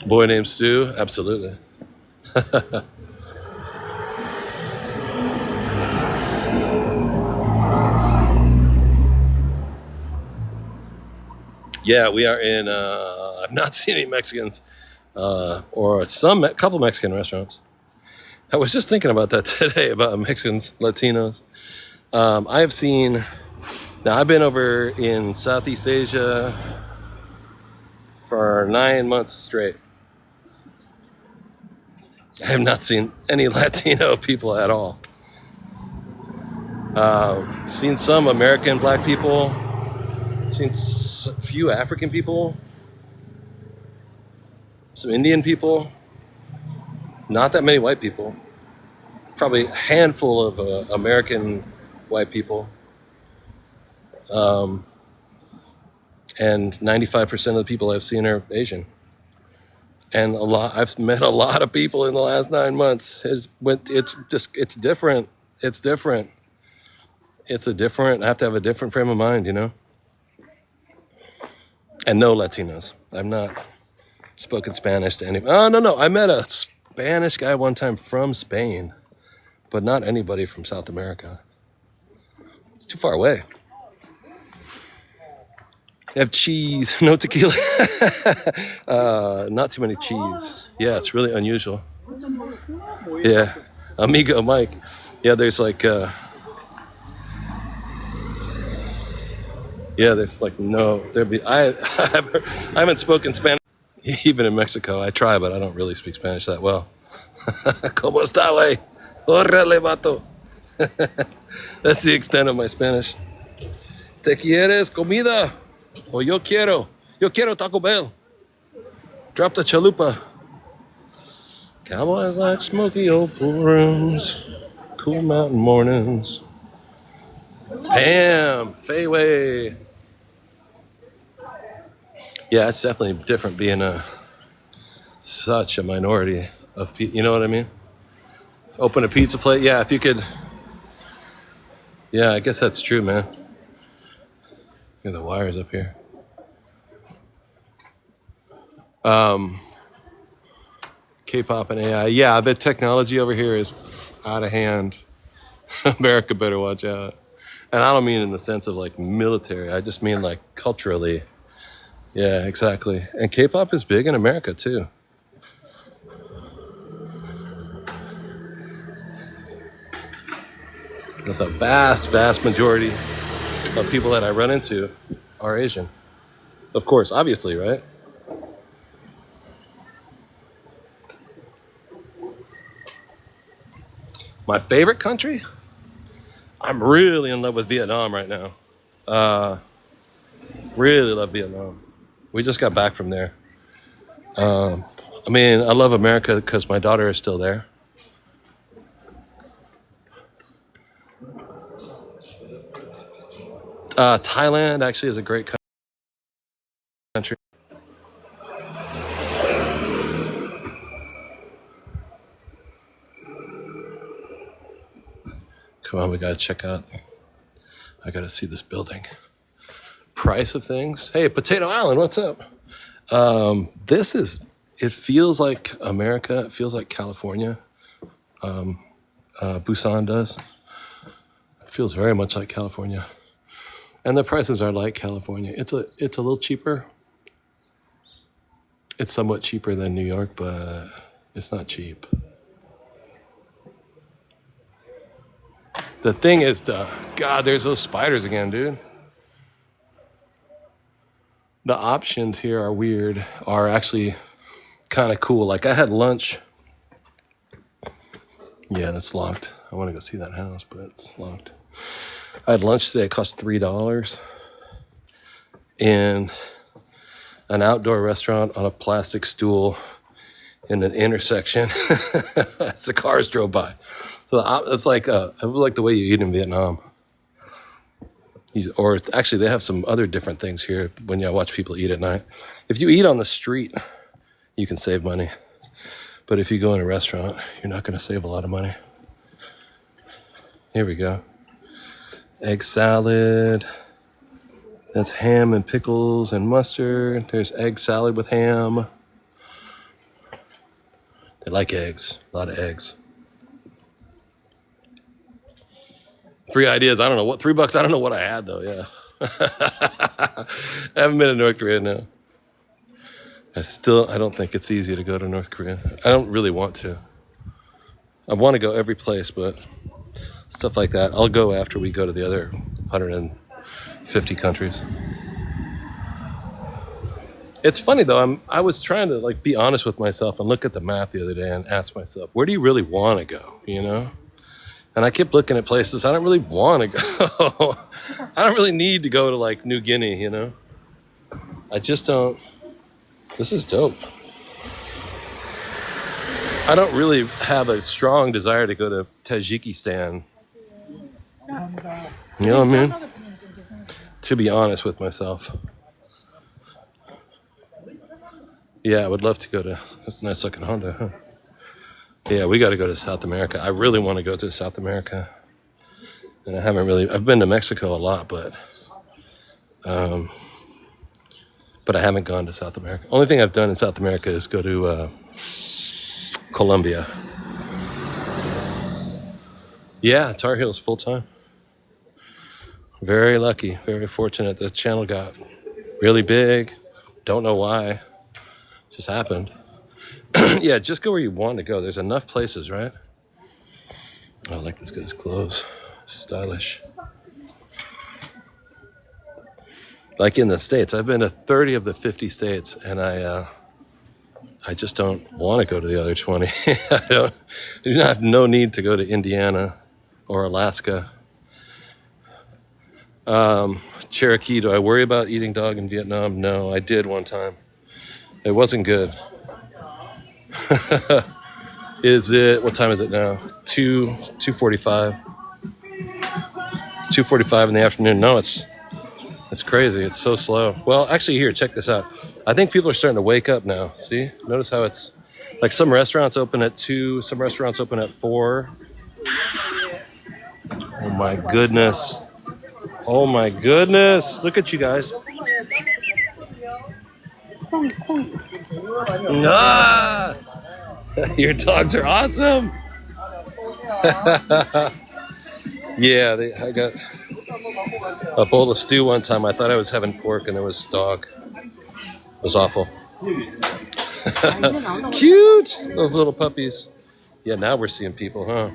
Speaker 1: Boy named Stu? Absolutely. Yeah, we are in, I've not seen any Mexicans, or a couple Mexican restaurants. I was just thinking about that today, about Mexicans, Latinos. I have seen, now I've been over in Southeast Asia for 9 months straight. I have not seen any Latino people at all. Seen some American black people. Seen a few African people. Some Indian people. Not that many white people. Probably a handful of American white people. And 95% of the people I've seen are Asian. And I've met a lot of people in the last 9 months. It's different. It's different. I have to have a different frame of mind, you know? And no Latinos. I've not spoken Spanish to anyone. Oh, no. I met a Spanish guy one time from Spain, but not anybody from South America. It's too far away. They have cheese, no tequila. Not too many cheese. Yeah, it's really unusual. Yeah, amigo Mike. Yeah, there's like, no. I haven't spoken Spanish even in Mexico. I try, but I don't really speak Spanish that well. ¿Cómo está, güey? Órale, vato. That's the extent of my Spanish. ¿Te quieres comida? Oh, yo quiero Taco Bell. Drop the chalupa. Cowboys like smoky old pool rooms, cool mountain mornings. Bam, Fayway. Yeah, it's definitely different being such a minority of people. You know what I mean? Open a pizza plate. Yeah, if you could. Yeah, I guess that's true, man. Look at the wires up here. K-pop and AI. Yeah, the technology over here is out of hand. America better watch out. And I don't mean in the sense of like military. I just mean like culturally. Yeah, exactly. And K-pop is big in America too. But the vast majority of people that I run into are Asian. Of course, obviously, right? My favorite country? I'm really in love with Vietnam right now. Really love Vietnam. We just got back from there. I mean, I love America because my daughter is still there. Thailand actually is a great country. Come on, we gotta check out. I gotta see this building. Price of things. Hey, Potato Island, what's up? It feels like America. It feels like California. Busan does. It feels very much like California. And the prices are like California. It's a little cheaper. It's somewhat cheaper than New York, but it's not cheap. The thing is, God, there's those spiders again, dude. The options here are weird, are actually kind of cool. Like I had lunch. Yeah, that's locked. I want to go see that house, but it's locked. I had lunch today. It cost $3 in an outdoor restaurant on a plastic stool in an intersection as the cars drove by. So it's like it was like the way you eat in Vietnam. Or actually, they have some other different things here when you watch people eat at night. If you eat on the street, you can save money. But if you go in a restaurant, you're not going to save a lot of money. Here we go. Egg salad. That's ham and pickles and mustard. There's egg salad with ham. They like eggs. A lot of eggs. 3 ideas. I don't know what. $3. I don't know what I had though. Yeah. I haven't been to North Korea now. I don't think it's easy to go to North Korea. I don't really want to. I want to go every place, but stuff like that, I'll go after we go to the other 150 countries. It's funny though. I was trying to like be honest with myself and look at the map the other day and ask myself, where do you really want to go? You know? And I kept looking at places I don't really want to go. I don't really need to go to like New Guinea, you know? I just don't. This is dope. I don't really have a strong desire to go to Tajikistan. You know what I mean? To be honest with myself. Yeah, I would love to go to. That's a nice looking Honda, huh? Yeah, we got to go to South America. I really want to go to South America. And I've been to Mexico a lot, but I haven't gone to South America. Only thing I've done in South America is go to Colombia. Yeah, Tar Heels full time. Very lucky, very fortunate. The channel got really big. Don't know why. Just happened. Yeah, just go where you want to go. There's enough places, right? I like this guy's clothes. Stylish. Like in the States, I've been to 30 of the 50 states, and I just don't want to go to the other 20. I have no need to go to Indiana or Alaska. Cherokee, do I worry about eating dog in Vietnam? No, I did one time. It wasn't good. What time is it now? 2:45. 2:45 in the afternoon. No, it's crazy. It's so slow. Well, actually, here, check this out. I think people are starting to wake up now. See? Notice how it's like some restaurants open at 2, some restaurants open at 4. Oh my goodness. Oh my goodness. Look at you guys. Ah! Your dogs are awesome. Yeah, a bowl of stew one time. I thought I was having pork and it was dog. It was awful. Cute! Those little puppies. Yeah, now we're seeing people, huh?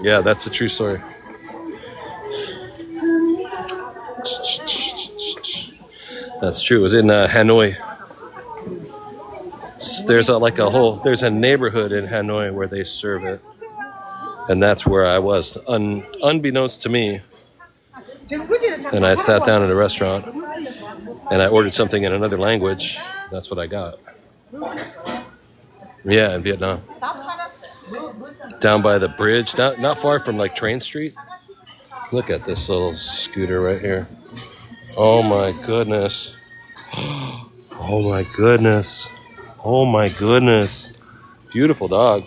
Speaker 1: Yeah, that's a true story. That's true. It was in Hanoi. There's there's a neighborhood in Hanoi where they serve it. And that's where I was, unbeknownst to me. And I sat down at a restaurant and I ordered something in another language. That's what I got. Yeah, in Vietnam. Down by the bridge, not far from like Train Street. Look at this little scooter right here. Oh my goodness. Oh my goodness. Oh my goodness. Beautiful dog.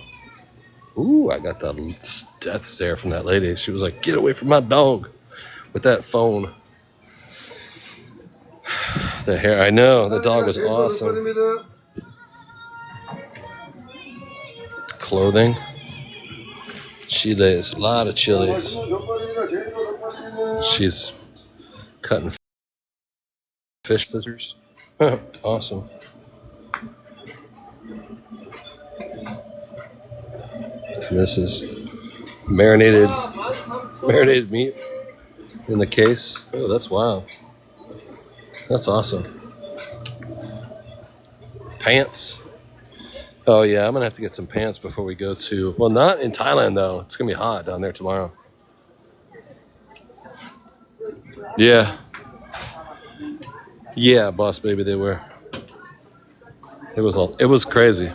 Speaker 1: Ooh, I got the death stare from that lady. She was like, get away from my dog with that phone. The hair, I know. The dog was awesome. Clothing. Chiles, a lot of chilies. She's cutting fish scissors. Awesome. This is marinated meat in the case. Oh, that's wild. That's awesome. Pants. Oh yeah, I'm gonna have to get some pants before we go to. Well, not in Thailand though. It's gonna be hot down there tomorrow. Yeah. Yeah, boss baby, they were. It was crazy.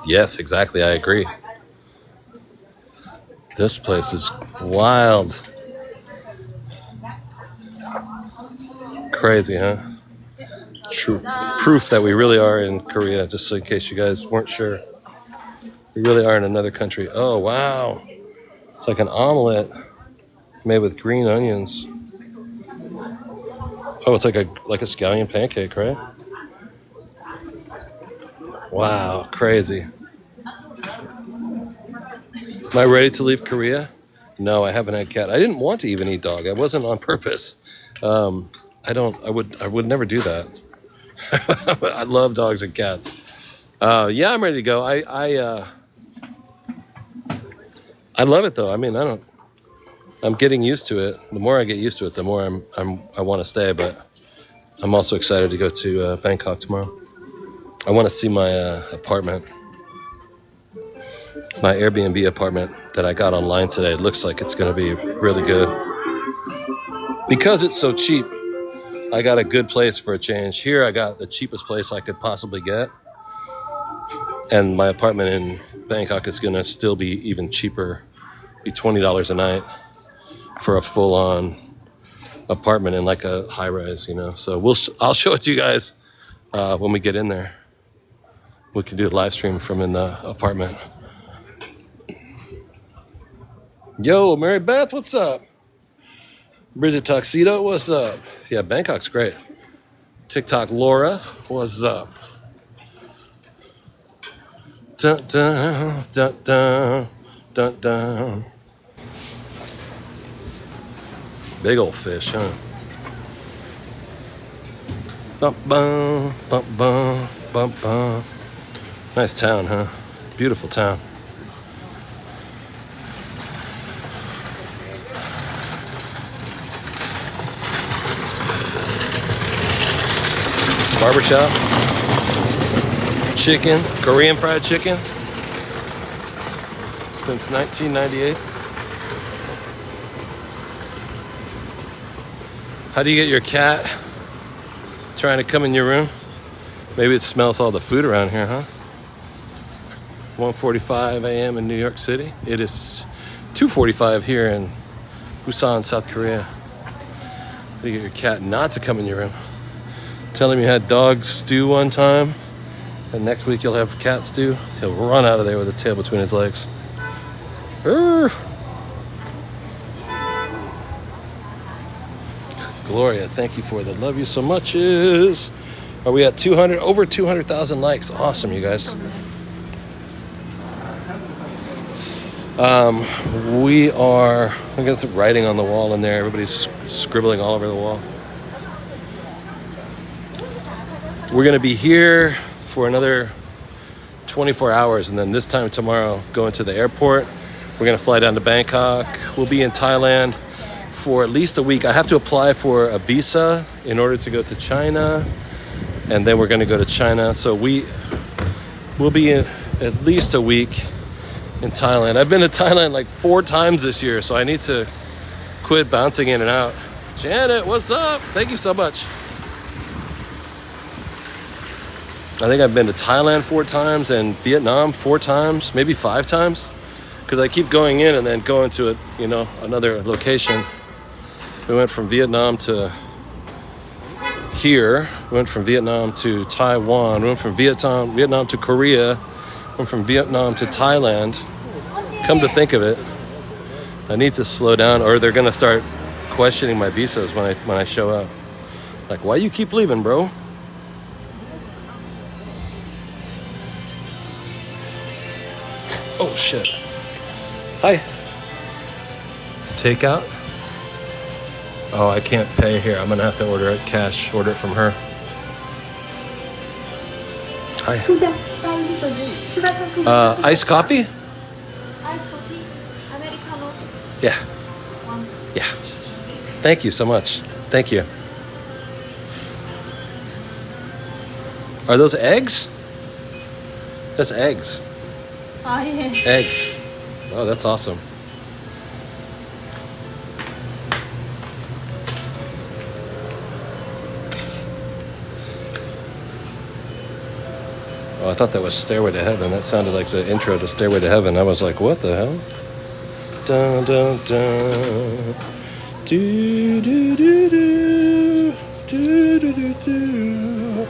Speaker 1: Yes, exactly. I agree. This place is wild. Crazy, huh? True proof that we really are in Korea, just in case you guys weren't sure. We really are in another country. Oh, wow. It's like an omelet made with green onions. Oh, it's like a scallion pancake, right? Wow, crazy. Am I ready to leave Korea? No, I haven't had cat. I didn't want to even eat dog. I wasn't on purpose. I would never do that. I love dogs and cats. Yeah, I'm ready to go. I love it though. I mean, I'm getting used to it. The more I get used to it, the more I want to stay, but I'm also excited to go to Bangkok tomorrow. I want to see my apartment. My Airbnb apartment that I got online today. It looks like it's going to be really good. Because it's so cheap, I got a good place for a change. Here I got the cheapest place I could possibly get. And my apartment in Bangkok is going to still be even cheaper. Be $20 a night for a full-on apartment in like a high-rise, you know. So I'll show it to you guys when we get in there. We can do a live stream from in the apartment. Yo, Mary Beth, what's up? Bridget Tuxedo, what's up? Yeah, Bangkok's great. TikTok Laura, what's up? Dun, dun, dun, dun, dun, dun. Big old fish, huh? Bum, bum, bum, bum, bum, bum. Nice town, huh? Beautiful town. Barbershop. Chicken. Korean fried chicken. Since 1998. How do you get your cat trying to come in your room? Maybe it smells all the food around here, huh? 1:45 a.m. in New York City. It is 2:45 here in Busan, South Korea. How do you get your cat not to come in your room? Tell him you had dog stew one time, and next week you'll have cat stew. He'll run out of there with a tail between his legs. Gloria, thank you for the love you so much. Are we at 200? Over 200,000 likes. Awesome, you guys. I got some writing on the wall in there. Everybody's scribbling all over the wall. We're going to be here for another 24 hours, and then this time tomorrow, going to the airport. We're going to fly down to Bangkok. We'll be in Thailand for at least a week. I have to apply for a visa in order to go to China, and then we're going to go to China. So we'll be in at least a week in Thailand. I've been to Thailand like 4 times this year, so I need to quit bouncing in and out. Janet, what's up? Thank you so much. I think I've been to Thailand 4 times and Vietnam 4 times, maybe 5 times, because I keep going in and then going to another location. We went from Vietnam to here. We went from Vietnam to Taiwan. We went from Vietnam to Korea. Went from Vietnam to Thailand. Come to think of it, I need to slow down, or they're gonna start questioning my visas when I show up. Like, why you keep leaving, bro? Oh shit. Hi. Takeout? Oh, I can't pay here. I'm gonna have to order it cash. Order it from her. Hi. Iced coffee?
Speaker 6: Iced coffee, Americano.
Speaker 1: Yeah. Yeah. Thank you so much. Thank you. Are those eggs? That's eggs. Eggs. Oh, that's awesome. Oh, I thought that was Stairway to Heaven. That sounded like the intro to Stairway to Heaven. I was like, what the hell? Dun, dun, dun. Do, do, do, do. Do, do, do, do.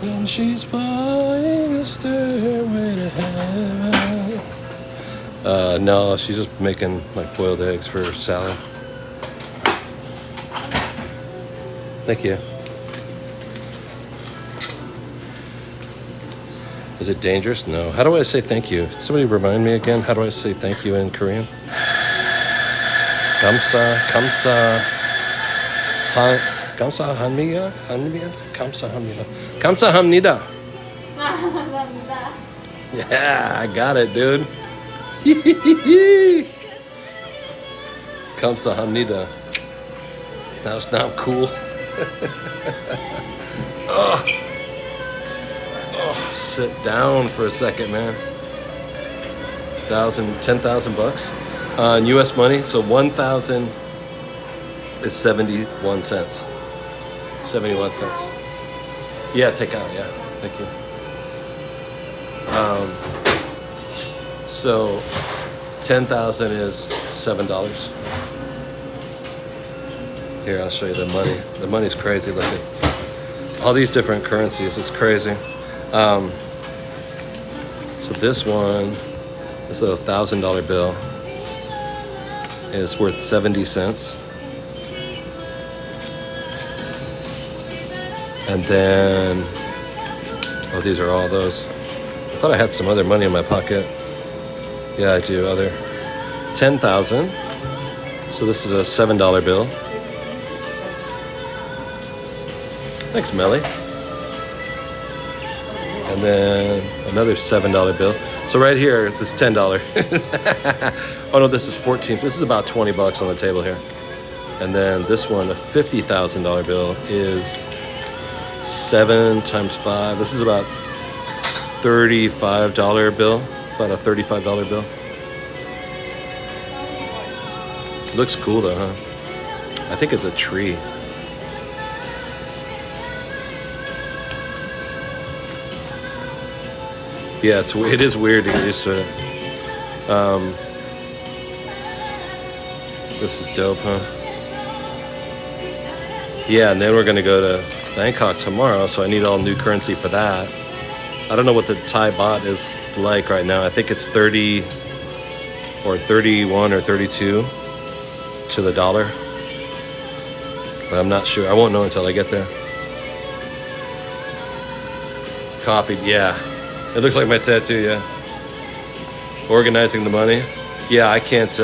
Speaker 1: And she's buying a stairway to heaven. No, she's just making like boiled eggs for salad. Thank you. Is it dangerous? No. How do I say thank you? Somebody remind me again. How do I say thank you in Korean? Kamsa, kamsa, kamsa hamnida, kamsa hamnida, kamsa hamnida. Yeah, I got it, dude. Kamsa hamnida. Now I'm cool. Oh. Sit down for a second, man. 10,000 bucks in U.S. money. So 1,000 is 71 cents. 71 cents. Yeah, take out. Yeah, thank you. So 10,000 is $7. Here, I'll show you the money. The money's crazy. Look at all these different currencies. It's crazy. So this one, this is a $1,000 bill. It's worth 70 cents. And then, oh, these are all those. I thought I had some other money in my pocket. Yeah, I do. Other 10,000. So this is a $7 bill. Thanks, Melly. And then another $7 bill. So right here, it's this $10. Oh no, this is 14. This is about 20 bucks on the table here. And then this one, a $50,000 bill, is 7 times 5. This is about $35 bill. About a $35 bill. Looks cool though, huh? I think it's a tree. Yeah, it is weird to get used to it. This is dope, huh? Yeah, and then we're gonna go to Bangkok tomorrow, so I need all new currency for that. I don't know what the Thai baht is like right now. I think it's 30 or 31 or 32 to the dollar. But I'm not sure. I won't know until I get there. Coffee, yeah. It looks like my tattoo, yeah. Organizing the money. Yeah, I can't,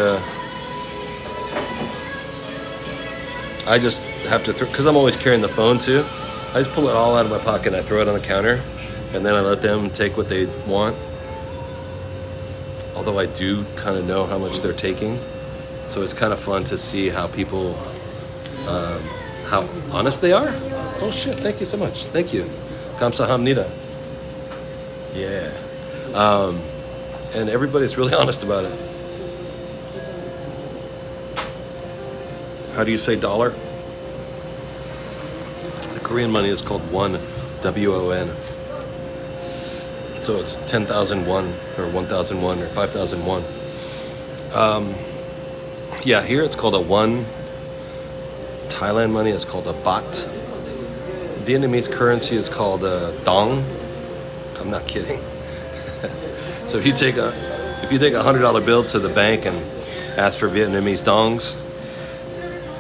Speaker 1: I just have to, because I'm always carrying the phone too. I just pull it all out of my pocket and I throw it on the counter. And then I let them take what they want. Although I do kind of know how much they're taking. So it's kind of fun to see how people, how honest they are. Oh shit, thank you so much. Thank you. Kamsahamnida. Yeah. And everybody's really honest about it. How do you say dollar? The Korean money is called won, W-O-N. So it's 10,000 won, or 1,000 won, or 5,000 won. Yeah, here it's called a won. Thailand money is called a baht. Vietnamese currency is called a dong. I'm not kidding. So if you take a $100 bill to the bank and ask for Vietnamese dongs,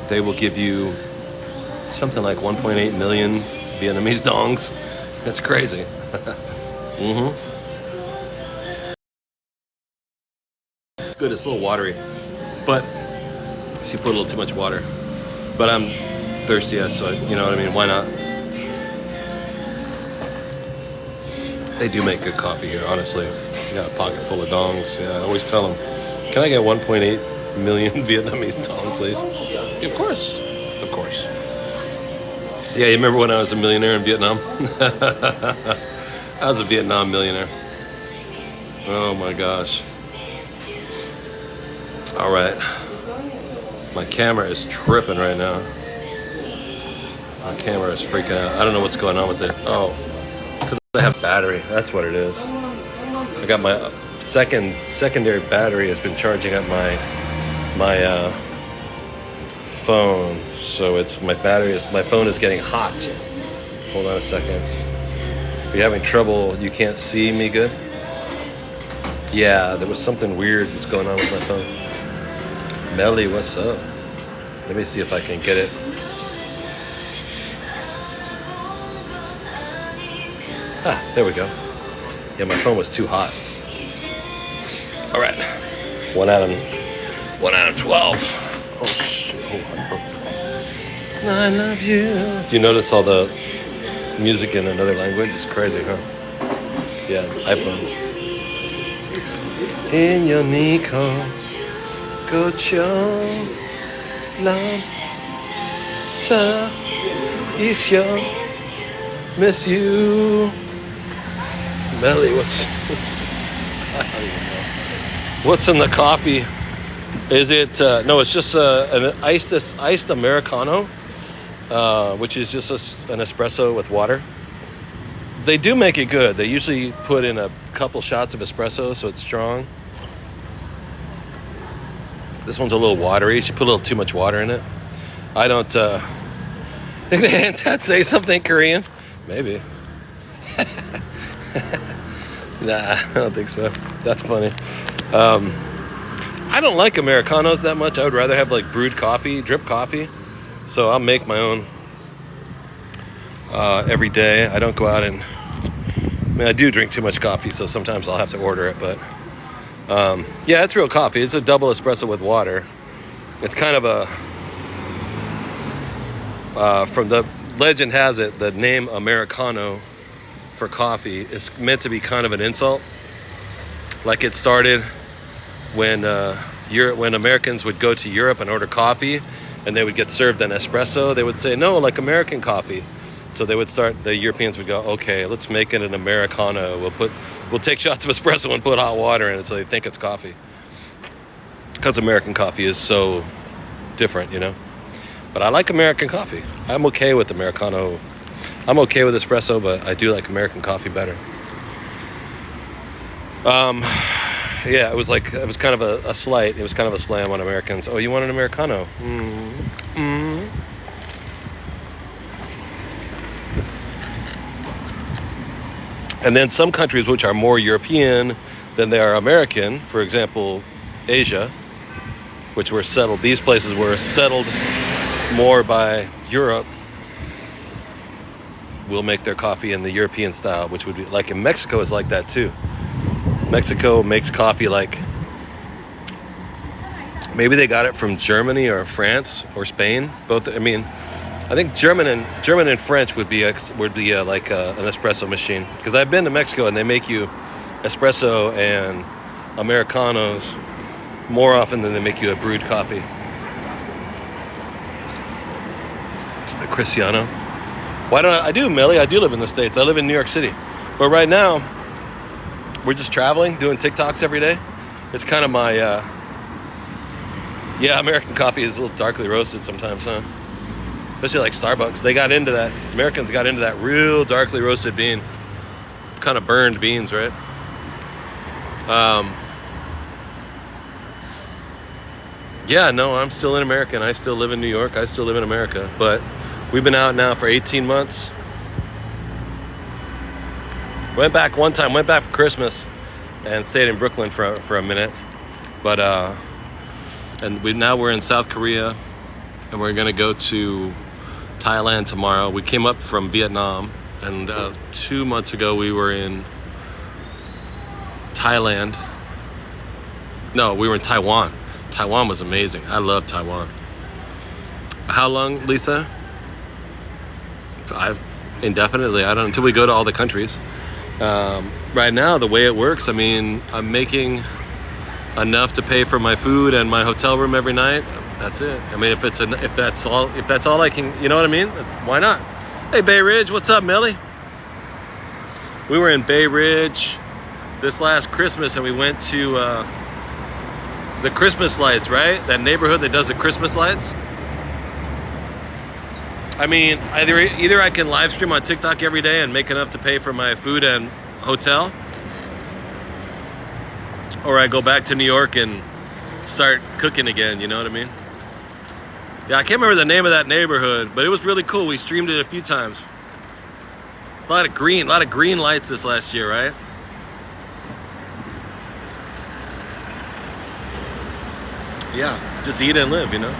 Speaker 1: they will give you something like 1.8 million Vietnamese dongs. That's crazy. Good, it's a little watery, but she put a little too much water. But I'm thirsty, so you know what I mean. Why not? They do make good coffee here, honestly. You got a pocket full of dongs. Yeah, I always tell them, "Can I get 1.8 million Vietnamese dong, please?" Of course, of course. Yeah, you remember when I was a millionaire in Vietnam? I was a Vietnam millionaire. Oh my gosh. All right. My camera is tripping right now. My camera is freaking out. I don't know what's going on with it. Oh, because I have battery. That's what it is. I got my secondary battery has been charging up my phone. So it's my phone is getting hot. Hold on a second. If you're having trouble, you can't see me good. Yeah, there was something weird that's going on with my phone. Melly, what's up? Let me see if I can get it. Ah, there we go. Yeah, my phone was too hot. All right, 1 out of 12. Oh shit! I love you. Do you notice all the music in another language? It's crazy, huh? Yeah, iPhone. In your Nico, go chill, love, ta, isyo, miss you. Melly, what's in the coffee? Is it no? It's just an iced Americano, which is just an espresso with water. They do make it good. They usually put in a couple shots of espresso, so it's strong. This one's a little watery. She put a little too much water in it. I don't think the Dad say something Korean. Maybe. Nah, I don't think so. That's funny. I don't like Americanos that much. I would rather have like brewed coffee, drip coffee. So I'll make my own every day. I don't go out and... I mean, I do drink too much coffee, so sometimes I'll have to order it. But yeah, it's real coffee. It's a double espresso with water. It's kind of a... from the legend has it, the name Americano for coffee is meant to be kind of an insult. Like it started when when Americans would go to Europe and order coffee and they would get served an espresso, they would say, no, like American coffee. So they would start, the Europeans would go, okay, let's make it an Americano. We'll take shots of espresso and put hot water in it so they think it's coffee. Because American coffee is so different, you know. But I like American coffee. I'm okay with Americano. I'm okay with espresso, but I do like American coffee better. Yeah, it was kind of a slight. It was kind of a slam on Americans. Oh, you want an Americano? And then some countries which are more European than they are American, for example, Asia, which were settled. These places were settled more by Europe. will make their coffee in the European style, which would be like in Mexico is like that too. Mexico makes coffee like maybe they got it from Germany or France or Spain. Both. I mean, I think German and French would be like an espresso machine, because I've been to Mexico and they make you espresso and Americanos more often than they make you a brewed coffee. Cristiano. Why don't I do, Melly? I do live in the States. I live in New York City. But right now, we're just traveling, doing TikToks every day. It's kind of my, American coffee is a little darkly roasted sometimes, huh? Especially like Starbucks. They got into that. Americans got into that real darkly roasted bean. Kind of burned beans, right? No, I'm still in America, and I still live in New York. I still live in America, but we've been out now for 18 months. Went back for Christmas and stayed in Brooklyn for a minute. But now we're in South Korea, and we're gonna go to Thailand tomorrow. We came up from Vietnam, and 2 months ago we were in Thailand. No, we were in Taiwan. Taiwan was amazing. I love Taiwan. How long, Lisa? Indefinitely. I don't until we go to all the countries. Right now, the way it works, I mean, I'm making enough to pay for my food and my hotel room every night. That's it. I mean, if that's all I can, you know what I mean? Why not? Hey, Bay Ridge, what's up, Millie? We were in Bay Ridge this last Christmas, and we went to the Christmas lights, right? That neighborhood that does the Christmas lights. I mean, either I can live stream on TikTok every day and make enough to pay for my food and hotel, or I go back to New York and start cooking again, you know what I mean? Yeah, I can't remember the name of that neighborhood, but it was really cool. We streamed it a few times. A lot of green lights this last year, right? Yeah, just eat and live, you know?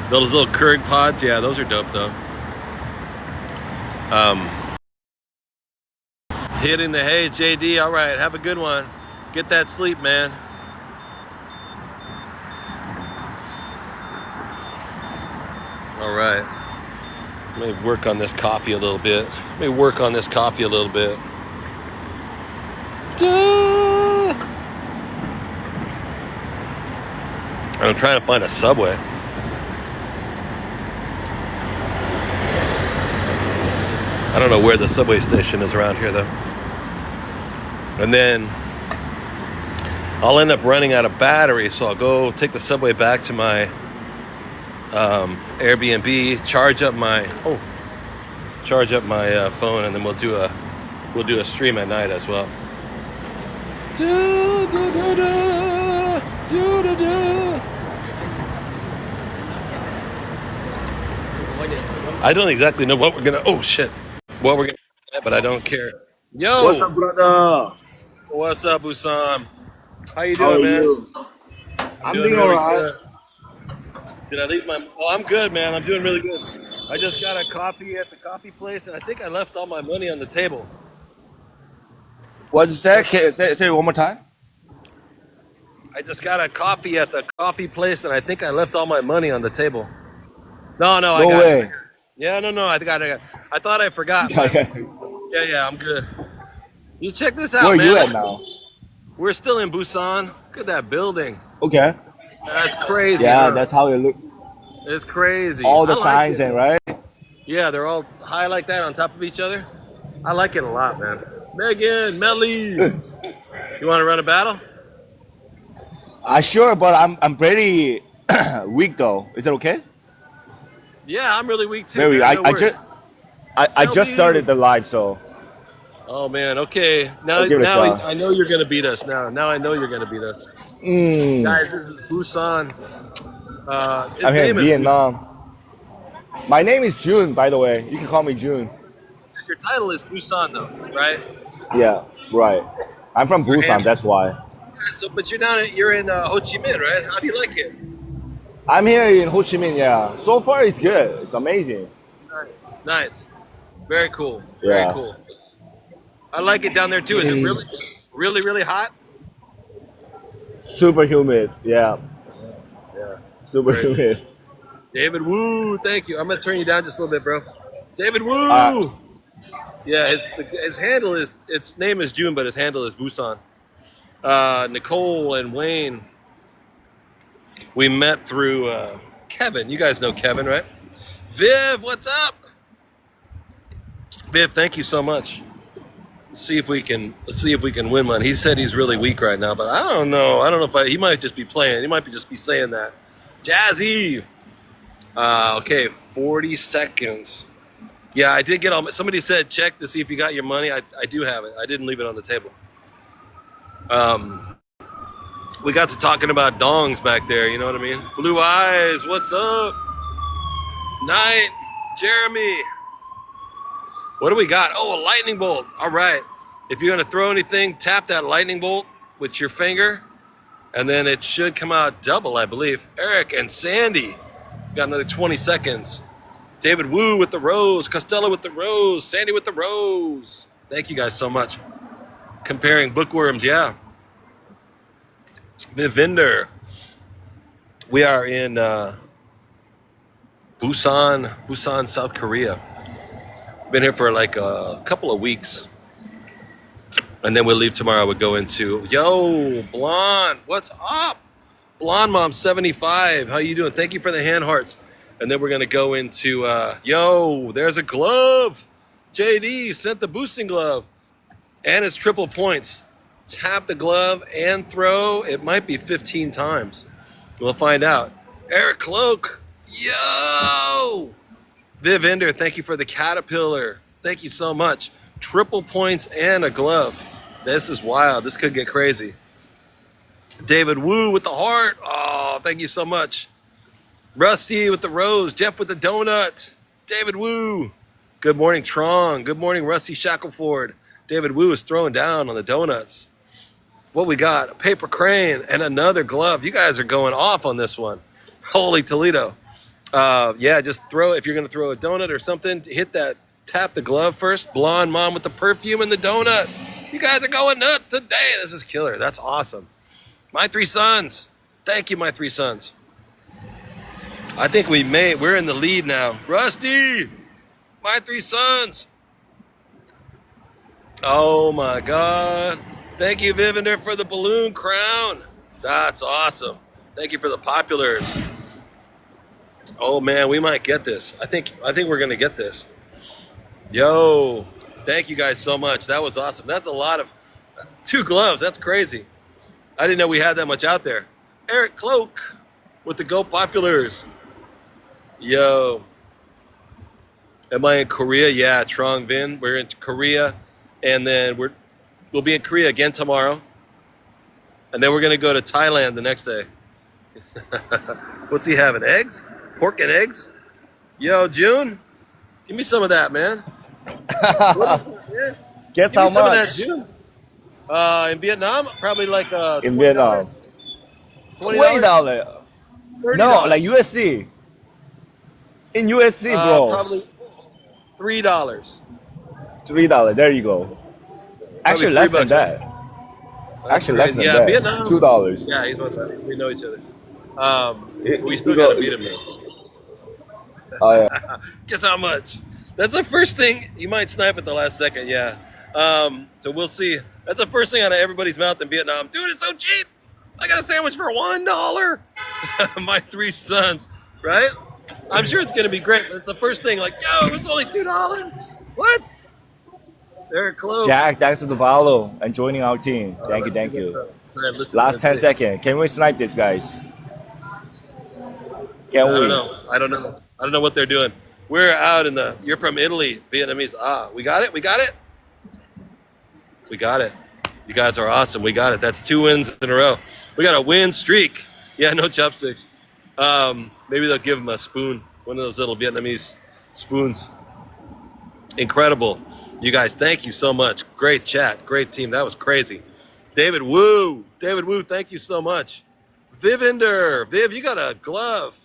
Speaker 1: Those little Keurig pods, yeah, those are dope though. Hitting the hay, JD, all right, have a good one. Get that sleep, man. All right, let me work on this coffee a little bit. I'm trying to find a Subway. I don't know where the subway station is around here though. And then I'll end up running out of battery, so I'll go take the subway back to my Airbnb, charge up my phone, and then we'll do a stream at night as well. I don't exactly know what we're gonna. Oh shit! What we're gonna, but I don't care. Yo,
Speaker 7: What's up, brother?
Speaker 1: what's up, Busan? How you
Speaker 7: How
Speaker 1: doing,
Speaker 7: are
Speaker 1: man?
Speaker 7: you? I'm doing
Speaker 1: really
Speaker 7: alright.
Speaker 1: good. Did I leave my? Oh, I'm good, man. I'm doing really good. I just got a coffee at the coffee place, and I think I left all my money on the table.
Speaker 7: What you say? Say it one more time.
Speaker 1: I just got a coffee at the coffee place, and I think I left all my money on the table. No, I
Speaker 7: No
Speaker 1: got
Speaker 7: way.
Speaker 1: it. Yeah, no, I got it. I thought I forgot. Yeah, I'm good. You check this out,
Speaker 7: Where are
Speaker 1: man.
Speaker 7: you at now?
Speaker 1: We're still in Busan. Look at that building.
Speaker 7: Okay.
Speaker 1: That's crazy.
Speaker 7: Yeah,
Speaker 1: huh?
Speaker 7: that's how it look.
Speaker 1: It's crazy.
Speaker 7: All the
Speaker 1: I like
Speaker 7: signs
Speaker 1: it.
Speaker 7: and right.
Speaker 1: Yeah, they're all high like that on top of each other. I like it a lot, man. Megan, Melly, you want to run a battle?
Speaker 7: Sure, but I'm pretty weak though. Is it okay?
Speaker 1: Yeah, I'm really weak too.
Speaker 7: Very.
Speaker 1: man. No
Speaker 7: I
Speaker 1: worries.
Speaker 7: just started the live, so
Speaker 1: Oh man, okay. Now
Speaker 7: I'll give it a shot.
Speaker 1: I know you're gonna beat us. Now I know you're gonna beat us.
Speaker 7: mm,
Speaker 1: Guys, this is Busan. His
Speaker 7: I'm here in
Speaker 1: name is
Speaker 7: Vietnam. My name is June, by the way. You can call me June.
Speaker 1: Your title is Busan, though, right?
Speaker 7: Yeah, right. I'm from Busan, that's why.
Speaker 1: So, but you're in Ho Chi Minh, right? How do you like it?
Speaker 7: I'm here in Ho Chi Minh. Yeah. So far, it's good. It's amazing.
Speaker 1: Nice. Very cool.
Speaker 7: Yeah.
Speaker 1: Very cool. I like it down there too. Is it really hot?
Speaker 7: Super humid. Yeah.
Speaker 1: Yeah.
Speaker 7: Super
Speaker 1: Crazy.
Speaker 7: humid.
Speaker 1: David Woo, thank you. I'm gonna turn you down just a little bit, bro. David Woo. Yeah, his handle is its name is June, but his handle is Busan. Nicole and Wayne. We met through Kevin. You guys know Kevin, right? Viv, what's up? Viv, thank you so much. Let's see if we can win one. He said he's really weak right now, but I don't know. I don't know if he might just be playing. He might just be saying that. Jazzy. Okay, 40 seconds. Yeah, I did get all. Somebody said check to see if you got your money. I do have it. I didn't leave it on the table. We got to talking about dongs back there. You know what I mean? Blue Eyes, what's up? Night, Jeremy. What do we got? Oh, a lightning bolt. All right. If you're gonna throw anything, tap that lightning bolt with your finger, and then it should come out double, I believe. Eric and Sandy got another 20 seconds. David Wu with the rose, Costello with the rose, Sandy with the rose. Thank you guys so much. Comparing bookworms, yeah. Vivinder. We are in Busan, South Korea. Been here for like a couple of weeks. And then we'll leave tomorrow. We'll go into, yo, Blonde, what's up? Blonde Mom 75, how you doing? Thank you for the hand hearts. And then we're going to go into, yo, there's a glove. JD sent the boosting glove. And it's triple points. Tap the glove and throw. It might be 15 times. We'll find out. Eric Cloak, yo. Viv Ender, thank you for the caterpillar. Thank you so much. Triple points and a glove. This is wild. This could get crazy. David Wu with the heart. Oh, thank you so much. Rusty with the rose. Jeff with the donut. David Wu. Good morning, Trong. Good morning, Rusty Shackleford. David Wu is throwing down on the donuts. What we got? A paper crane and another glove. You guys are going off on this one. Holy Toledo. Yeah, just throw, if you're going to throw a donut or something, hit that, tap the glove first. Blonde Mom with the perfume and the donut. You guys are going nuts today. This is killer. That's awesome. My three sons. Thank you, my three sons. I think we're in the lead now. Rusty, my three sons. Oh my God. Thank you, Vivinder, for the balloon crown. That's awesome. Thank you for the populars. Oh man, we might get this. I think we're gonna get this. Yo, thank you guys so much. That was awesome. That's a lot of 2 gloves. That's crazy. I didn't know we had that much out there. Eric Cloak with the Go Populars. Yo. Am I in Korea? Yeah, Trong Vin. We're in Korea. And then we'll be in Korea again tomorrow. And then we're going to go to Thailand the next day. What's he having? Eggs? Pork and eggs? Yo, June, give me some of that, man.
Speaker 7: Guess
Speaker 1: Give
Speaker 7: how
Speaker 1: me some of that,
Speaker 7: much?
Speaker 1: June. In Vietnam, probably like
Speaker 7: In
Speaker 1: $20.
Speaker 7: Vietnam.
Speaker 1: $20?
Speaker 7: $20. No, like USD. In USD, bro.
Speaker 1: Probably $3.
Speaker 7: $3. There you go. Actually, less than that. Actually, less than that.
Speaker 1: Vietnam.
Speaker 7: $2.
Speaker 1: Yeah, he's one of that. We know each other. We
Speaker 7: You
Speaker 1: still
Speaker 7: go-
Speaker 1: gotta beat him though.
Speaker 7: Oh yeah.
Speaker 1: Guess how much? That's the first thing. You might snipe at the last second, yeah. So we'll see. That's the first thing out of everybody's mouth in Vietnam. Dude, it's so cheap. I got a sandwich for $1. My three sons, right? I'm sure it's gonna be great, but it's the first thing. Like, yo, it's only $2. What? They're close.
Speaker 7: Jack, thanks for the follow and joining our team. Thank you. Last 10 seconds. Can we snipe this, guys? Can
Speaker 1: I
Speaker 7: we?
Speaker 1: don't know what they're doing. We're out in the. You're from Italy, Vietnamese. We got it. We got it. You guys are awesome. We got it. That's 2 wins in a row. We got a win streak. Yeah, no chopsticks. Maybe they'll give them a spoon, one of those little Vietnamese spoons. Incredible. You guys, thank you so much. Great chat. Great team. That was crazy. David Wu, thank you so much. Vivinder. Viv, you got a glove.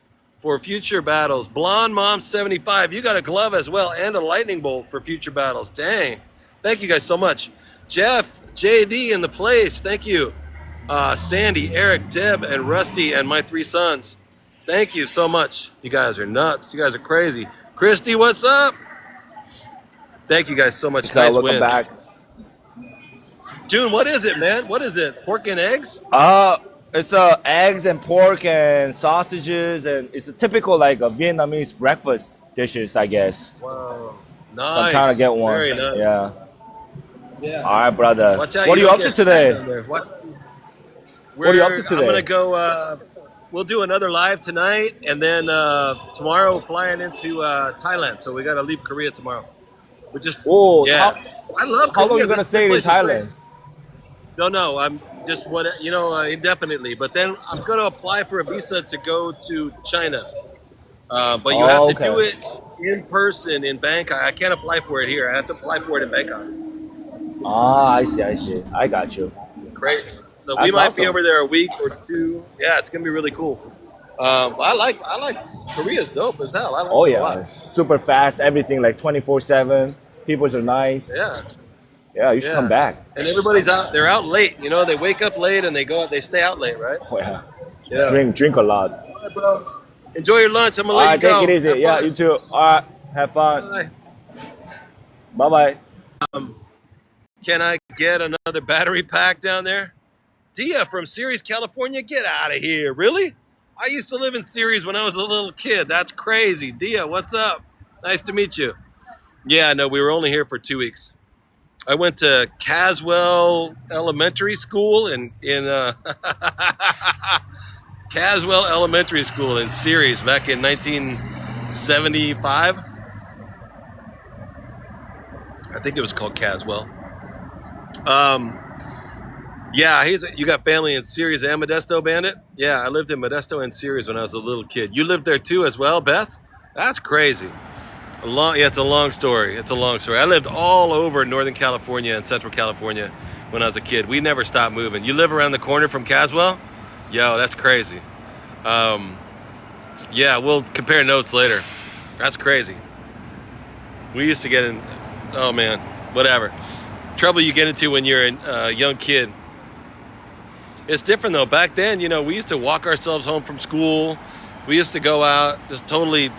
Speaker 1: for future battles. Blonde Mom 75. You got a glove as well and a lightning bolt for future battles. Dang. Thank you guys so much. Jeff, JD in the place. Thank you. Sandy, Eric, Deb, and Rusty, and my 3 sons. Thank you so much. You guys are nuts. You guys are crazy. Christy, what's up? Thank you guys so much. Nice
Speaker 7: welcome
Speaker 1: win.
Speaker 7: back.
Speaker 1: June, what is it, man? What is it? Pork and eggs?
Speaker 7: It's eggs and pork and sausages, and it's a typical like a Vietnamese breakfast dishes, I guess.
Speaker 1: Wow.
Speaker 7: So
Speaker 1: Nice.
Speaker 7: I'm trying to get one.
Speaker 1: Very nice.
Speaker 7: Yeah.
Speaker 1: Yeah.
Speaker 7: All right, brother.
Speaker 1: Watch out,
Speaker 7: What are you
Speaker 1: don't
Speaker 7: up to
Speaker 1: get
Speaker 7: today?
Speaker 1: stabbed down there. What
Speaker 7: are you up to
Speaker 1: I'm
Speaker 7: today?
Speaker 1: gonna go. We'll do another live tonight, and then tomorrow flying into Thailand. So we gotta leave Korea tomorrow. We just
Speaker 7: Oh,
Speaker 1: I love.
Speaker 7: how long
Speaker 1: Korea.
Speaker 7: you gonna
Speaker 1: This
Speaker 7: stay in
Speaker 1: place is great.
Speaker 7: Thailand?
Speaker 1: Don't know. I'm just indefinitely. But then I'm gonna apply for a visa to go to China. But you have to do it in person in Bangkok. I can't apply for it here. I have to apply for it in Bangkok.
Speaker 7: Ah, I see. I got you.
Speaker 1: Crazy. So
Speaker 7: That's
Speaker 1: we might
Speaker 7: awesome.
Speaker 1: be over there a week or 2. Yeah, it's gonna be really cool. I like Korea's dope as hell. I like
Speaker 7: Oh
Speaker 1: it a
Speaker 7: yeah,
Speaker 1: lot.
Speaker 7: super fast. Everything like 24/7. People are nice.
Speaker 1: Yeah.
Speaker 7: Yeah, you should come back.
Speaker 1: And everybody's out. They're out late. You know, they wake up late and they go out. They stay out late, right?
Speaker 7: Oh yeah.
Speaker 1: Yeah.
Speaker 7: Drink a lot.
Speaker 1: All right, bro. Enjoy your lunch. I'm gonna
Speaker 7: All
Speaker 1: let
Speaker 7: right,
Speaker 1: you go.
Speaker 7: take it easy.
Speaker 1: Have
Speaker 7: Yeah,
Speaker 1: fun.
Speaker 7: you too. All right, have fun.
Speaker 1: Bye.
Speaker 7: Bye bye.
Speaker 1: Can I get another battery pack down there? Dia from Ceres, California. Get out of here. Really? I used to live in Ceres when I was a little kid. That's crazy. Dia, what's up? Nice to meet you. Yeah, no, we were only here for 2 weeks. I went to Caswell Elementary School in Caswell Elementary School in Ceres back in 1975. I think it was called Caswell. Yeah, you got family in Ceres and Modesto, Bandit? Yeah, I lived in Modesto and Ceres when I was a little kid. You lived there too as well, Beth? That's crazy. It's a long story. It's a long story. I lived all over Northern California and Central California when I was a kid. We never stopped moving. You live around the corner from Caswell? Yo, that's crazy. Yeah, we'll compare notes later. That's crazy. We used to get in, oh man, whatever. Trouble you get into when you're a young kid. It's different though. Back then, we used to walk ourselves home from school. We used to go out, just totally